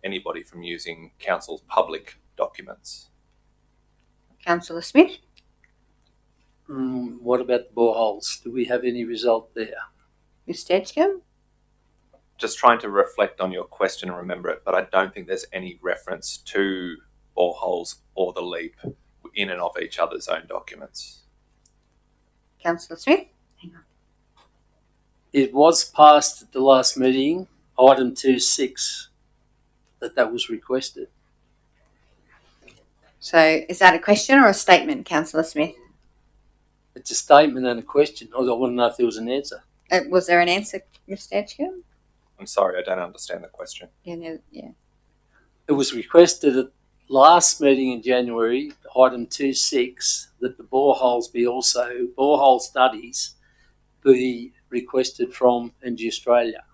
anybody from using council's public documents. Councillor Smith? What about the boreholes? Do we have any result there? Mr. Edgecombe? Just trying to reflect on your question and remember it, but I don't think there's any reference to boreholes or the LEAP in and of each other's own documents. Councillor Smith? Hang on. It was passed at the last meeting, item 2.6, that was requested. So is that a question or a statement, Councillor Smith? It's a statement and a question. I want to know if there was an answer. Was there an answer, Mr. Edgecombe? I'm sorry, I don't understand the question. Yeah. It was requested at last meeting in January, item 2.6, that the borehole studies be requested from Energy Australia.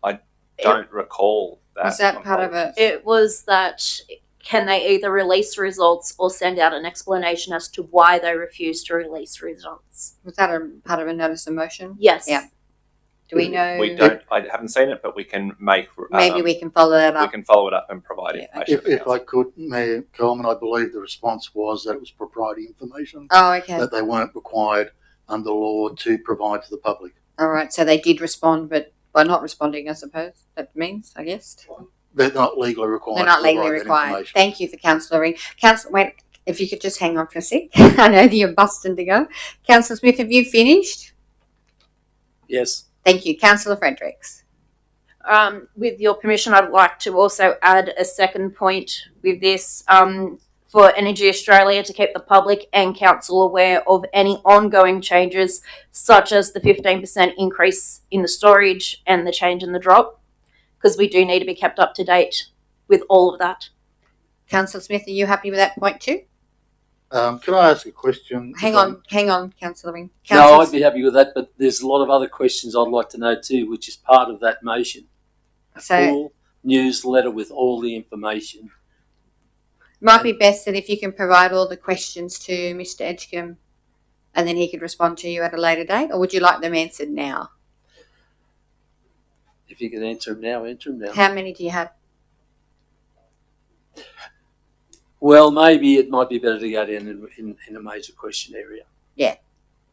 I don't recall that. Was that part of it? It was that can they either release results or send out an explanation as to why they refuse to release results? Was that a part of a notice of motion? Yes. Yeah. Do we know? We don't. I haven't seen it, but we can make. Maybe we can follow that up. We can follow it up and provide information. If I could, Mayor Coleman, I believe the response was that it was proprietary information. Oh, okay. That they weren't required under law to provide to the public. All right. So they did respond, but by not responding, I suppose that means, I guess. They're not legally required. They're not to legally provide that required. information. Thank you for Councillor Ring. Councillor, wait, if you could just hang on for a sec. I know that you're busting to go. Councillor Smith, have you finished? Yes. Thank you. Councillor Fredericks. With your permission, I'd like to also add a second point with this for Energy Australia to keep the public and council aware of any ongoing changes, such as the 15% increase in the storage and the change in the drop, because we do need to be kept up to date with all of that. Councillor Smith, are you happy with that point too? Can I ask a question? Hang on, Councillor Ring. No, I'd be happy with that, but there's a lot of other questions I'd like to know too, which is part of that motion. A full newsletter with all the information. Might be best that if you can provide all the questions to Mr. Edgecombe and then he could respond to you at a later date, or would you like them answered now? If you can answer them now, answer them now. How many do you have? Well, maybe it might be better to go down in a major question area. Yeah.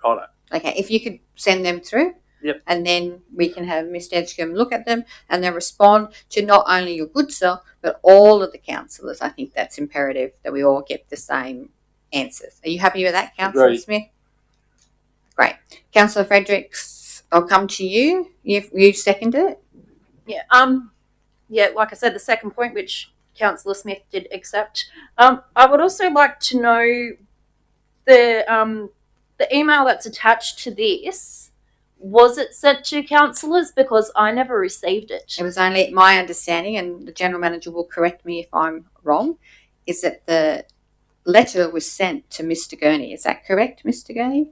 Righto. Okay, if you could send them through. Yep. And then we can have Mr. Edgecombe look at them and then respond to not only your good self, but all of the councillors. I think that's imperative that we all get the same answers. Are you happy with that, Councillor Agreed. Smith? Great. Councillor Fredericks, I'll come to you. You seconded it? Yeah. Yeah, like I said, the second point, which Councillor Smith did accept. I would also like to know the email that's attached to this. Was it sent to councillors? Because I never received it. It was only my understanding, and the General Manager will correct me if I'm wrong, is that the letter was sent to Mr. Gurney. Is that correct, Mr. Gurney?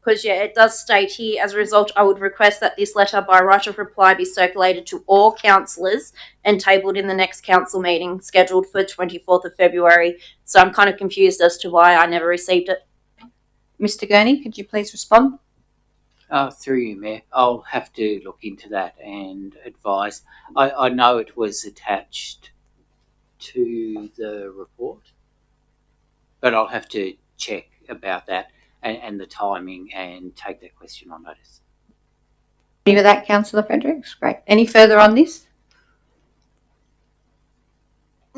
Because, yeah, it does state here, as a result, I would request that this letter by right of reply be circulated to all councillors and tabled in the next council meeting scheduled for 24th of February. So I'm kind of confused as to why I never received it. Mr. Gurney, could you please respond? Through you, Mayor. I'll have to look into that and advise. I know it was attached to the report, but I'll have to check about that and the timing and take that question on notice. Agree with that, Councillor Fredericks? Great. Any further on this?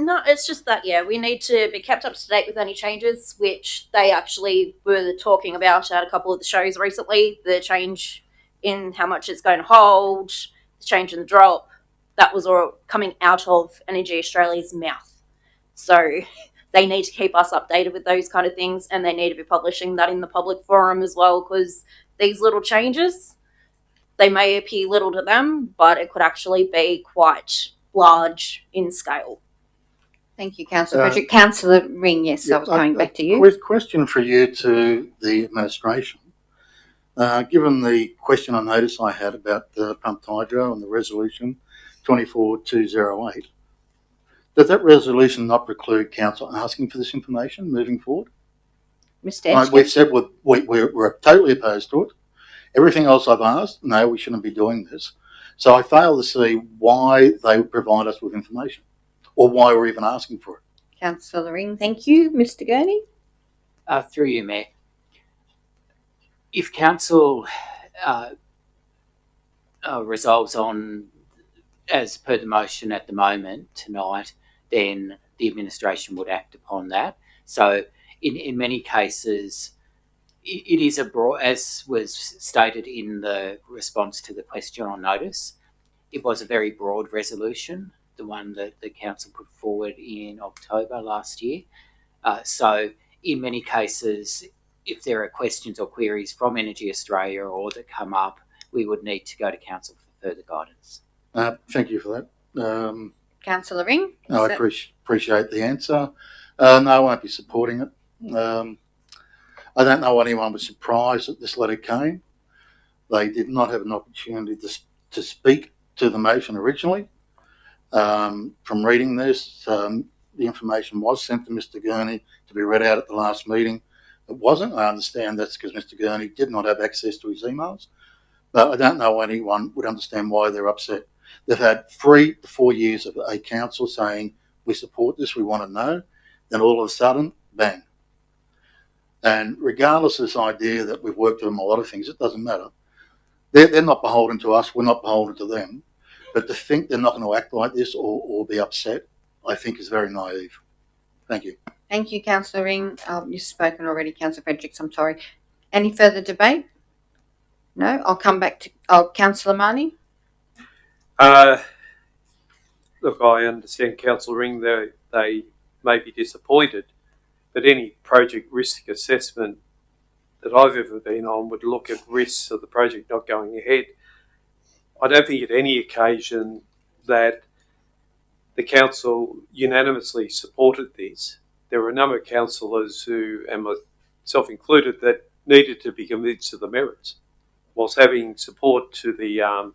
No, it's just that, yeah, we need to be kept up to date with any changes, which they actually were talking about at a couple of the shows recently. The change in how much it's going to hold, the change in the drop, that was all coming out of Energy Australia's mouth. So they need to keep us updated with those kind of things, and they need to be publishing that in the public forum as well, because these little changes, they may appear little to them, but it could actually be quite large in scale. Thank you, Councillor Frederick. Councillor Ring, yes, I was coming back to you. Question for you to the administration. Given the question on notice I had about the pumped hydro and the resolution 24208, does that resolution not preclude council asking for this information moving forward? Mr. Edgecombe? We've said we're totally opposed to it. Everything else I've asked, no, we shouldn't be doing this. So I fail to see why they would provide us with information, or why we're even asking for it. Councillor Ring, thank you. Mr. Gurney? Through you, Mayor. If council resolves on, as per the motion at the moment tonight, then the administration would act upon that. So in many cases, it is a broad, as was stated in the response to the question on notice, it was a very broad resolution, the one that the council put forward in October last year. So in many cases, if there are questions or queries from Energy Australia or that come up, we would need to go to council for further guidance. Thank you for that. Councillor Ring? No, I appreciate the answer. No, I won't be supporting it. I don't know anyone was surprised that this letter came. They did not have an opportunity to speak to the motion originally. From reading this, the information was sent to Mr. Gurney to be read out at the last meeting. It wasn't. I understand that's because Mr. Gurney did not have access to his emails. But I don't know anyone would understand why they're upset. They've had 3 to 4 years of a council saying, we support this, we want to know. Then all of a sudden, bang. And regardless of this idea that we've worked with them a lot of things, it doesn't matter. They're not beholden to us, we're not beholden to them. But to think they're not going to act like this or be upset, I think is very naive. Thank you. Thank you, Councillor Ring. You've spoken already, Councillor Fredericks. I'm sorry. Any further debate? No? I'll come back to Councillor Marnie. Look, I understand Councillor Ring, they may be disappointed, but any project risk assessment that I've ever been on would look at risks of the project not going ahead. I don't think at any occasion that the council unanimously supported this. There were a number of councillors who, and myself included, that needed to be convinced of the merits. Whilst having support to the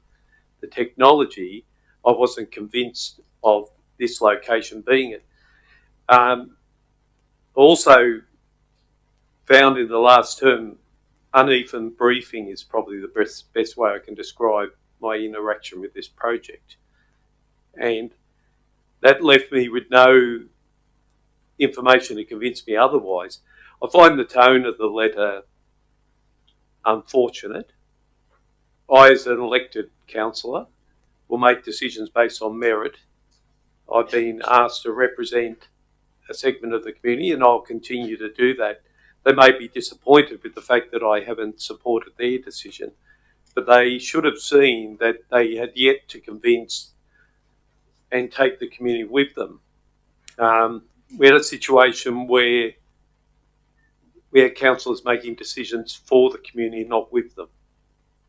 technology, I wasn't convinced of this location being it. Also found in the last term, uneven briefing is probably the best way I can describe my interaction with this project. And that left me with no information to convince me otherwise. I find the tone of the letter unfortunate. I, as an elected councillor, will make decisions based on merit. I've been asked to represent a segment of the community, and I'll continue to do that. They may be disappointed with the fact that I haven't supported their decision, but they should have seen that they had yet to convince and take the community with them. We had a situation where we had councillors making decisions for the community, not with them.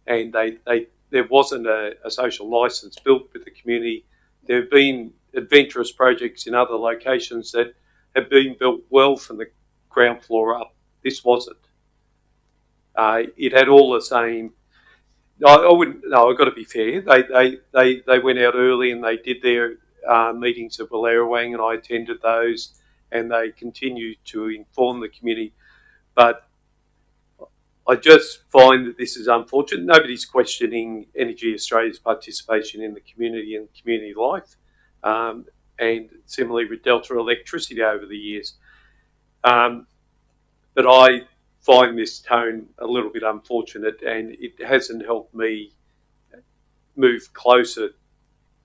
And there wasn't a social licence built with the community. There have been adventurous projects in other locations that have been built well from the ground floor up. This wasn't. It had all the same. I wouldn't. No, I've got to be fair. They went out early and they did their meetings at Wallerawang, and I attended those, and they continued to inform the community. But I just find that this is unfortunate. Nobody's questioning Energy Australia's participation in the community and community life, and similarly with Delta Electricity over the years. But I find this tone a little bit unfortunate, and it hasn't helped me move closer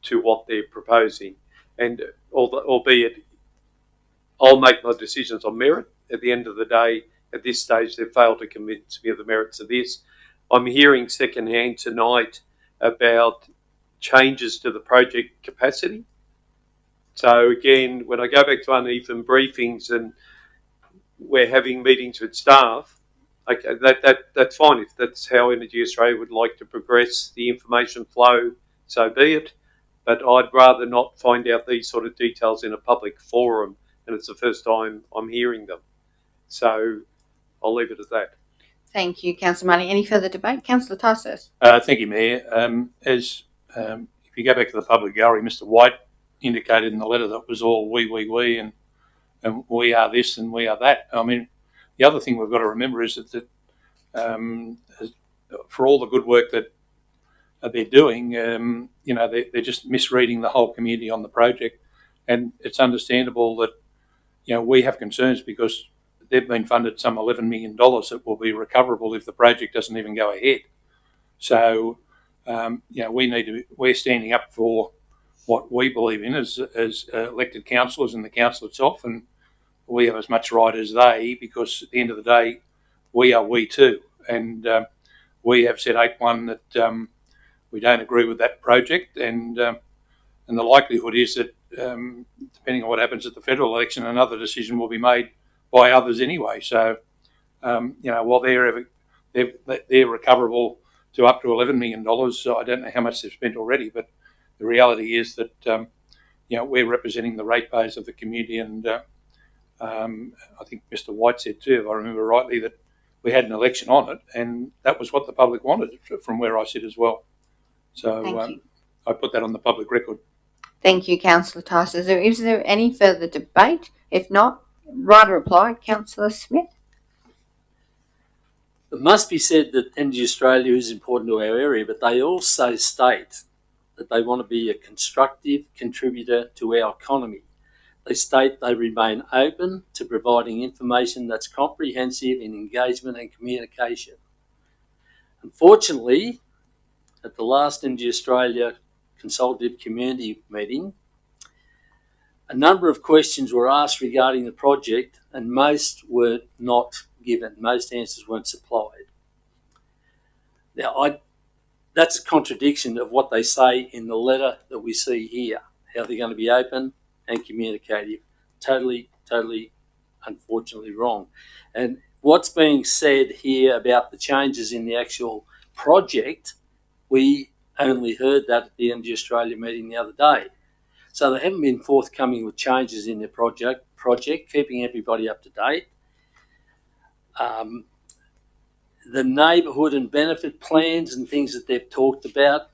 to what they're proposing. And albeit I'll make my decisions on merit, at the end of the day, at this stage, they've failed to convince me of the merits of this. I'm hearing secondhand tonight about changes to the project capacity. So again, when I go back to uneven briefings and we're having meetings with staff, okay, that's fine. If that's how Energy Australia would like to progress the information flow, so be it. But I'd rather not find out these sort of details in a public forum, and it's the first time I'm hearing them. So I'll leave it at that. Thank you, Councillor Marnie. Any further debate? Councillor Tysus. Thank you, Mayor. If you go back to the public gallery, Mr. White indicated in the letter that was all we, and we are this and we are that. I mean, the other thing we've got to remember is that for all the good work that they're doing, they're just misreading the whole community on the project, and it's understandable that we have concerns because they've been funded some $11 million that will be recoverable if the project doesn't even go ahead. So, we're standing up for what we believe in as elected councillors and the council itself, and we have as much right as they, because at the end of the day, we are we too. And we have said 8-1 that we don't agree with that project, and the likelihood is that depending on what happens at the federal election, another decision will be made by others anyway. So, while they're recoverable to up to $11 million, I don't know how much they've spent already, but the reality is that we're representing the ratepayers of the community, and I think Mr. White said too, if I remember rightly, that we had an election on it, and that was what the public wanted from where I sit as well. So I put that on the public record. Thank you, Councillor Tyson. Is there any further debate? If not, right reply, Councillor Smith. It must be said that Energy Australia is important to our area, but they also state that they want to be a constructive contributor to our economy. They state they remain open to providing information that's comprehensive in engagement and communication. Unfortunately, at the last Energy Australia Consultative Community meeting, a number of questions were asked regarding the project and most were not given. Most answers weren't supplied. Now, that's a contradiction of what they say in the letter that we see here, how they're going to be open and communicative. Totally, unfortunately wrong. And what's being said here about the changes in the actual project, we only heard that at the Energy Australia meeting the other day. So they haven't been forthcoming with changes in their project, keeping everybody up to date. The neighbourhood and benefit plans and things that they've talked about,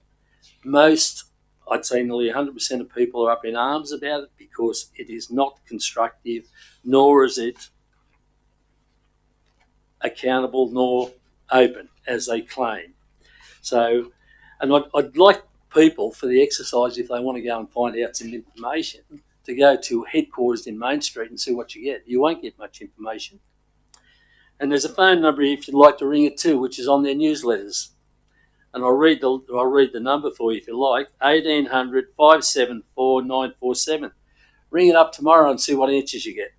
most, I'd say nearly 100% of people are up in arms about it because it is not constructive, nor is it accountable nor open, as they claim. So, and I'd like people, for the exercise, if they want to go and find out some information, to go to headquarters in Main Street and see what you get. You won't get much information. And there's a phone number if you'd like to ring it too, which is on their newsletters. And I'll read the number for you if you like, 1800 574 947. Ring it up tomorrow and see what answers you get.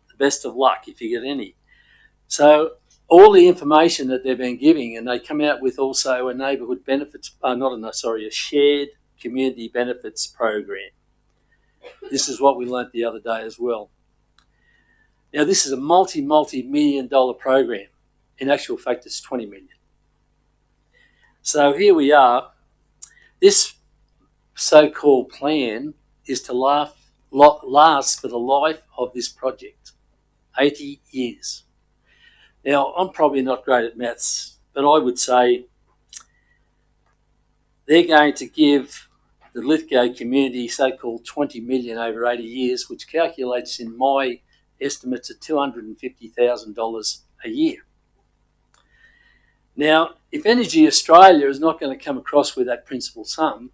The best of luck if you get any. So all the information that they've been giving, and they come out with also a neighbourhood benefits, a shared community benefits program. This is what we learnt the other day as well. Now, this is a multi-million dollar program. In actual fact, it's 20 million. So here we are. This so-called plan is to last for the life of this project, 80 years. Now, I'm probably not great at maths, but I would say they're going to give the Lithgow community so-called 20 million over 80 years, which calculates in my estimates at $250,000 a year. Now, if Energy Australia is not going to come across with that principal sum,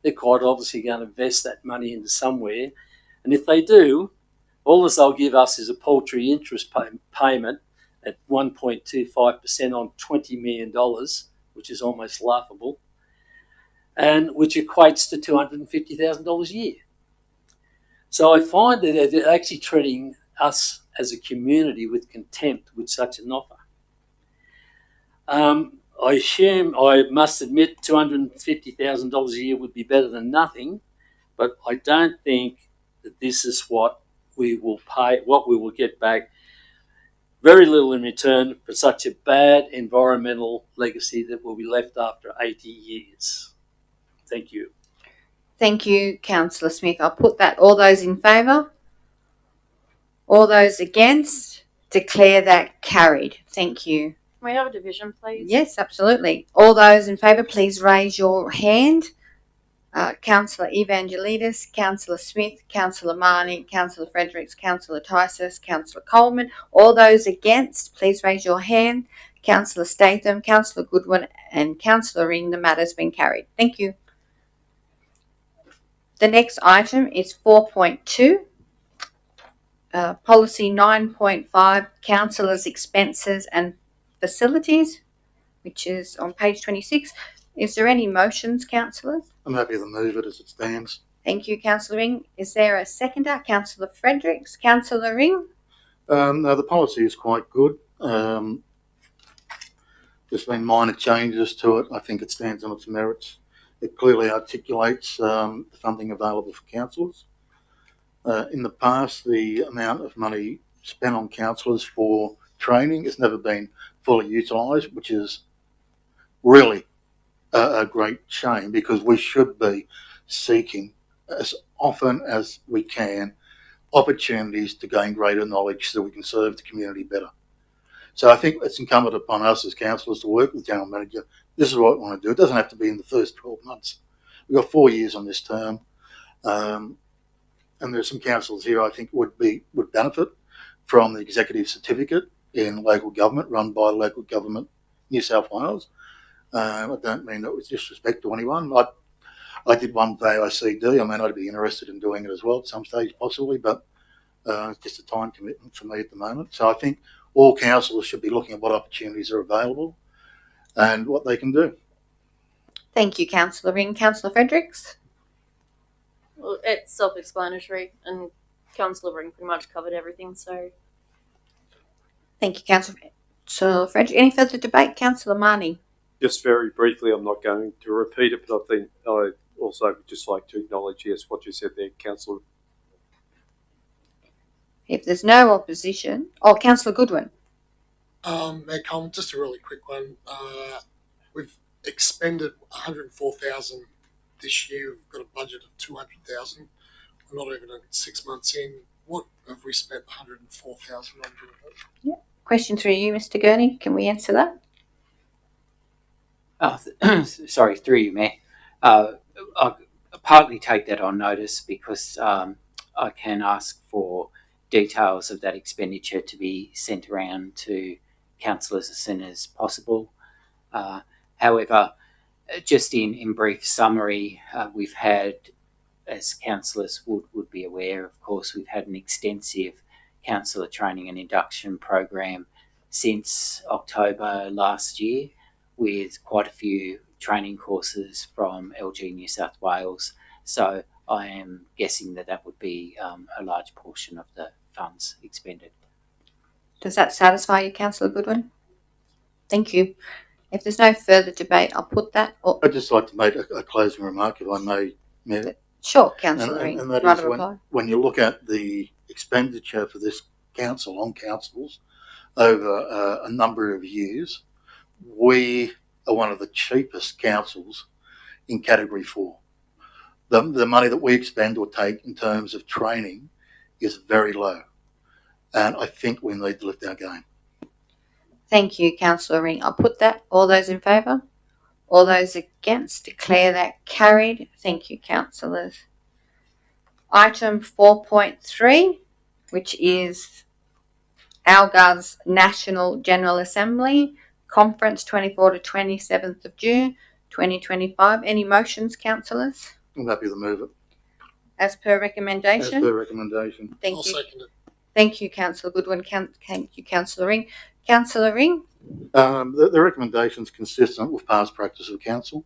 they're quite obviously going to invest that money into somewhere. And if they do, all they'll give us is a paltry interest payment at 1.25% on $20 million, which is almost laughable, and which equates to $250,000 a year. So I find that they're actually treating us as a community with contempt with such an offer. I must admit $250,000 a year would be better than nothing, but I don't think that this is what we will pay, what we will get back. Very little in return for such a bad environmental legacy that will be left after 80 years. Thank you. Thank you, Councillor Smith. I'll put that. All those in favour? All those against? Declare that carried. Thank you. Can we have a division, please? Yes, absolutely. All those in favour, please raise your hand. Councillor Evangelidis, Councillor Smith, Councillor Marnie, Councillor Fredericks, Councillor Tysus, Councillor Coleman. All those against, please raise your hand. Councillor Statham, Councillor Goodwin and Councillor Ring. The matter's been carried. Thank you. The next item is 4.2. Policy 9.5, Councillors' Expenses and Facilities, which is on page 26. Is there any motions, councillors? I'm happy to move it as it stands. Thank you, Councillor Ring. Is there a seconder? Councillor Fredericks, Councillor Ring? No, the policy is quite good. There's been minor changes to it. I think it stands on its merits. It clearly articulates the funding available for councillors. In the past, the amount of money spent on councillors for training has never been fully utilised, which is really a great shame, because we should be seeking as often as we can opportunities to gain greater knowledge so we can serve the community better. So I think it's incumbent upon us as councillors to work with the General Manager. This is what we want to do. It doesn't have to be in the first 12 months. We've got 4 years on this term. And there's some councillors here I think would benefit from the executive certificate in local government run by local government New South Wales. I don't mean that with disrespect to anyone. I did one for AICD. I mean, I'd be interested in doing it as well at some stage possibly, but it's just a time commitment for me at the moment. So I think all councillors should be looking at what opportunities are available and what they can do. Thank you, Councillor Ring. Councillor Fredericks? Well, it's self-explanatory, and Councillor Ring pretty much covered everything. So, thank you, Councillor Frederick. Any further debate, Councillor Marnie? Just very briefly, I'm not going to repeat it, but I think I also would just like to acknowledge, yes, what you said there, Councillor. If there's no opposition, Councillor Goodwin. Mayor Coleman, just a really quick one. We've expended 104,000 this year. We've got a budget of 200,000. We're not even 6 months in. What have we spent 104,000 on? Yeah. Question through you, Mr. Gurney. Can we answer that? Sorry, through you, Mayor. I'll partly take that on notice because I can ask for details of that expenditure to be sent around to councillors as soon as possible. However, just in brief summary, we've had, as councillors would be aware, of course, we've had an extensive councillor training and induction program since October last year, with quite a few training courses from LG New South Wales. So I am guessing that would be a large portion of the funds expended. Does that satisfy you, Councillor Goodwin? Thank you. If there's no further debate, I'll put that. I'd just like to make a closing remark, if I may, Mayor. Sure, Councillor Ring. And that right is when you look at the expenditure for this council on councils over a number of years, we are one of the cheapest councils in Category 4. The money that we expend or take in terms of training is very low, and I think we need to lift our game. Thank you, Councillor Ring. I'll put that. All those in favour? All those against? Declare that carried. Thank you, councillors. Item 4.3, which is Algar's National General Assembly Conference 24 to 27th of June 2025. Any motions, councillors? I'm happy to move it. As per recommendation? As per recommendation. Thank I'll you. second it. Thank you, Councillor Goodwin. Thank you, Councillor Ring. Councillor Ring? The recommendation is consistent with past practice of council.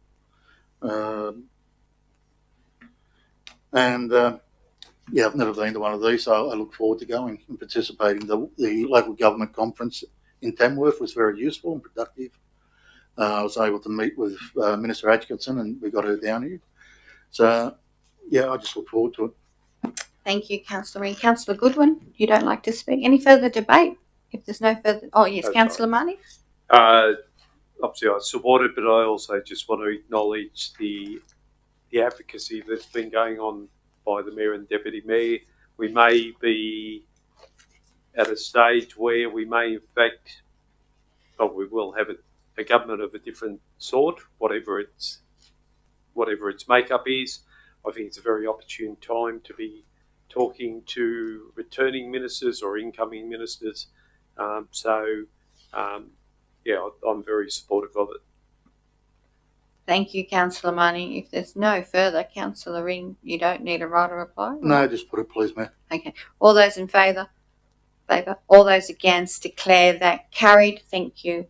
Yeah, I've never been to one of these, so I look forward to going and participating. The local government conference in Tamworth was very useful and productive. I was able to meet with Minister Atkinson, and we got her down here. So, yeah, I just look forward to it. Thank you, Councillor Ring. Councillor Goodwin, you don't like to speak. Any further debate? If there's no further... Oh, yes, Councillor Marnie? Obviously, I support it, but I also just want to acknowledge the advocacy that's been going on by the Mayor and Deputy Mayor. We may be at a stage where we may, in fact, we will have a government of a different sort, whatever its makeup is. I think it's a very opportune time to be talking to returning ministers or incoming ministers. Yeah, I'm very supportive of it. Thank you, Councillor Marnie. If there's no further, Councillor Ring, you don't need a right of reply? No, just put it, please, Mayor. Okay. All those in favour? All those against? Declare that carried. Thank you.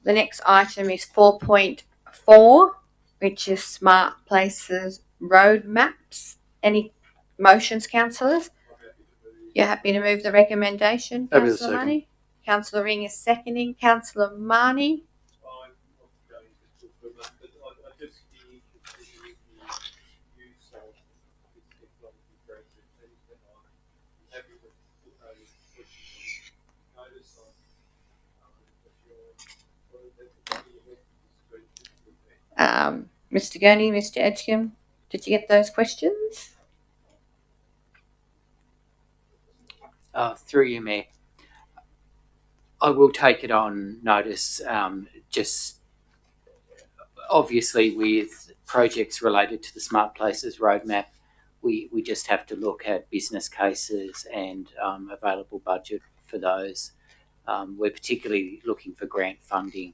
The next item is 4.4, which is Smart Places Road Maps. Any motions, councillors? You're happy to move the recommendation, Councillor Marnie? Councillor Ring is seconding. Councillor Marnie? Mr. Gurney, Mr. Edgecombe, did you get those questions? Through you, Mayor. I will take it on notice, just obviously with projects related to the Smart Places Roadmap, we just have to look at business cases and available budget for those. We're particularly looking for grant funding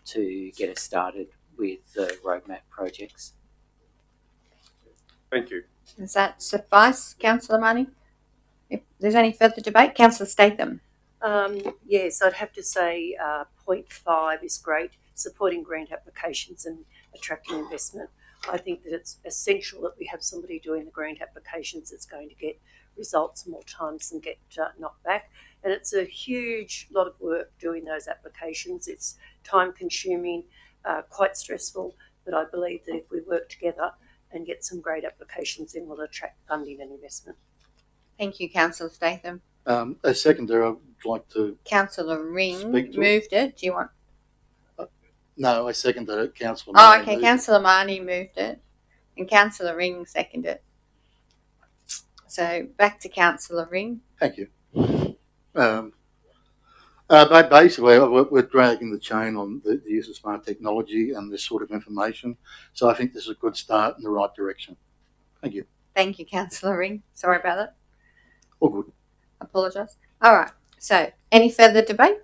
to get us started with the roadmap projects. Thank you. Does that suffice, Councillor Marnie? If there's any further debate, Councillor Statham. Yes, I'd have to say point 5 is great, supporting grant applications and attracting investment. I think that it's essential that we have somebody doing the grant applications that's going to get results more times than get knocked back. And it's a huge lot of work doing those applications. It's time consuming, quite stressful, but I believe that if we work together and get some great applications in, we'll attract funding and investment. Thank you, Councillor Statham. As seconder, I'd like to. Councillor Ring Speak to moved it. Do you want? No, I seconded it. Councillor. Oh, okay. Councillor Marnie moved it, and Councillor Ring seconded it. So back to Councillor Ring. Thank you. But basically, we're dragging the chain on the use of smart technology and this sort of information. So I think this is a good start in the right direction. Thank you. Thank you, Councillor Ring. Sorry about that. All good. Apologise. All right. So, any further debate?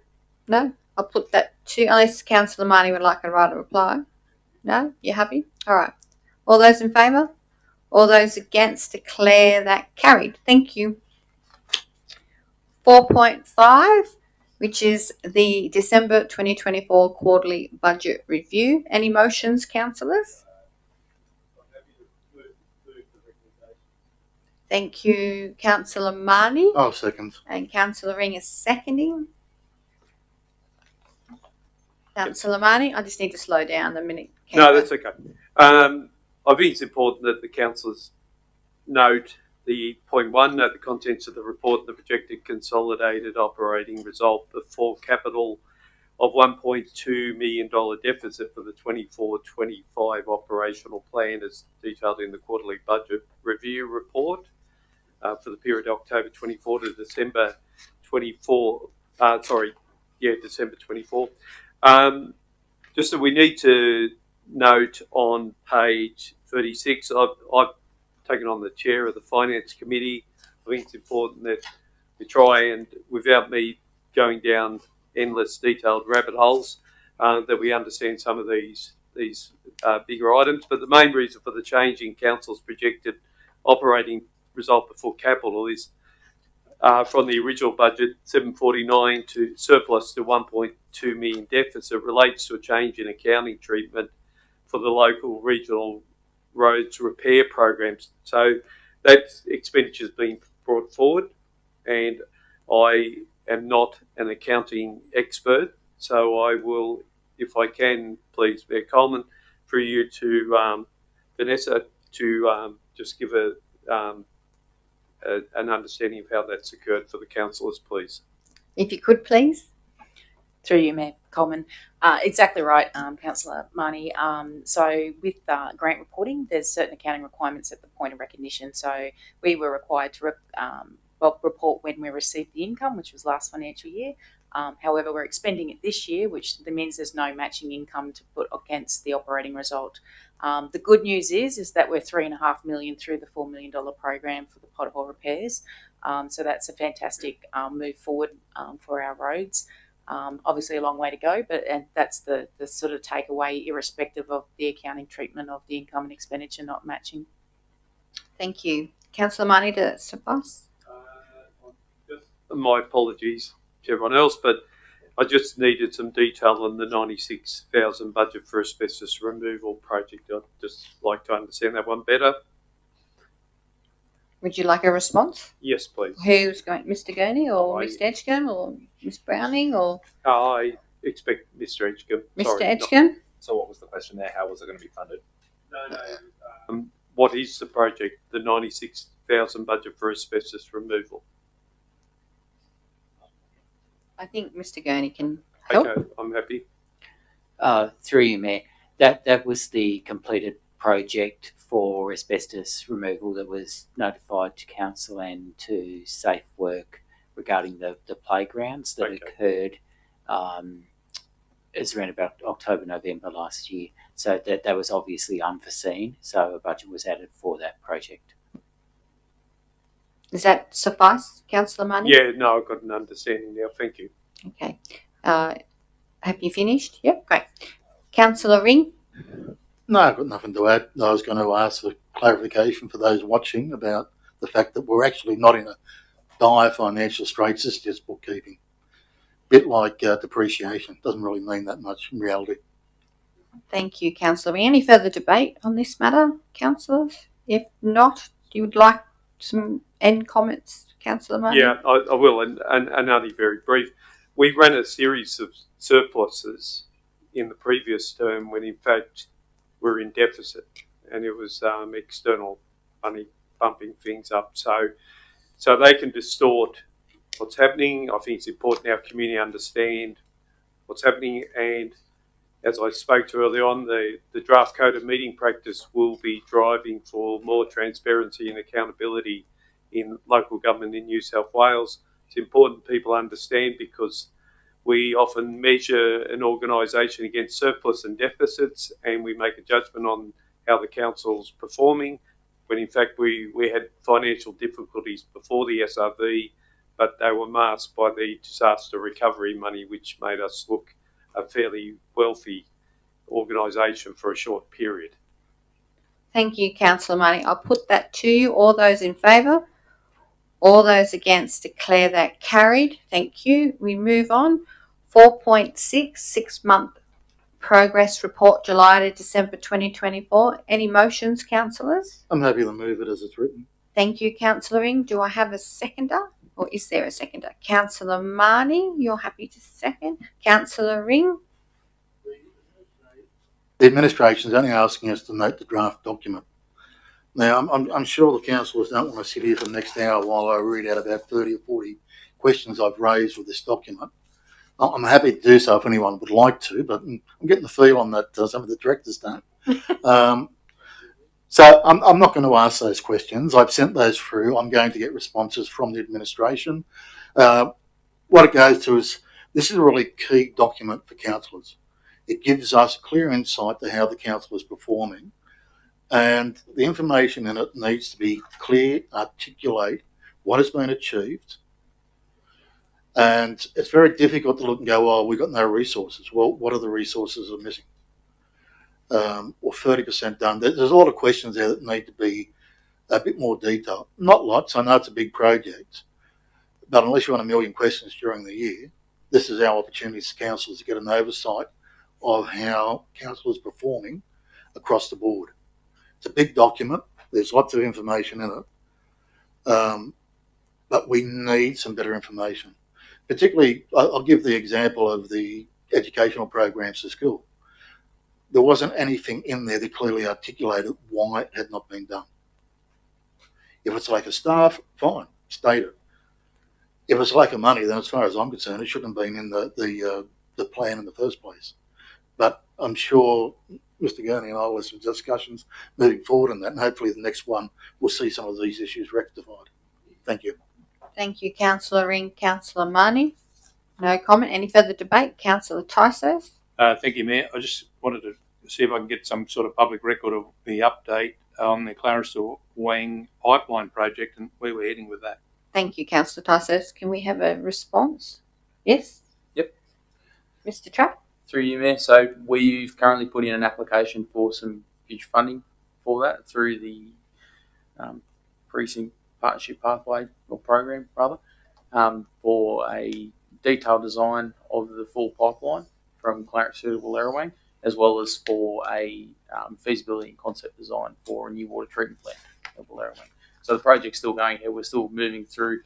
No? I'll put that to, unless Councillor Marnie would like to write a reply. No? You happy? All right. All those in favour? All those against? Declare that carried. Thank you. 4.5, which is the December 2024 quarterly budget review. Any motions, councillors? Thank you, Councillor Marnie. Oh, second. And Councillor Ring is seconding. Councillor Marnie, I just need to slow down the minute. No, that's okay. I think it's important that the councillors note the point 1, note the contents of the report and the projected consolidated operating result before capital of $1.2 million deficit for the 24-25 operational plan as detailed in the quarterly budget review report for the period October 24 to December 24. December 24. Just that we need to note on page 36, I've taken on the chair of the Finance Committee. I think it's important that we try and, without me going down endless detailed rabbit holes, that we understand some of these bigger items. But the main reason for the change in council's projected operating result before capital is from the original budget 749 to surplus to 1.2 million deficit relates to a change in accounting treatment for the local regional roads repair programs. So that expenditure has been brought forward, and I am not an accounting expert, so I will, if I can, please, Mayor Coleman, for you to Vanessa to just give an understanding of how that's occurred for the councillors, please. If you could, please. Through you, Mayor Coleman. Exactly right, Councillor Marnie. So with grant reporting, there's certain accounting requirements at the point of recognition. So we were required to report when we received the income, which was last financial year. However, we're expending it this year, which means there's no matching income to put against the operating result. The good news is that we're $3.5 million through the $4 million program for the pothole repairs. So that's a fantastic move forward for our roads. Obviously a long way to go, and that's the sort of takeaway, irrespective of the accounting treatment of the income and expenditure not matching. Thank you. Councillor Marnie, does that suffice? My apologies to everyone else, but I just needed some detail on the $96,000 budget for asbestos removal project. I'd just like to understand that one better. Would you like a response? Yes, please. Who's going, Mr. Gurney or Mr. Edgecombe or Miss Browning or? I expect Mr. Edgecombe. Mr. Edgecombe? So what was the question there? How was it going to be funded? No. What is the project, the $96,000 budget for asbestos removal? I think Mr. Gurney can help. Okay, I'm happy. Through you, Mayor. That was the completed project for asbestos removal that was notified to council and to Safe Work regarding the playgrounds that occurred. It's around about October, November last year. So that was obviously unforeseen. So a budget was added for that project. Does that suffice, Councillor Marnie? Yeah, no, I've got an understanding now. Thank you. Okay. Have you finished? Yep, great. Councillor Ring? No, I've got nothing to add. I was going to ask for clarification for those watching about the fact that we're actually not in a dire financial straits. It's just bookkeeping. Bit like depreciation. Doesn't really mean that much in reality. Thank you, Councillor Ring. Any further debate on this matter, councillors? If not, you would like some end comments, Councillor Martin? Yeah, I will, and only very brief. We ran a series of surpluses in the previous term when in fact we're in deficit, and it was external money bumping things up. So they can distort what's happening. I think it's important our community understand what's happening, and as I spoke to earlier on, the draft code of meeting practice will be driving for more transparency and accountability in local government in New South Wales. It's important people understand, because we often measure an organisation against surplus and deficits, and we make a judgment on how the council's performing, when in fact we had financial difficulties before the SRV, but they were masked by the disaster recovery money, which made us look a fairly wealthy organisation for a short period. Thank you, Councillor Martin. I'll put that to you. All those in favour? All those against, declare that carried. Thank you. We move on. 4.6, 6-month progress report, July to December 2024. Any motions, councillors? I'm happy to move it as it's written. Thank you, Councillor Ring. Do I have a seconder? Or is there a seconder? Councillor Marnie, you're happy to second. Councillor Ring? The administration is only asking us to note the draft document. Now, I'm sure the councillors don't want to sit here for the next hour while I read out about 30 or 40 questions I've raised with this document. I'm happy to do so if anyone would like to, but I'm getting the feel on that some of the directors don't. So I'm not going to ask those questions. I've sent those through. I'm going to get responses from the administration. What it goes to is, this is a really key document for councillors. It gives us clear insight to how the council is performing, and the information in it needs to be clear, articulate what has been achieved. And it's very difficult to look and go, oh, we've got no resources. Well, what are the resources that are missing? Or 30% done. There's a lot of questions there that need to be a bit more detailed. Not lots. I know it's a big project, but unless you want a million questions during the year, this is our opportunity as councillors to get an oversight of how council is performing across the board. It's a big document. There's lots of information in it, but we need some better information. Particularly, I'll give the example of the educational programs to school. There wasn't anything in there that clearly articulated why it had not been done. If it's lack of staff, fine, state it. If it's lack of money, then as far as I'm concerned, it shouldn't have been in the plan in the first place. But I'm sure Mr. Gurney and I will have some discussions moving forward on that, and hopefully the next one will see some of these issues rectified. Thank you. Thank you, Councillor Ring. Councillor Marnie? No comment. Any further debate? Councillor Tysos? Thank you, Mayor. I just wanted to see if I can get some sort of public record of the update on the Clarence to Wang pipeline project and where we're heading with that. Thank you, Councillor Tysos. Can we have a response? Yes? Yep. Mr. Trapp? Through you, Mayor. So we've currently put in an application for some future funding for that through the Precinct Partnership Pathway, or program rather, for a detailed design of the full pipeline from Clarence to Wallerawang, as well as for a feasibility and concept design for a new water treatment plant at Wallerawang. So the project's still going here. We're still moving through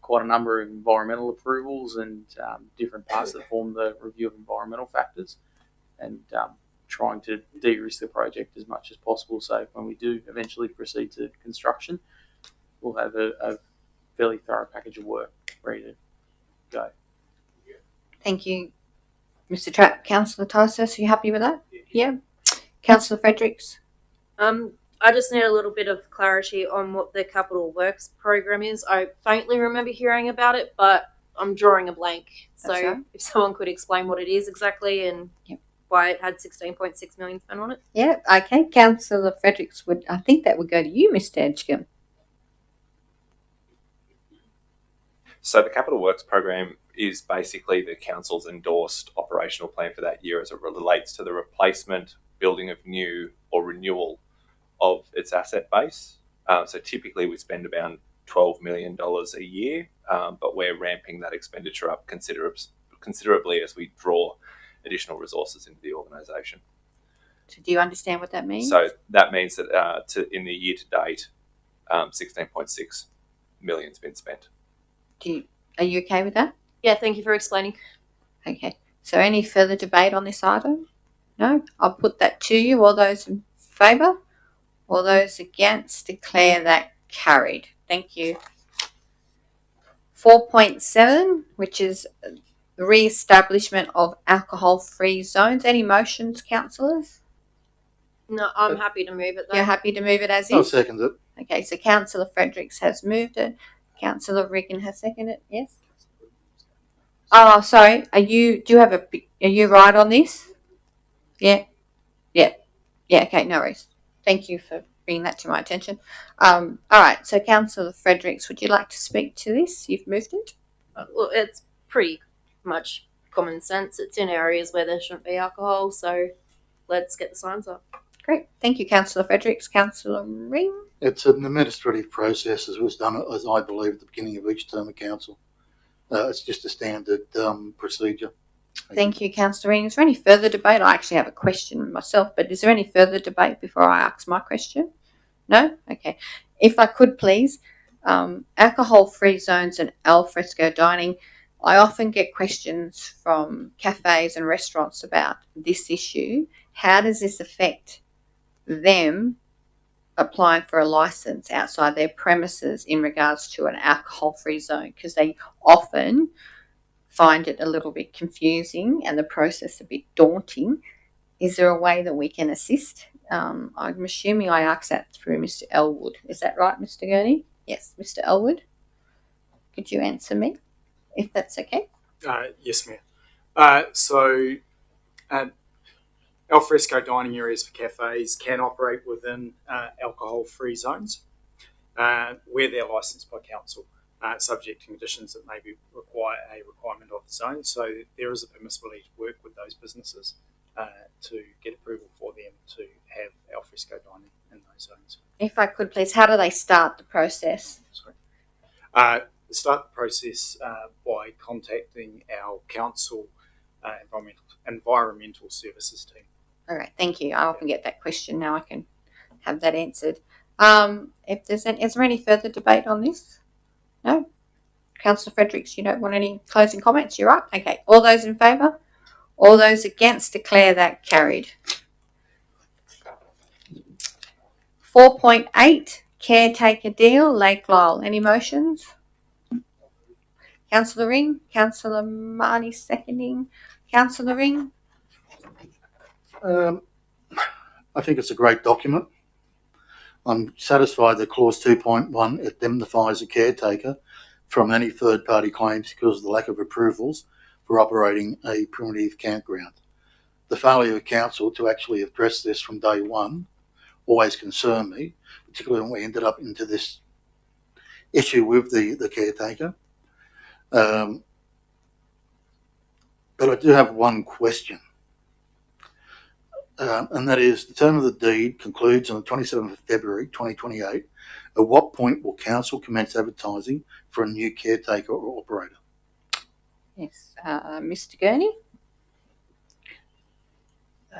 quite a number of environmental approvals and different parts that form the review of environmental factors, and trying to de-risk the project as much as possible. So when we do eventually proceed to construction, we'll have a fairly thorough package of work ready to go. Thank you, Mr. Trapp. Councillor Tysos, are you happy with that? Yeah. Councillor Fredericks? I just need a little bit of clarity on what the capital works program is. I faintly remember hearing about it, but I'm drawing a blank. So right. If someone could explain what it is exactly and why it had 16.6 million spent on it. Yeah, okay. Councillor Fredericks, I think that would go to you, Mr. Edgecombe. So the Capital Works program is basically the council's endorsed operational plan for that year as it relates to the replacement, building of new or renewal of its asset base. So typically we spend about $12 million a year, but we're ramping that expenditure up considerably as we draw additional resources into the organisation. So do you understand what that means? So that means that in the year to date, 16.6 million's been spent. Are you okay with that? Yeah, thank you for explaining. Okay. So any further debate on this item? No? I'll put that to you. All those in favour? All those against? Declare that carried. Thank you. 4.7, which is the re-establishment of alcohol-free zones. Any motions, councillors? No, I'm happy to move it though. You're happy to move it as is? I'll second it. Okay, so Councillor Fredericks has moved it. Councillor Regan has seconded it. Yes? Oh, sorry. Are you right on this? Yeah. Yeah. Yeah, okay, no worries. Thank you for bringing that to my attention. All right, so Councillor Fredericks, would you like to speak to this? You've moved it? Well, it's pretty much common sense. It's in areas where there shouldn't be alcohol, so let's get the signs up. Great. Thank you, Councillor Fredericks. Councillor Ring? It's an administrative process as was done, as I believe, at the beginning of each term of council. It's just a standard procedure. Thank you, Councillor Ring. Is there any further debate? I actually have a question myself, but is there any further debate before I ask my question? No? Okay. If I could please, alcohol-free zones and al fresco dining, I often get questions from cafes and restaurants about this issue. How does this affect them applying for a licence outside their premises in regards to an alcohol-free zone? Because they often find it a little bit confusing and the process a bit daunting. Is there a way that we can assist? I'm assuming I asked that through Mr. Elwood. Is that right, Mr. Gurney? Yes, Mr. Elwood. Could you answer me, if that's okay? Yes, ma'am. So alfresco dining areas for cafes can operate within alcohol-free zones where they're licensed by council, subject to conditions that maybe require a requirement of the zone. So there is a permissibility to work with those businesses to get approval for them to have alfresco dining in those zones. If I could please, how do they start the process? Start the process by contacting our council environmental services team. All right, thank you. I often get that question. Now I can have that answered. If there's is there any further debate on this? No? Councillor Fredericks, you don't want any closing comments? You're right. Okay. All those in favour? All those against? Declare that carried. 4.8, caretaker deal, Lake Lyell. Any motions? Councillor Ring? Councillor Marnie seconding. Councillor Ring? I think it's a great document. I'm satisfied that clause 2.1 indemnifies a caretaker from any third-party claims because of the lack of approvals for operating a primitive campground. The failure of council to actually address this from day one always concerned me, particularly when we ended up into this issue with the caretaker. But I do have one question. And that is, the term of the deed concludes on the 27th of February 2028. At what point will council commence advertising for a new caretaker or operator? Yes, Mr. Gurney?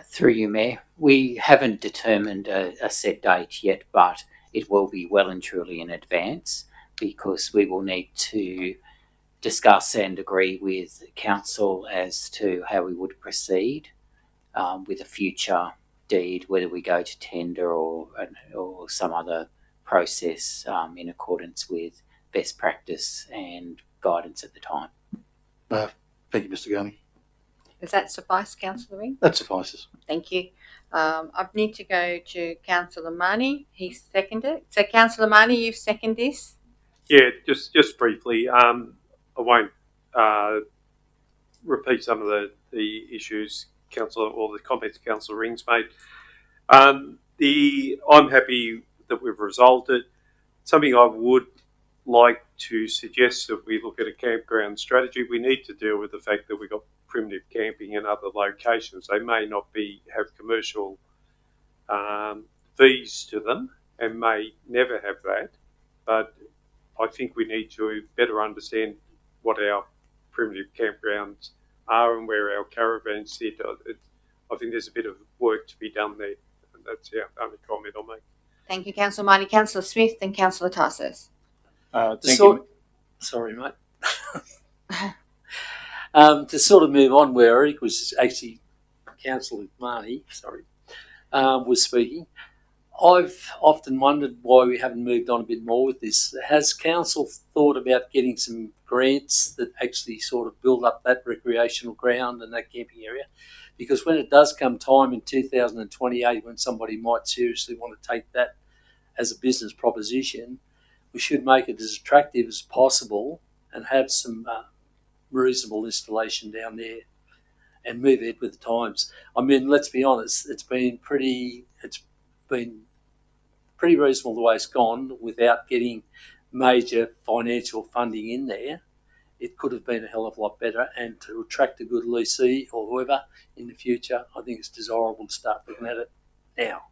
Through you, Mayor. We haven't determined a set date yet, but it will be well and truly in advance because we will need to discuss and agree with council as to how we would proceed with a future deed, whether we go to tender or some other process in accordance with best practice and guidance at the time. Thank you, Mr. Gurney. Does that suffice, Councillor Ring? That suffices. Thank you. I need to go to Councillor Marnie. He seconded it. So, Councillor Marnie, you second this? Yeah, just briefly. I won't repeat some of the issues Councillor or the comments Councillor Ring's made. I'm happy that we've resolved it. Something I would like to suggest that we look at a campground strategy. We need to deal with the fact that we've got primitive camping in other locations. They may not have commercial fees to them and may never have that, but I think we need to better understand what our primitive campgrounds are and where our caravans sit. I think there's a bit of work to be done there. And that's the only comment I'll make. Thank you, Councillor Marnie. Councillor Smith and Councillor Tarsus. Sorry, mate. To sort of move on where Eric was actually, Councillor Marnie, was speaking. I've often wondered why we haven't moved on a bit more with this. Has council thought about getting some grants that actually sort of build up that recreational ground and that camping area? Because when it does come time in 2028, when somebody might seriously want to take that as a business proposition, we should make it as attractive as possible and have some reasonable installation down there and move it with the times. I mean, let's be honest, it's been pretty reasonable the way it's gone without getting major financial funding in there. It could have been a hell of a lot better, and to attract a good leasee or whoever in the future, I think it's desirable to start looking at it now.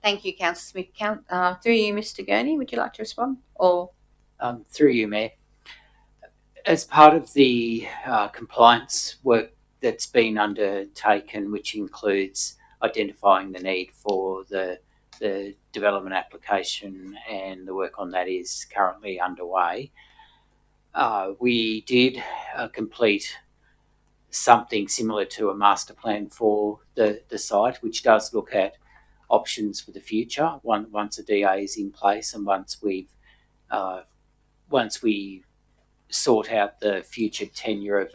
Thank you, Councillor Smith. Through you, Mr. Gurney, would you like to respond? Or through you, Mayor. As part of the compliance work that's been undertaken, which includes identifying the need for the development application, and the work on that is currently underway, we did complete something similar to a master plan for the site, which does look at options for the future once a DA is in place, and once we sort out the future tenure of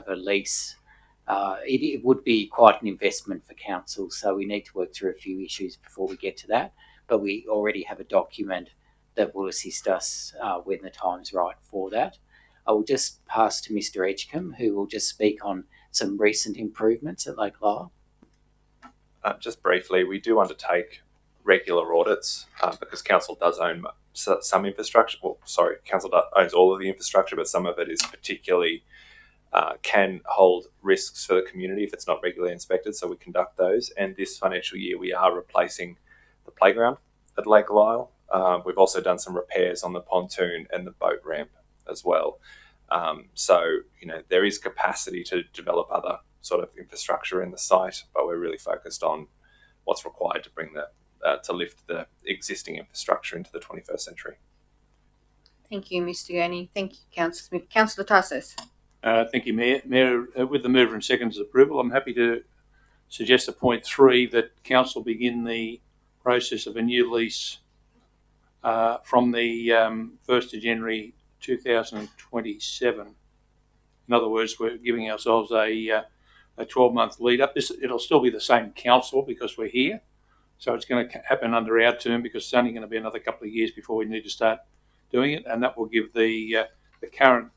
a lease. It would be quite an investment for council, so we need to work through a few issues before we get to that. But we already have a document that will assist us when the time's right for that. I will just pass to Mr. Edgecombe, who will just speak on some recent improvements at Lake Lyell. Just briefly, we do undertake regular audits because council does own some infrastructure. Well, sorry, council owns all of the infrastructure, but some of it is particularly can hold risks for the community if it's not regularly inspected. So we conduct those. And this financial year, we are replacing the playground at Lake Lyell. We've also done some repairs on the pontoon and the boat ramp as well. So, there is capacity to develop other sort of infrastructure in the site, but we're really focused on what's required to bring to lift the existing infrastructure into the 21st century. Thank you, Mr. Gurney. Thank you, Councillor Smith. Councillor Tarsus. Thank you, Mayor. Mayor, with the mover and second's approval, I'm happy to suggest at point 3 that council begin the process of a new lease from the 1st of January 2027. In other words, we're giving ourselves a 12-month lead up. It'll still be the same council because we're here. So it's going to happen under our term because it's only going to be another couple of years before we need to start doing it. And that will give the current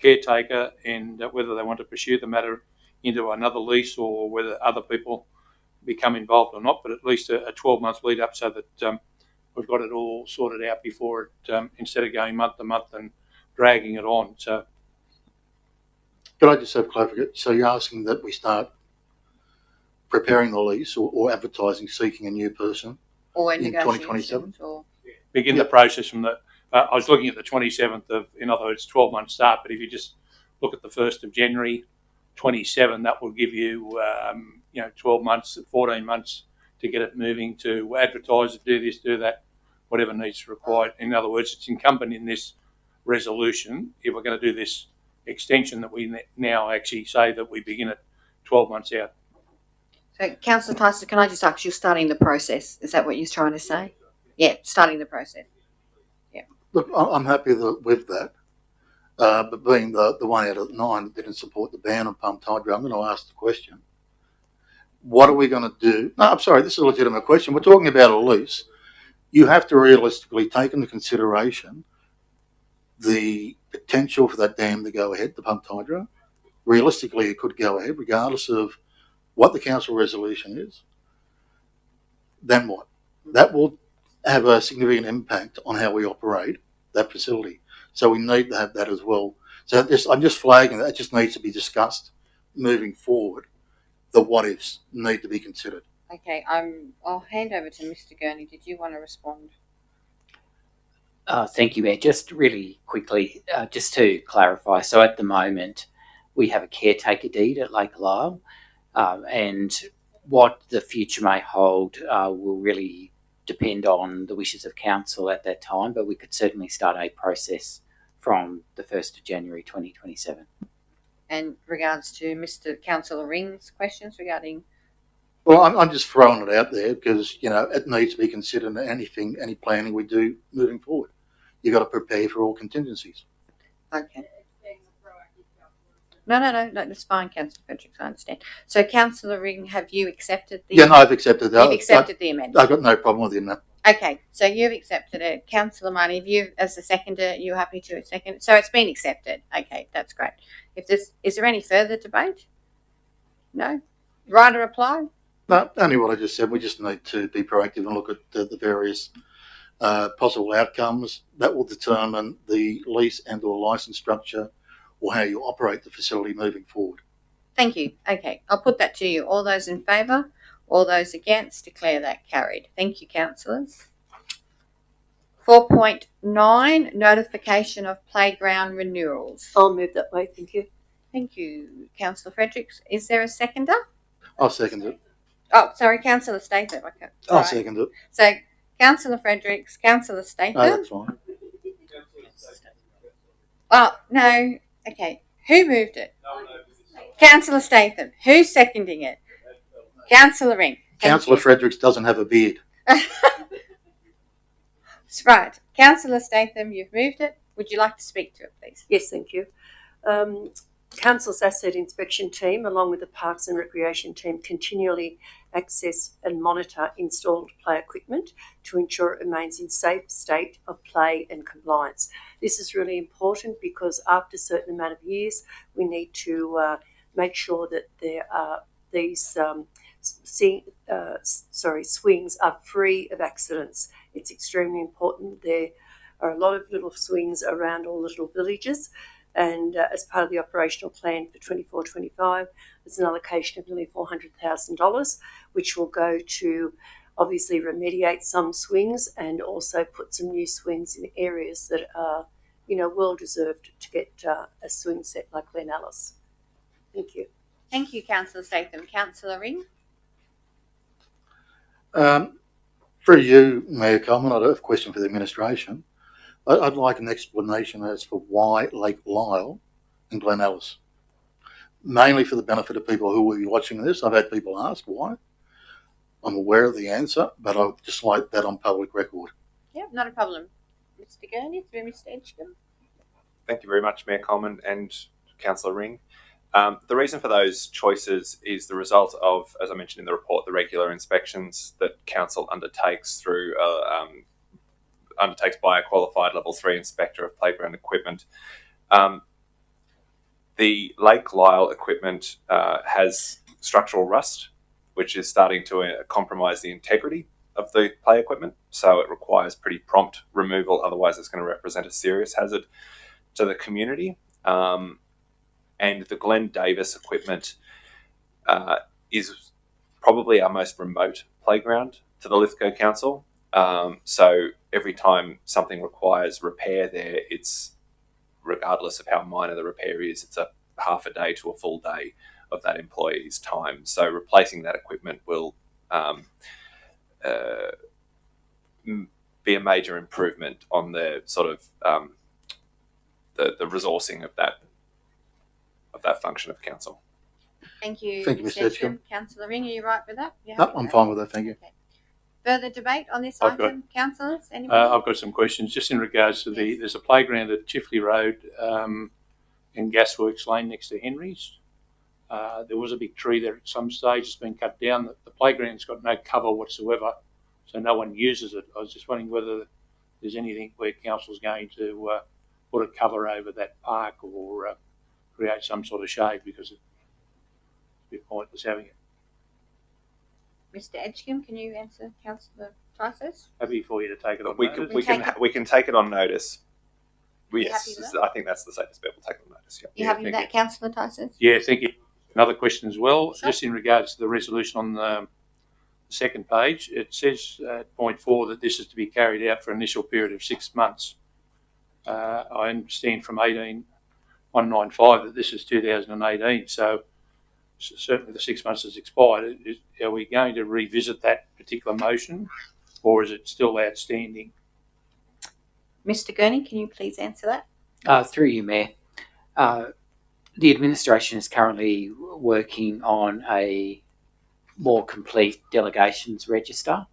caretaker, and whether they want to pursue the matter into another lease or whether other people become involved or not, but at least a 12-month lead up so that we've got it all sorted out before it, instead of going month to month and dragging it on. So, could I just have clarification? So you're asking that we start preparing the lease or advertising, seeking a new person or in 2027? Or begin the process from the. I was looking at the 27th of, in other words, 12-month start. But if you just look at the 1st of January 27, that will give you, 12 months, 14 months to get it moving, to advertise, to do this, do that, whatever needs required. In other words, it's incumbent in this resolution, if we're going to do this extension, that we now actually say that we begin at 12 months out. So, Councillor Tyson, can I just ask, you're starting the process? Is that what you're trying to say? Yeah, starting the process. Yeah. Look, I'm happy with that. But being the 1 out of 9 that didn't support the ban on pumped hydro, I'm going to ask the question. What are we going to do? No, I'm sorry, this is a legitimate question. We're talking about a lease. You have to realistically take into consideration the potential for that dam to go ahead, the pumped hydro. Realistically, it could go ahead regardless of what the council resolution is. Then what? That will have a significant impact on how we operate that facility. So we need to have that as well. So I'm just flagging that it just needs to be discussed moving forward. The what ifs need to be considered. Okay, I'll hand over to Mr. Gurney. Did you want to respond? Thank you, Mayor. Just really quickly, just to clarify, so at the moment we have a caretaker deed at Lake Lyell, and what the future may hold will really depend on the wishes of council at that time, but we could certainly start a process from the 1st of January 2027. And regards to Mr. Councillor Ring's questions regarding... Well, I'm just throwing it out there because, you know, it needs to be considered in any planning we do moving forward. You've got to prepare for all contingencies. Okay. No, that's fine, Councillor Fredericks, I understand. So, Councillor Ring, have you accepted the... Yeah, no, I've accepted that. You've accepted the amendment? I've got no problem with the amendment. Okay, so you've accepted it. Councillor Marnie, if you, as the seconder, you're happy to second it? So it's been accepted. Okay, that's great. Is there any further debate? No? Right or reply? No, only what I just said. We just need to be proactive and look at the various possible outcomes that will determine the lease and or license structure or how you operate the facility moving forward. Thank you. Okay, I'll put that to you. All those in favour? All those against? Declare that carried. Thank you, councillors. 4.9, notification of playground renewals. I'll move that way. Thank you. Thank you, Councillor Fredericks. Is there a seconder? I'll second it. Oh, sorry, Councillor Statham. Okay. I'll second it. So, Councillor Fredericks, Councillor Statham. No, that's fine. Oh, no. Okay. Who moved it? Councillor Statham. Who's seconding it? Councillor Ring. Councillor Fredericks doesn't have a beard. Right. Councillor Statham, you've moved it. Would you like to speak to it, please? Yes, thank you. Council's asset inspection team, along with the Parks and Recreation team, continually access and monitor installed play equipment to ensure it remains in safe state of play and compliance. This is really important because after a certain amount of years, we need to make sure that there are these swings are free of accidents. It's extremely important. There are a lot of little swings around all the little villages, and as part of the operational plan for 24-25, there's an allocation of nearly $400,000, which will go to obviously remediate some swings and also put some new swings in areas that are, well deserved to get a swing set like Glen Alice. Thank you. Thank you, Councillor Statham. Councillor Ring. For you, Mayor Coleman, I have a question for the administration. I'd like an explanation as for why Lake Lyell and Glen Alice. Mainly for the benefit of people who will be watching this. I've had people ask why. I'm aware of the answer, but I'd just like that on public record. Yeah, not a problem. Mr. Gurney, through Mr. Edgecombe. Thank you very much, Mayor Coleman and Councillor Ring. The reason for those choices is the result of, as I mentioned in the report, the regular inspections that Council undertakes through undertakes by a qualified level 3 inspector of playground equipment. The Lake Lyell equipment has structural rust, which is starting to compromise the integrity of the play equipment. So it requires pretty prompt removal. Otherwise, it's going to represent a serious hazard to the community. And the Glen Davis equipment is probably our most remote playground to the Lithgow Council. So every time something requires repair there, it's, regardless of how minor the repair is, it's a half a day to a full day of that employee's time. So replacing that equipment will be a major improvement on the sort of the resourcing of that function of council. Thank you, Mr. Edgecombe. Councillor Ring, are you right with that? No, I'm fine with that, thank you. Okay. Further debate on this item, councillors? Anybody? I've got some questions just in regards to there's a playground at Chifley Road in Gasworks Lane next to Henry's. There was a big tree there at some stage. It's been cut down. The playground's got no cover whatsoever, so no one uses it. I was just wondering whether there's anything where council's going to put a cover over that park or create some sort of shade, because it's a bit pointless having it. Mr. Edgecombe, can you answer Councillor Tysus? Happy for you to take it on We notice. we can take it on notice. You Yes, happy with that? I think that's the safest bet. We'll take it on notice. Yeah. You happy with that, Councillor Tysus? Yeah, thank you. Another question as well, Sure. just in regards to the resolution on the second page. It says at point 4 that this is to be carried out for an initial period of 6 months. I understand from 18195 that this is 2018, so certainly the 6 months has expired. Are we going to revisit that particular motion, or is it still outstanding? Mr. Gurney, can you please answer that? Through you, Mayor. The administration is currently working on a more complete delegations register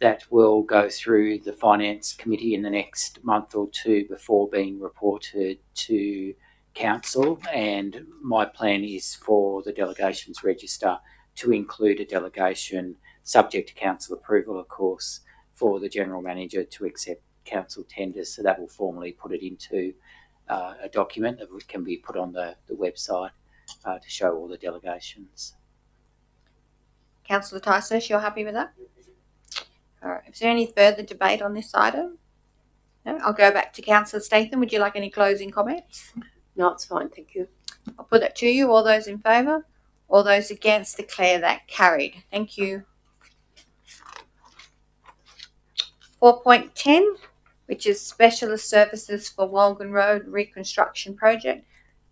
that will go through the Finance Committee in the next month or two before being reported to Council, and my plan is for the delegations register to include a delegation, subject to Council approval of course, for the General Manager to accept Council tenders. So that will formally put it into a document that can be put on the website to show all the delegations. Councillor Tysus, you're happy with that? All right. Is there any further debate on this item? No? I'll go back to Councillor Statham. Would you like any closing comments? No, it's fine, thank you. I'll put that to you. All those in favour? All those against? Declare that carried. Thank you. 4.10, which is Specialist Services for Walgan Road Reconstruction Project.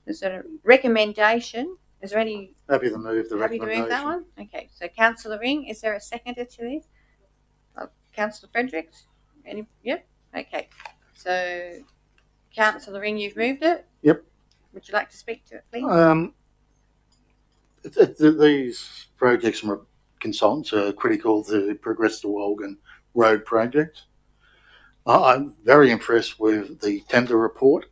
There's a recommendation. Is there any... Happy to move the Happy to recommendation. move that one? Okay, so Councillor Ring, is there a seconder to this? Councillor Fredericks? Yep. Okay. So, Councillor Ring, you've moved it? Yep. Would you like to speak to it, please? These projects from consultants are critical to progress the Walgan Road project. I'm very impressed with the tender report.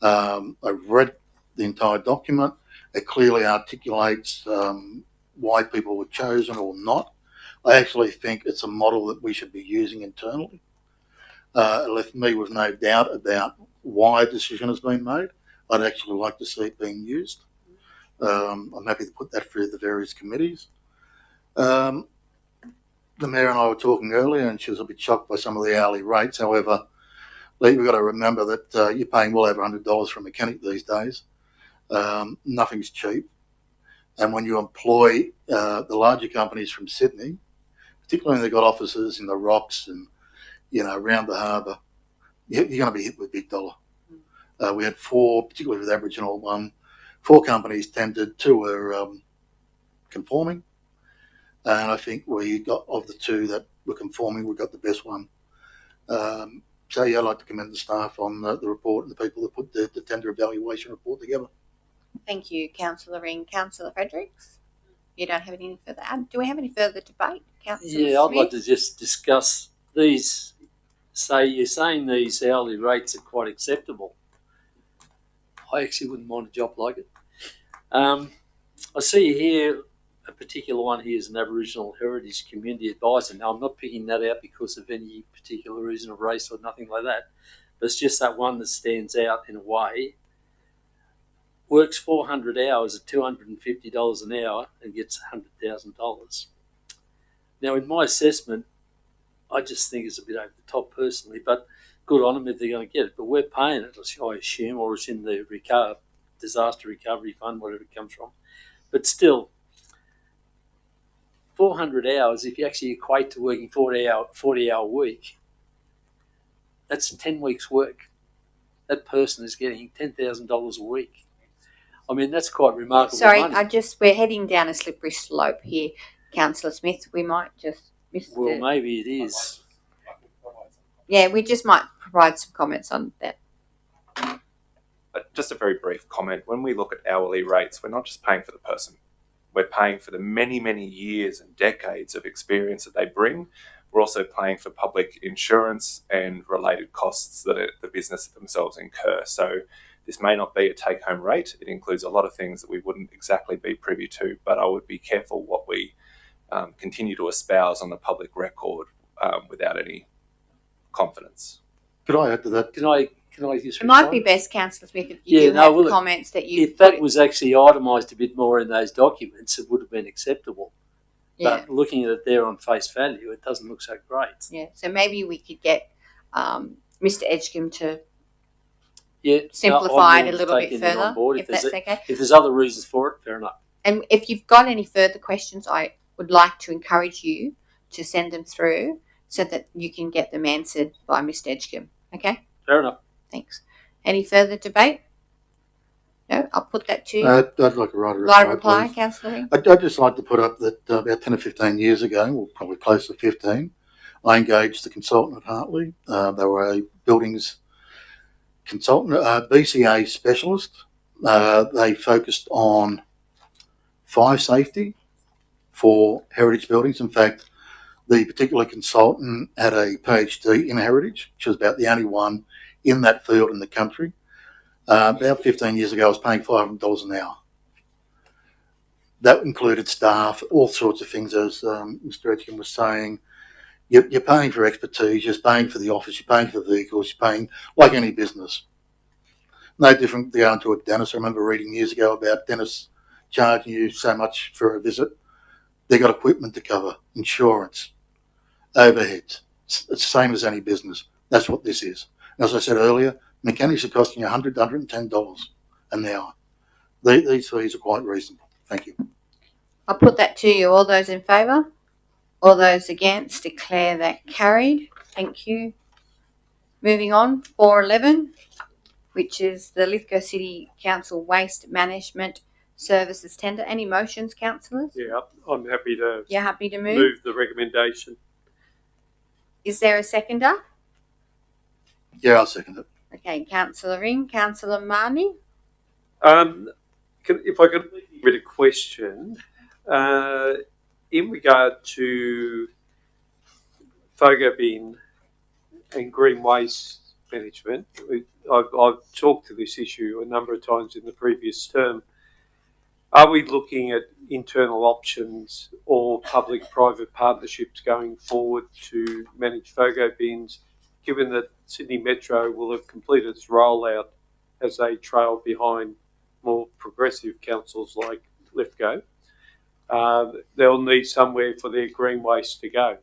I've read the entire document. It clearly articulates why people were chosen or not. I actually think it's a model that we should be using internally. It left me with no doubt about why a decision has been made. I'd actually like to see it being used. I'm happy to put that through the various committees. The Mayor and I were talking earlier, and she was a bit shocked by some of the hourly rates. However, we've got to remember that you're paying well over $100 for a mechanic these days. Nothing's cheap. And when you employ the larger companies from Sydney, particularly when they've got offices in the Rocks and, around the harbour, you're going to be hit with big dollar. We had 4, particularly with Aboriginal, 4 companies tendered. 2 were conforming. And I think we got, of the 2 that were conforming, we got the best one. So, yeah, I'd like to commend the staff on the report and the people that put the tender evaluation report together. Thank you, Councillor Ring. Councillor Fredericks? You don't have any further add? Do we have any further debate, Councillor Yeah, I'd Smith? like to just discuss these. You're saying these hourly rates are quite acceptable. I actually wouldn't mind a job like it. I see here a particular one here is an Aboriginal Heritage Community Advisor. Now, I'm not picking that out because of any particular reason of race or nothing like that, but it's just that one that stands out in a way. Works 400 hours at $250 an hour and gets $100,000. Now, in my assessment, I just think it's a bit over the top personally, but good on them if they're going to get it. But we're paying it, I assume, or it's in the disaster recovery fund, whatever it comes from. But still, 400 hours, if you actually equate to working 40-hour week, that's 10 weeks' work. That person is getting $10,000 a week. I mean, that's quite remarkable. Sorry, money. we're heading down a slippery slope here, Councillor Smith. We might just miss Well, maybe it is. Yeah, we just might provide some comments on that. Just a very brief comment. When we look at hourly rates, we're not just paying for the person. We're paying for the many, many years and decades of experience that they bring. We're also paying for public insurance and related costs that the business themselves incur. So this may not be a take-home rate. It includes a lot of things that we wouldn't exactly be privy to, but I would be careful what we continue to espouse on the public record without any confidence. Could I add to that? Can I just It might be best, Councillor Smith, if you have comments that you... If that was actually itemised a bit more in those documents, it would have been acceptable. Yeah. But looking at it there on face value, it doesn't look so great. Yeah. So maybe we could get Mr. Edgecombe to I'm simplify it a willing to little take bit anything on further, board. if that's okay. If there's other reasons for it, fair enough. And if you've got any further questions, I would like to encourage you to send them through so that you can get them answered by Mr. Edgecombe. Okay? Fair enough. Thanks. Any further debate? No? I'll put that to you. I'd like to write a reply, please. Councillor. I'd just like to put up that about 10 or 15 years ago, or probably close to 15, I engaged a consultant at Hartley. They were a buildings consultant, BCA specialist. They focused on fire safety for heritage buildings. In fact, the particular consultant had a PhD in heritage, which was about the only one in that field in the country. About 15 years ago, I was paying $500 an hour. That included staff, all sorts of things, as Mr. Edgecombe was saying. You're paying for expertise, you're paying for the office, you're paying for the vehicles, you're paying like any business. No different than going to a dentist. I remember reading years ago about dentists charging you so much for a visit. They've got equipment to cover, insurance, overheads. It's the same as any business. That's what this is. And as I said earlier, mechanics are costing you $100, $110 an hour. These fees are quite reasonable. Thank you. I'll put that to you. All those in favour? All those against? Declare that carried. Thank you. Moving on, 411, which is the Lithgow City Council Waste Management Services Tender. Any motions, councillors? Yeah, I'm happy to. You're happy to move? Move the recommendation. Is there a seconder? Yeah, I'll second it. Okay, Councillor Ring. Councillor Marnie? If I could read a question in regard to Fogo bin and green waste management. I've talked to this issue a number of times in the previous term. Are we looking at internal options or public-private partnerships going forward to manage Fogo bins, given that Sydney Metro will have completed its rollout as they trail behind more progressive councils like Lithgow? They'll need somewhere for their green waste to go.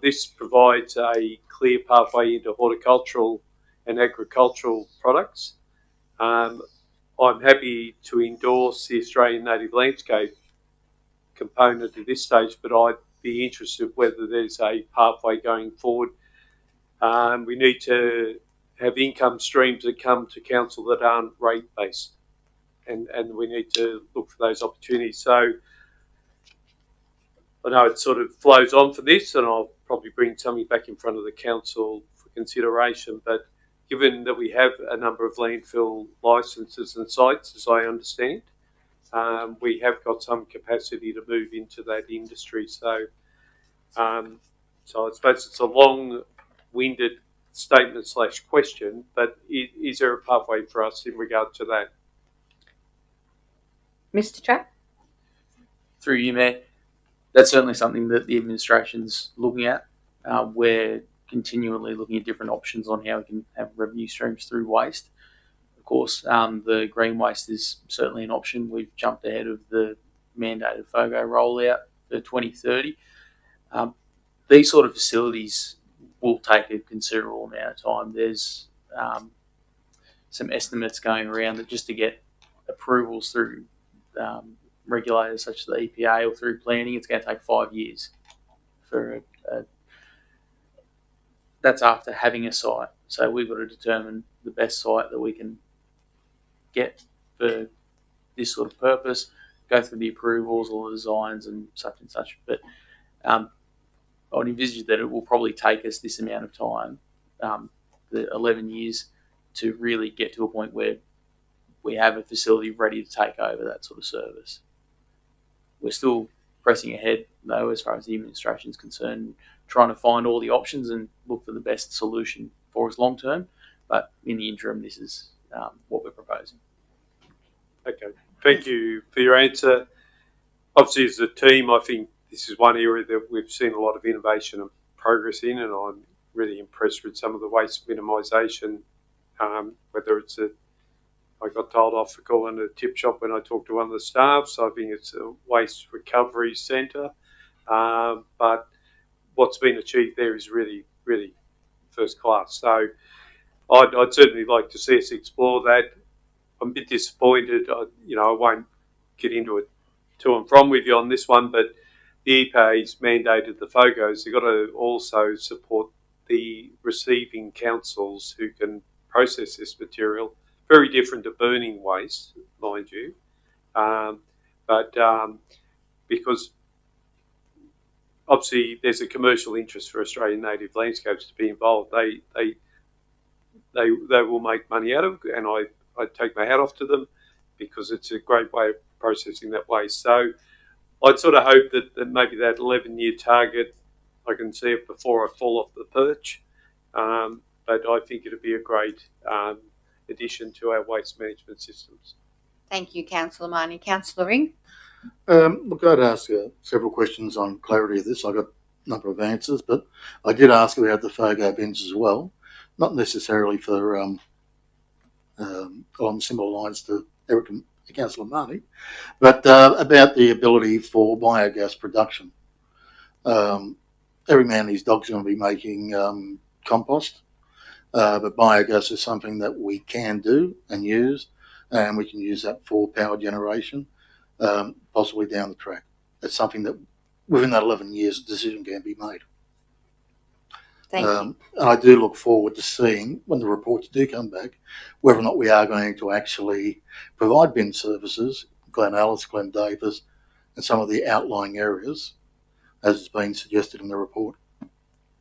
This provides a clear pathway into horticultural and agricultural products. I'm happy to endorse the Australian native landscape component at this stage, but I'd be interested whether there's a pathway going forward. We need to have income streams that come to council that aren't rate-based, and we need to look for those opportunities. So I know it sort of flows on for this, and I'll probably bring something back in front of the council for consideration, but given that we have a number of landfill licences and sites, as I understand, we have got some capacity to move into that industry. So I suppose it's a long-winded statement / question, but is there a pathway for us in regard to that? Mr. Trapp? Through you, Mayor, that's certainly something that the administration's looking at. We're continually looking at different options on how we can have revenue streams through waste. Of course, the green waste is certainly an option. We've jumped ahead of the mandated FOGO rollout for 2030. These sort of facilities will take a considerable amount of time. There's some estimates going around that just to get approvals through regulators such as the EPA or through planning, it's going to take 5 years for that's after having a site. So we've got to determine the best site that we can get for this sort of purpose, go through the approvals, all the designs and such. But I would envisage that it will probably take us this amount of time, the 11 years, to really get to a point where we have a facility ready to take over that sort of service. We're still pressing ahead, though, as far as the administration is concerned, trying to find all the options and look for the best solution for us long term. But in the interim, this is what we're proposing. Okay, thank you for your answer. Obviously, as a team, I think this is one area that we've seen a lot of innovation and progress in, and I'm really impressed with some of the waste minimisation, whether it's at I got told off for calling it a tip shop when I talked to one of the staff, so I think it's a waste recovery centre. But what's been achieved there is really, really first class. So I'd certainly like to see us explore that. I'm a bit disappointed. I won't get into it to and from with you on this one, but the EPA's mandated the FOGOs. They've got to also support the receiving councils who can process this material. Very different to burning waste, mind you. Because obviously there's a commercial interest for Australian native landscapes to be involved. They will make money out of it, and I take my hat off to them because it's a great way of processing that waste. So I'd sort of hope that maybe that 11-year target, I can see it before I fall off the perch. But I think it'd be a great addition to our waste management systems. Thank you, Councillor Marnie. Councillor Ring? Look, I'd ask several questions on clarity of this. I got a number of answers, but I did ask about the FOGO bins as well, not necessarily for on similar lines to Eric and Councillor Marnie, but about the ability for biogas production. Every man and his dog's going to be making compost, but biogas is something that we can do and use, and we can use that for power generation, possibly down the track. It's something that within that 11 years, a decision can be made. Thank you. And I do look forward to seeing, when the reports do come back, whether or not we are going to actually provide bin services, Glen Alice, Glen Davis, and some of the outlying areas, as has been suggested in the report.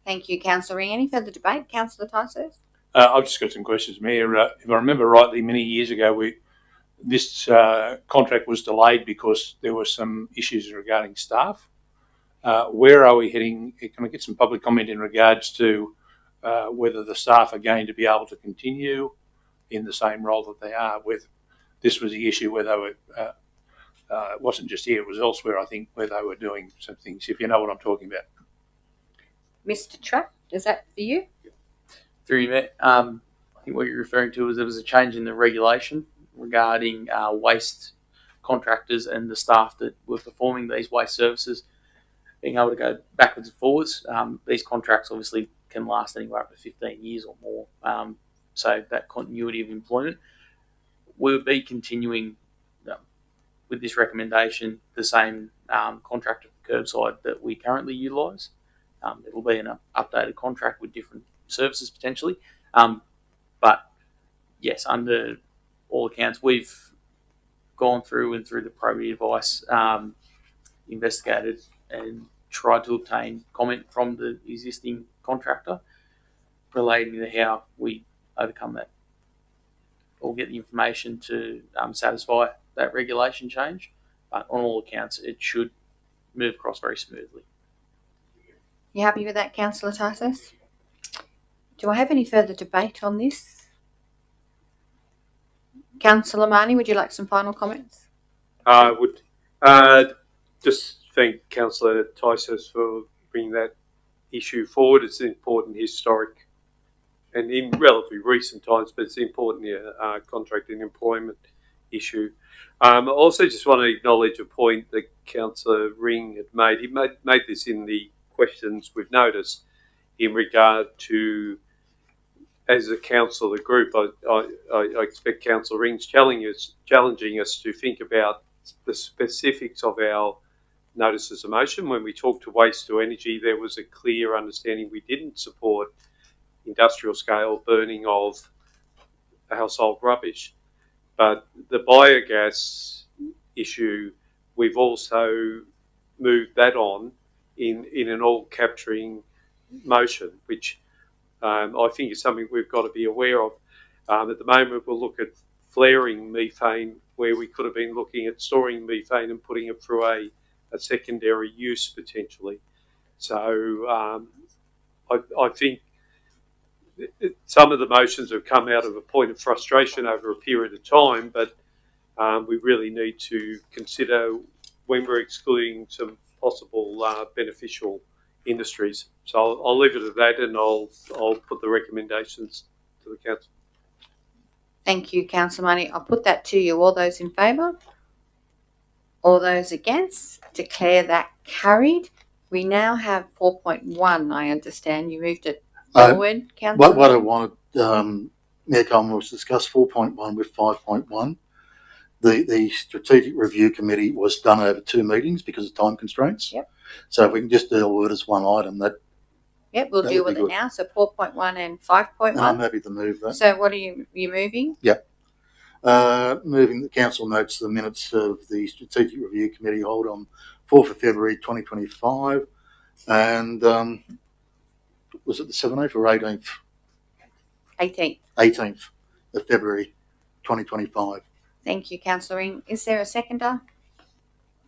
Thank you, Councillor Ring. Any further debate? Councillor Tysos? I've just got some questions, Mayor. If I remember rightly, many years ago, this contract was delayed because there were some issues regarding staff. Where are we heading? Can I get some public comment in regards to whether the staff are going to be able to continue in the same role that they are? This was the issue where they were, it wasn't just here, it was elsewhere, I think, where they were doing some things, if you know what I'm talking about. Mr. Trapp, is that for you? Through you, Matt. I think what you're referring to is there was a change in the regulation regarding waste contractors and the staff that were performing these waste services being able to go backwards and forwards. These contracts obviously can last anywhere up to 15 years or more. So that continuity of employment, we'll be continuing with this recommendation the same contractor for curbside that we currently utilise. It will be an updated contract with different services potentially. But yes, under all accounts, we've gone through and through the probity advice, investigated and tried to obtain comment from the existing contractor relating to how we overcome that or get the information to satisfy that regulation change. But on all accounts, it should move across very smoothly. You happy with that, Councillor Tysos? Do I have any further debate on this? Councillor Marnie, would you like some final comments? I would just thank Councillor Tysos for bringing that issue forward. It's an important historic and in relatively recent times, but it's an important contract and employment issue. I also just want to acknowledge a point that Councillor Ring had made. He made this in the questions we've noticed in regard to, as a council, the group, I expect Councillor Ring's challenging us to think about the specifics of our notices of motion. When we talked to waste to energy, there was a clear understanding we didn't support industrial scale burning of household rubbish. But the biogas issue, we've also moved that on in an all-capturing motion, which I think is something we've got to be aware of. At the moment, we'll look at flaring methane, where we could have been looking at storing methane and putting it through a secondary use potentially. So I think some of the motions have come out of a point of frustration over a period of time, but we really need to consider when we're excluding some possible beneficial industries. So I'll leave it at that, and I'll put the recommendations to the council. Thank you, Councillor Money. I'll put that to you. All those in favour? All those against? Declare that carried. We now have 4.1, I understand. You moved it forward, Councillor. What I wanted, Mayor Coleman, was discuss 4.1 with 5.1. The Strategic Review Committee was done over 2 meetings because of time constraints. Yep. So if we can just deal with it as one item, that. Yep, we'll deal with it now. So 4.1 and 5.1. I'm happy to move that. So what are you moving? Yep. Moving the council notes the minutes of the Strategic Review Committee hold on 4th of February 2025 and was it the 17th or 18th? 18th. 18th of February 2025. Thank you, Councillor Ring. Is there a seconder?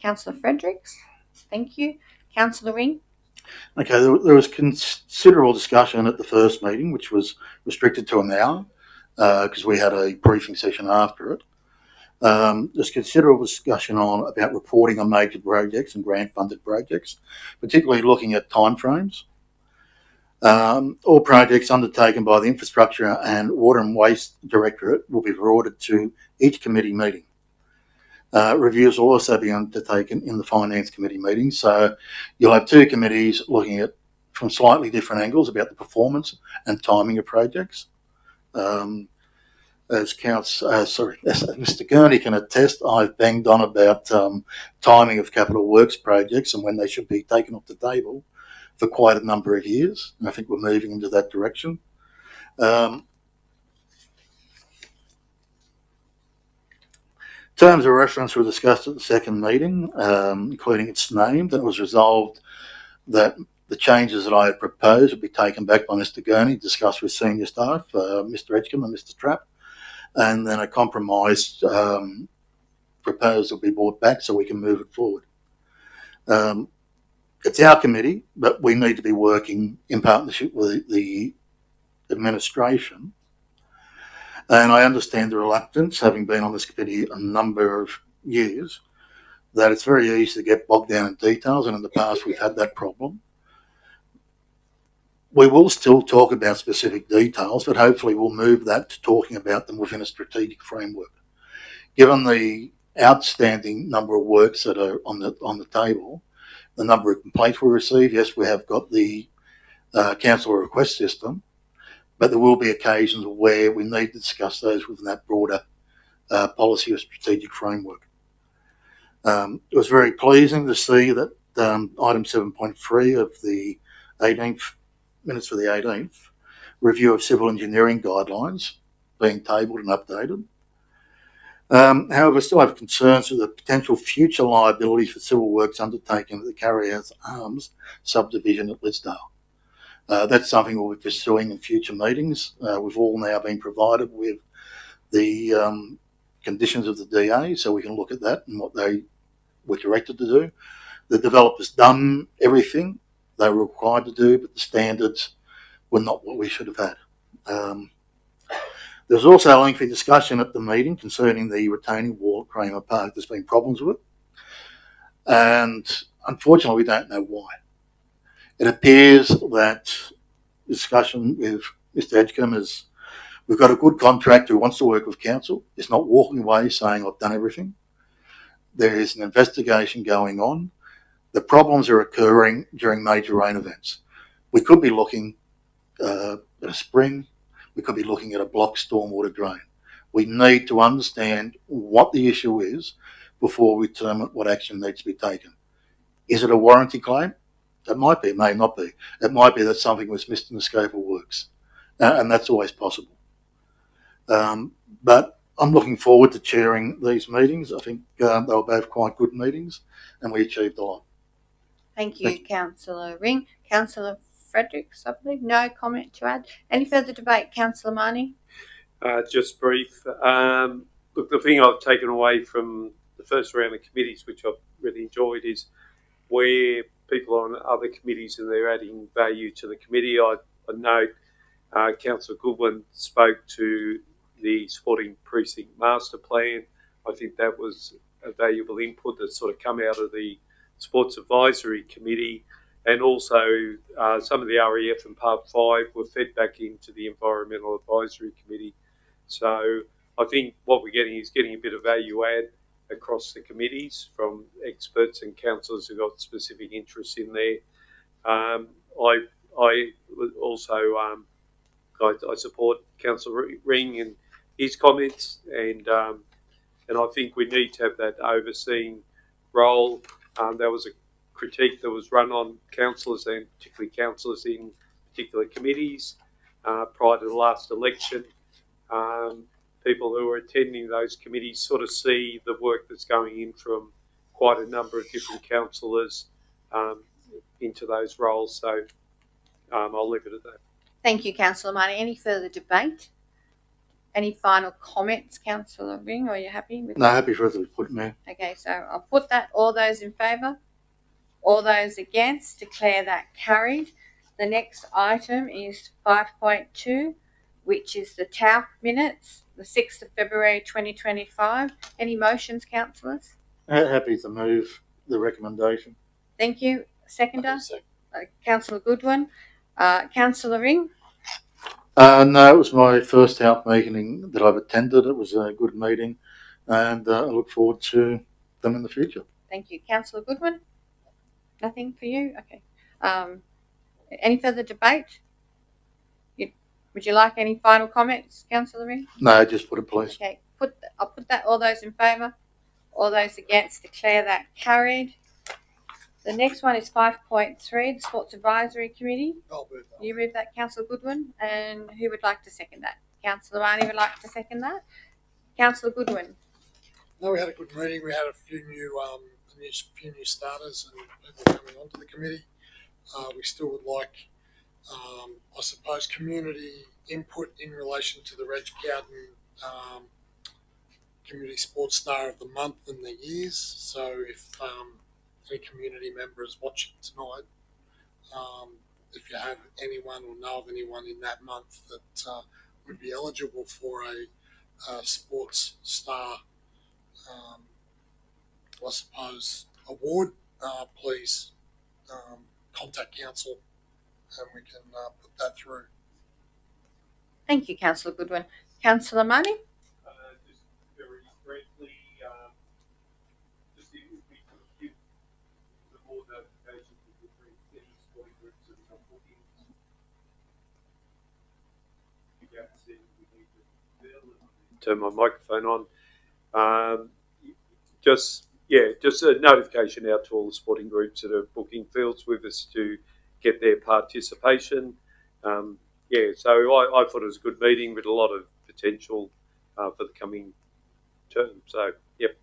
Councillor Fredericks. Thank you. Councillor Ring. Okay, there was considerable discussion at the first meeting, which was restricted to an hour because we had a briefing session after it. There's considerable discussion about reporting on major projects and grant-funded projects, particularly looking at timeframes. All projects undertaken by the Infrastructure and Water and Waste Directorate will be forwarded to each committee meeting. Reviews will also be undertaken in the Finance Committee meeting, so you'll have 2 committees looking at from slightly different angles about the performance and timing of projects. As Mr. Gurney can attest, I've banged on about timing of capital works projects and when they should be taken off the table for quite a number of years. And I think we're moving into that direction. Terms of reference were discussed at the second meeting, including its name, and it was resolved that the changes that I had proposed would be taken back by Mr. Gurney, discussed with senior staff, Mr. Edgecombe and Mr. Trapp, and then a compromise proposal will be brought back so we can move it forward. It's our committee, but we need to be working in partnership with the administration. And I understand the reluctance, having been on this committee a number of years, that it's very easy to get bogged down in details, and in the past we've had that problem. We will still talk about specific details, but hopefully we'll move that to talking about them within a strategic framework. Given the outstanding number of works that are on the table, the number of complaints we receive, yes, we have got the council request system, but there will be occasions where we need to discuss those within that broader policy or strategic framework. It was very pleasing to see that item 7.3 of the 18th minutes for the 18th review of civil engineering guidelines being tabled and updated. However, I still have concerns with the potential future liability for civil works undertaken at the Carriers Arms subdivision at Lithgow. That's something we'll be pursuing in future meetings. We've all now been provided with the conditions of the DA, so we can look at that and what they were directed to do. The developers done everything they were required to do, but the standards were not what we should have had. There was also a lengthy discussion at the meeting concerning the retaining wall at Kramer Park. There's been problems with it, and unfortunately we don't know why. It appears that discussion with Mr. Edgecombe is we've got a good contractor who wants to work with council. He's not walking away saying I've done everything. There is an investigation going on. The problems are occurring during major rain events. We could be looking at a spring. We could be looking at a blocked stormwater drain. We need to understand what the issue is before we determine what action needs to be taken. Is it a warranty claim? It might be, it may not be. It might be that something was missed in the scope of works, and that's always possible. But I'm looking forward to chairing these meetings. I think they were both quite good meetings, and we achieved a lot. Thank you, Councillor Ring. Councillor Fredericks, I believe. No comment to add. Any further debate, Councillor Marnie? Just brief. Look, the thing I've taken away from the first round of committees, which I've really enjoyed, is where people on other committees and they're adding value to the committee. I note Councillor Goodwin spoke to the Sporting Precinct Master Plan. I think that was a valuable input that's sort of come out of the Sports Advisory Committee, and also some of the REF and Part 5 were fed back into the Environmental Advisory Committee. So I think what we're getting is getting a bit of value add across the committees from experts and councillors who've got specific interests in there. I also I support Councillor Ring and his comments, and I think we need to have that overseeing role. There was a critique that was run on councillors, and particularly councillors in particular committees prior to the last election. People who are attending those committees sort of see the work that's going in from quite a number of different councillors into those roles. So I'll leave it at that. Thank you, Councillor Marnie. Any further debate? Any final comments, Councillor Ring? Are you happy with No, happy for it to be put, Mayor. Okay, so I'll put that. All those in favour? All those against? Declare that carried. The next item is 5.2, which is the TAUP minutes, the 6th of February 2025. Any motions, councillors? Happy to move the recommendation. Thank you. Seconder? Councillor Goodwin. Councillor Ring? No, it was my first TAUP meeting that I've attended. It was a good meeting, and I look forward to them in the future. Thank you. Councillor Goodwin? Nothing for you? Okay. Any further debate? Would you like any final comments, Councillor Ring? No, just put it, please. Okay. I'll put that. All those in favour? All those against? Declare that carried. The next one is 5.3, the Sports Advisory Committee. I'll move that. You move that, Councillor Goodwin. And who would like to second that? Councillor Marnie would like to second that. Councillor Goodwin. No, we had a good meeting. We had a few new starters and people coming onto the committee. We still would like, I suppose, community input in relation to the Reg Cowden Community Sports Star of the Month and the years. So if any community member is watching tonight, if you have anyone or know of anyone in that month that would be eligible for a sports star, I suppose, award, please contact council and we can put that through. Thank you, Councillor Goodwin. Councillor Marnie? Just very briefly, just if we could give the board notification of the any sporting groups that are booking. You can see we need to turn my microphone on. Just a notification out to all the sporting groups that are booking fields with us to get their participation. So I thought it was a good meeting with a lot of potential for the coming term. So, yep.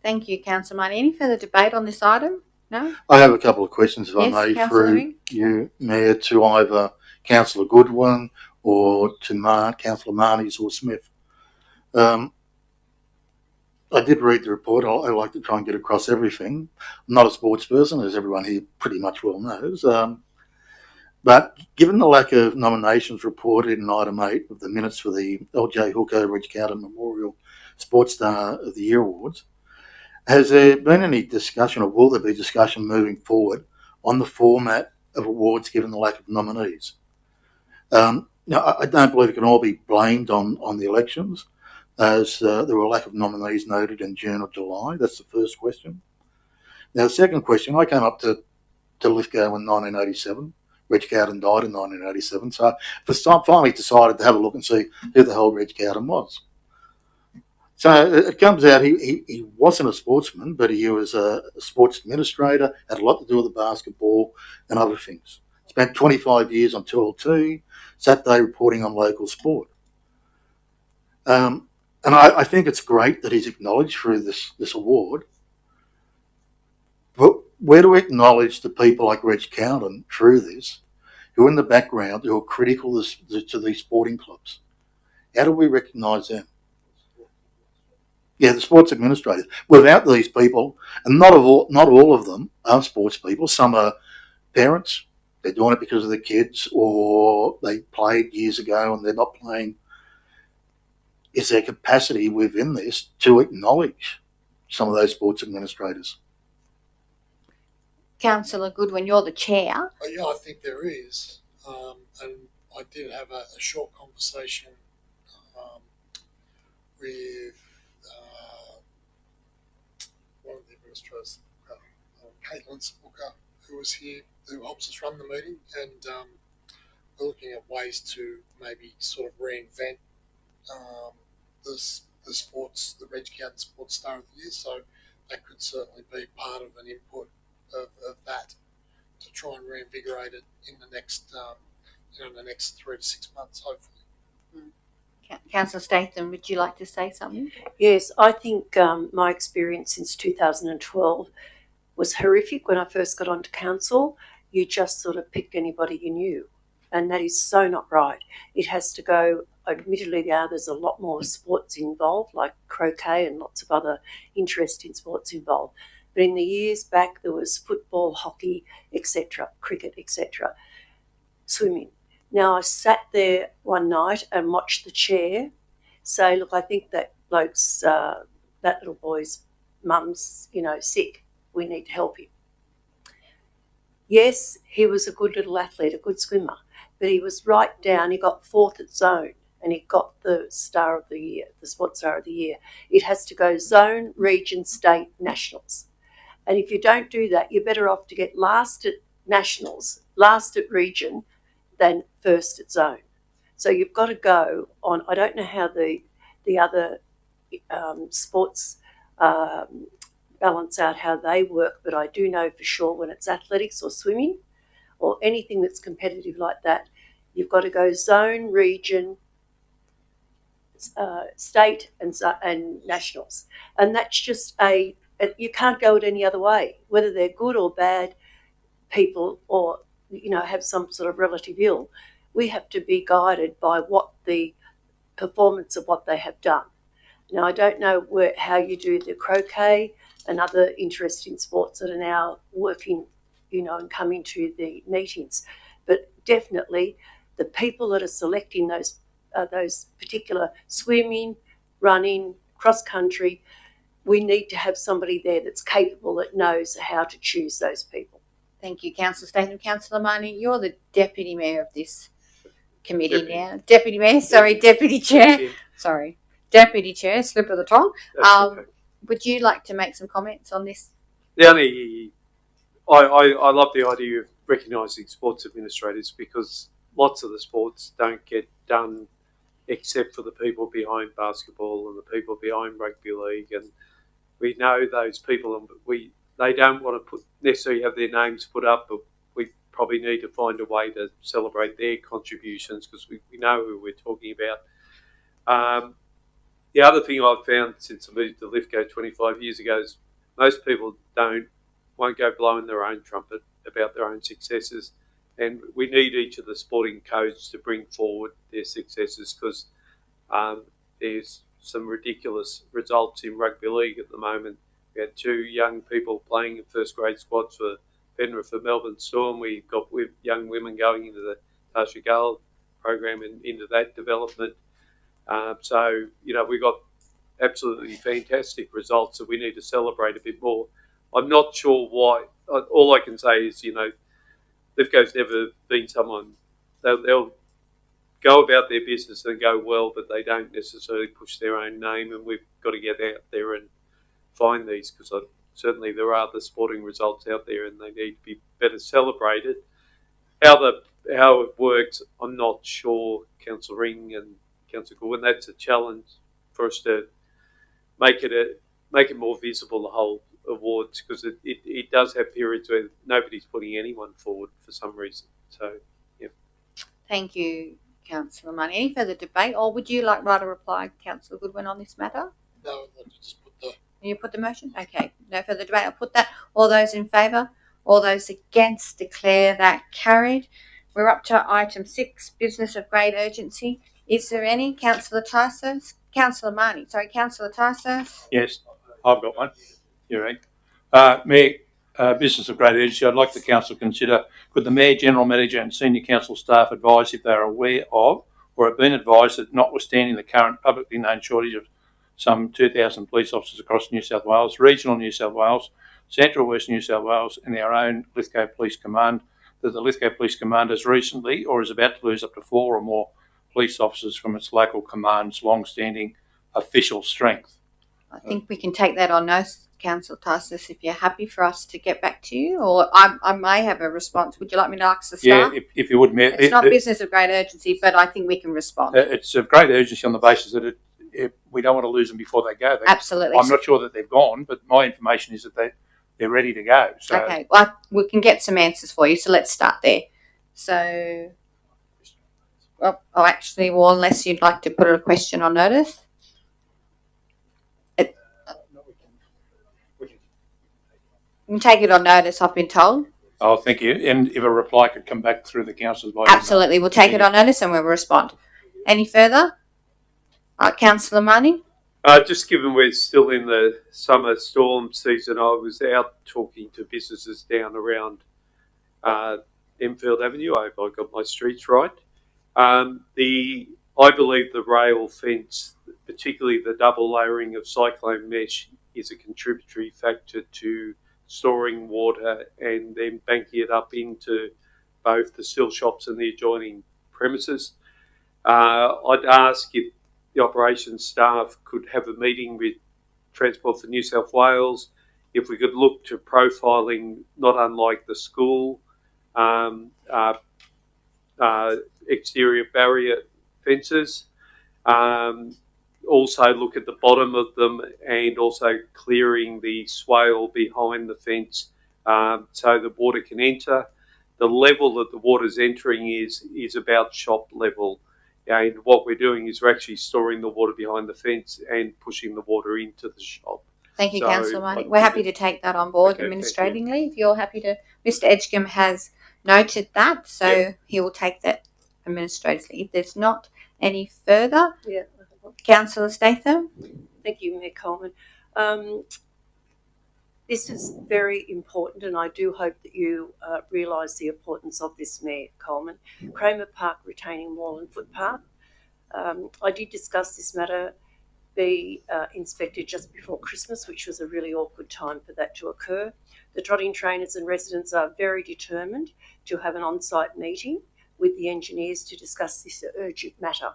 Thank you, Councillor Marnie. Any further debate on this item? No? I have a couple of questions, if Yes, I may, Councillor through Ring. you, Mayor, to either Councillor Goodwin or to Councillor Marnies or Smith. I did read the report. I like to try and get across everything. I'm not a sports person, as everyone here pretty much well knows. But given the lack of nominations reported in item 8 of the minutes for the LJ Hooker Reg Cowden Memorial Sports Star of the Year Awards, has there been any discussion, or will there be discussion moving forward on the format of awards given the lack of nominees? Now, I don't believe it can all be blamed on the elections, as there were a lack of nominees noted in June or July. That's the first question. Now, the second question, I came up to Lithgow in 1987. Reg Cowden died in 1987. So I finally decided to have a look and see who the hell Reg Cowden was. So it comes out he wasn't a sportsman, but he was a sports administrator, had a lot to do with the basketball and other things. Spent 25 years on 2LT, Saturday reporting on local sport. And I think it's great that he's acknowledged through this award. But where do we acknowledge the people like Reg Cowden through this, who are in the background, who are critical to these sporting clubs? How do we recognise them? Yeah, the sports administrators. Without these people, and not all of them are sports people. Some are parents. They're doing it because of their kids, or they played years ago and they're not playing. Is there capacity within this to acknowledge some of those sports administrators? Councillor Goodwin, you're the chair. Yeah, I think there is. And I did have a short conversation with one of the administrators, Caitlin Booker, who was here, who helps us run the meeting, and we're looking at ways to maybe sort of reinvent the sports, the Reg County Sports Star of the Year. So that could certainly be part of an input of that to try and reinvigorate it in the next, in the next 3 to 6 months, hopefully. Councillor Statham, would you like to say something? Yes, I think my experience since 2012 was horrific. When I first got onto council, you just sort of picked anybody you knew, and that is so not right. It has to go. Admittedly, there's a lot more sports involved, like croquet and lots of other interesting sports involved. But in the years back, there was football, hockey, etc., cricket, etc., swimming. Now, I sat there one night and watched the chair say, look, I think that bloke's, that little boy's mum's, sick. We need to help him. Yes, he was a good little athlete, a good swimmer, but he was right down. He got 4th at zone and he got the Star of the Year, the Sports Star of the Year. It has to go zone, region, state, nationals. And if you don't do that, you're better off to get last at nationals, last at region, than first at zone. So you've got to go on. I don't know how the other sports balance out how they work, but I do know for sure when it's athletics or swimming or anything that's competitive like that, you've got to go zone, region, state and nationals. And that's just you can't go it any other way, whether they're good or bad people or have some sort of relative ill. We have to be guided by what the performance of what they have done. Now, I don't know how you do the croquet and other interesting sports that are now working, and coming to the meetings, but definitely the people that are selecting those particular swimming, running, cross country, we need to have somebody there that's capable, that knows how to choose those people. Thank you, Councillor Statham. Councillor Marnie, you're the Deputy Mayor of this committee now. Deputy Mayor, sorry, Deputy Chair. Sorry, Deputy Chair, slip of the tongue. Okay. Would you like to make some comments on this? The only, I love the idea of recognising sports administrators, because lots of the sports don't get done except for the people behind basketball and the people behind rugby league, and we know those people, and they don't want to necessarily have their names put up, but we probably need to find a way to celebrate their contributions, because we know who we're talking about. The other thing I've found since I moved to Lithgow 25 years ago is most people won't go blowing their own trumpet about their own successes, and we need each of the sporting codes to bring forward their successes, because there's some ridiculous results in rugby league at the moment. We had 2 young people playing in first grade squads for Penrith for Melbourne Storm. We've got young women going into the Tasha Gale program and into that development. So, we've got absolutely fantastic results that we need to celebrate a bit more. I'm not sure why. All I can say is, Lithgow's never been someone, they'll go about their business and go well, but they don't necessarily push their own name, and we've got to get out there and find these, because certainly there are other sporting results out there and they need to be better celebrated. How it works, I'm not sure, Councillor Ring and Councillor Goodwin. That's a challenge for us to make it more visible, the whole awards, because it does have periods where nobody's putting anyone forward for some reason. So, yeah. Thank you, Councillor Money. Any further debate, or would you like to reply, Councillor Goodwin, on this matter? No, I'll just put the... You put the motion? Okay, no further debate. I'll put that. All those in favour? All those against? Declare that carried. We're up to item 6, business of great urgency. Is there any? Councillor Tyson? Councillor Marnie. Sorry, Councillor Tyson? Yes, I've got one. You're right. Mayor, business of great urgency. I'd like the council to consider, could the Mayor, General Manager and Senior Council staff advise if they are aware of or have been advised that, notwithstanding the current publicly known shortage of some 2,000 police officers across New South Wales, regional New South Wales, Central West New South Wales and our own Lithgow Police Command, that the Lithgow Police Command has recently or is about to lose up to 4 or more police officers from its local command's long-standing official strength. I think we can take that on notice, Councillor Tysus, if you're happy for us to get back to you, or I may have a response. Would you like me to ask the staff? Yeah, if you would, Mayor. It's not business of great urgency, but I think we can respond. It's of great urgency on the basis that we don't want to lose them before they go. Absolutely. I'm not sure that they've gone, but my information is that they're ready to go. So. Okay, well, we can get some answers for you, so let's start there. So, well, unless you'd like to put a question on notice. You can take it on notice, I've been told. Oh, thank you. And if a reply could come back through the councillors by Absolutely, we'll take it on notice and we'll respond. Any further? Councillor Money? Just given we're still in the summer storm season, I was out talking to businesses down around Enfield Avenue. I hope I got my streets right. I believe the rail fence, particularly the double layering of cyclone mesh, is a contributory factor to storing water and then banking it up into both the still shops and the adjoining premises. I'd ask if the operations staff could have a meeting with Transport for New South Wales, if we could look to profiling, not unlike the school, exterior barrier fences. Also look at the bottom of them and also clearing the swale behind the fence so the water can enter. The level that the water's entering is about shop level. And what we're doing is we're actually storing the water behind the fence and pushing the water into the shop. Thank you, Councillor Money. We're happy to take that on board administratively. If you're happy to, Mr. Edgecombe has noted that, so he will take that administratively. If there's not any further, Councillor Statham. Thank you, Mayor Coleman. This is very important, and I do hope that you realise the importance of this, Mayor Coleman. Kramer Park retaining wall and footpath. I did discuss this matter be inspected just before Christmas, which was a really awkward time for that to occur. The trotting trainers and residents are very determined to have an on-site meeting with the engineers to discuss this urgent matter.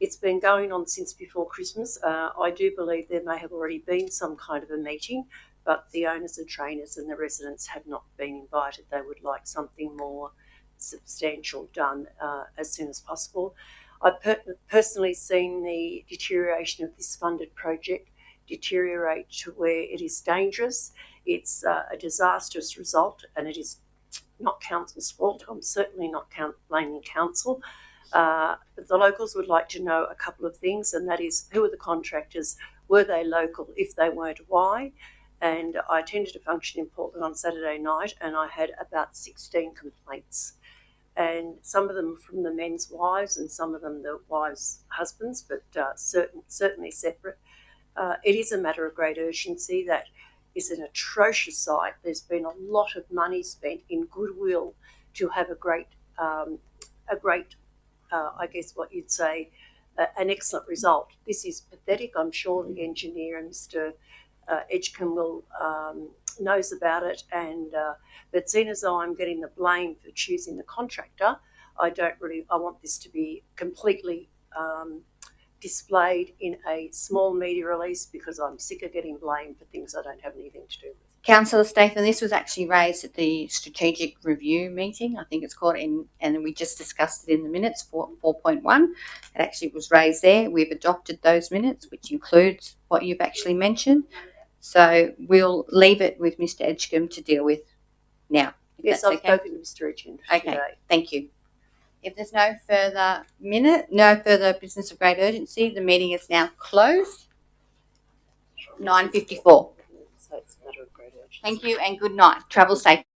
It's been going on since before Christmas. I do believe there may have already been some kind of a meeting, but the owners and trainers and the residents have not been invited. They would like something more substantial done as soon as possible. I've personally seen the deterioration of this funded project deteriorate to where it is dangerous. It's a disastrous result, and it is not council's fault. I'm certainly not blaming council. But the locals would like to know a couple of things, and that is, who are the contractors? Were they local? If they weren't, why? And I attended a function in Portland on Saturday night, and I had about 16 complaints. And some of them from the men's wives and some of them the wives' husbands, but certainly separate. It is a matter of great urgency. That is an atrocious site. There's been a lot of money spent in goodwill to have a great, I guess what you'd say, an excellent result. This is pathetic. I'm sure the engineer and Mr. Edgecombe will knows about it, and but seeing as though I'm getting the blame for choosing the contractor, I want this to be completely displayed in a small media release, because I'm sick of getting blamed for things I don't have anything to do with. Councillor Statham, this was actually raised at the strategic review meeting, I think it's called, and we just discussed it in the minutes, 4.1. It actually was raised there. We've adopted those minutes, which includes what you've actually mentioned. So we'll leave it with Mr. Edgecombe to deal with now. Yes, I've spoken to Mr. Edgecombe today. Thank you. If there's no further business of great urgency, the meeting is now closed. 9:54. So it's a matter of great urgency. Thank you and good night. Travel safe.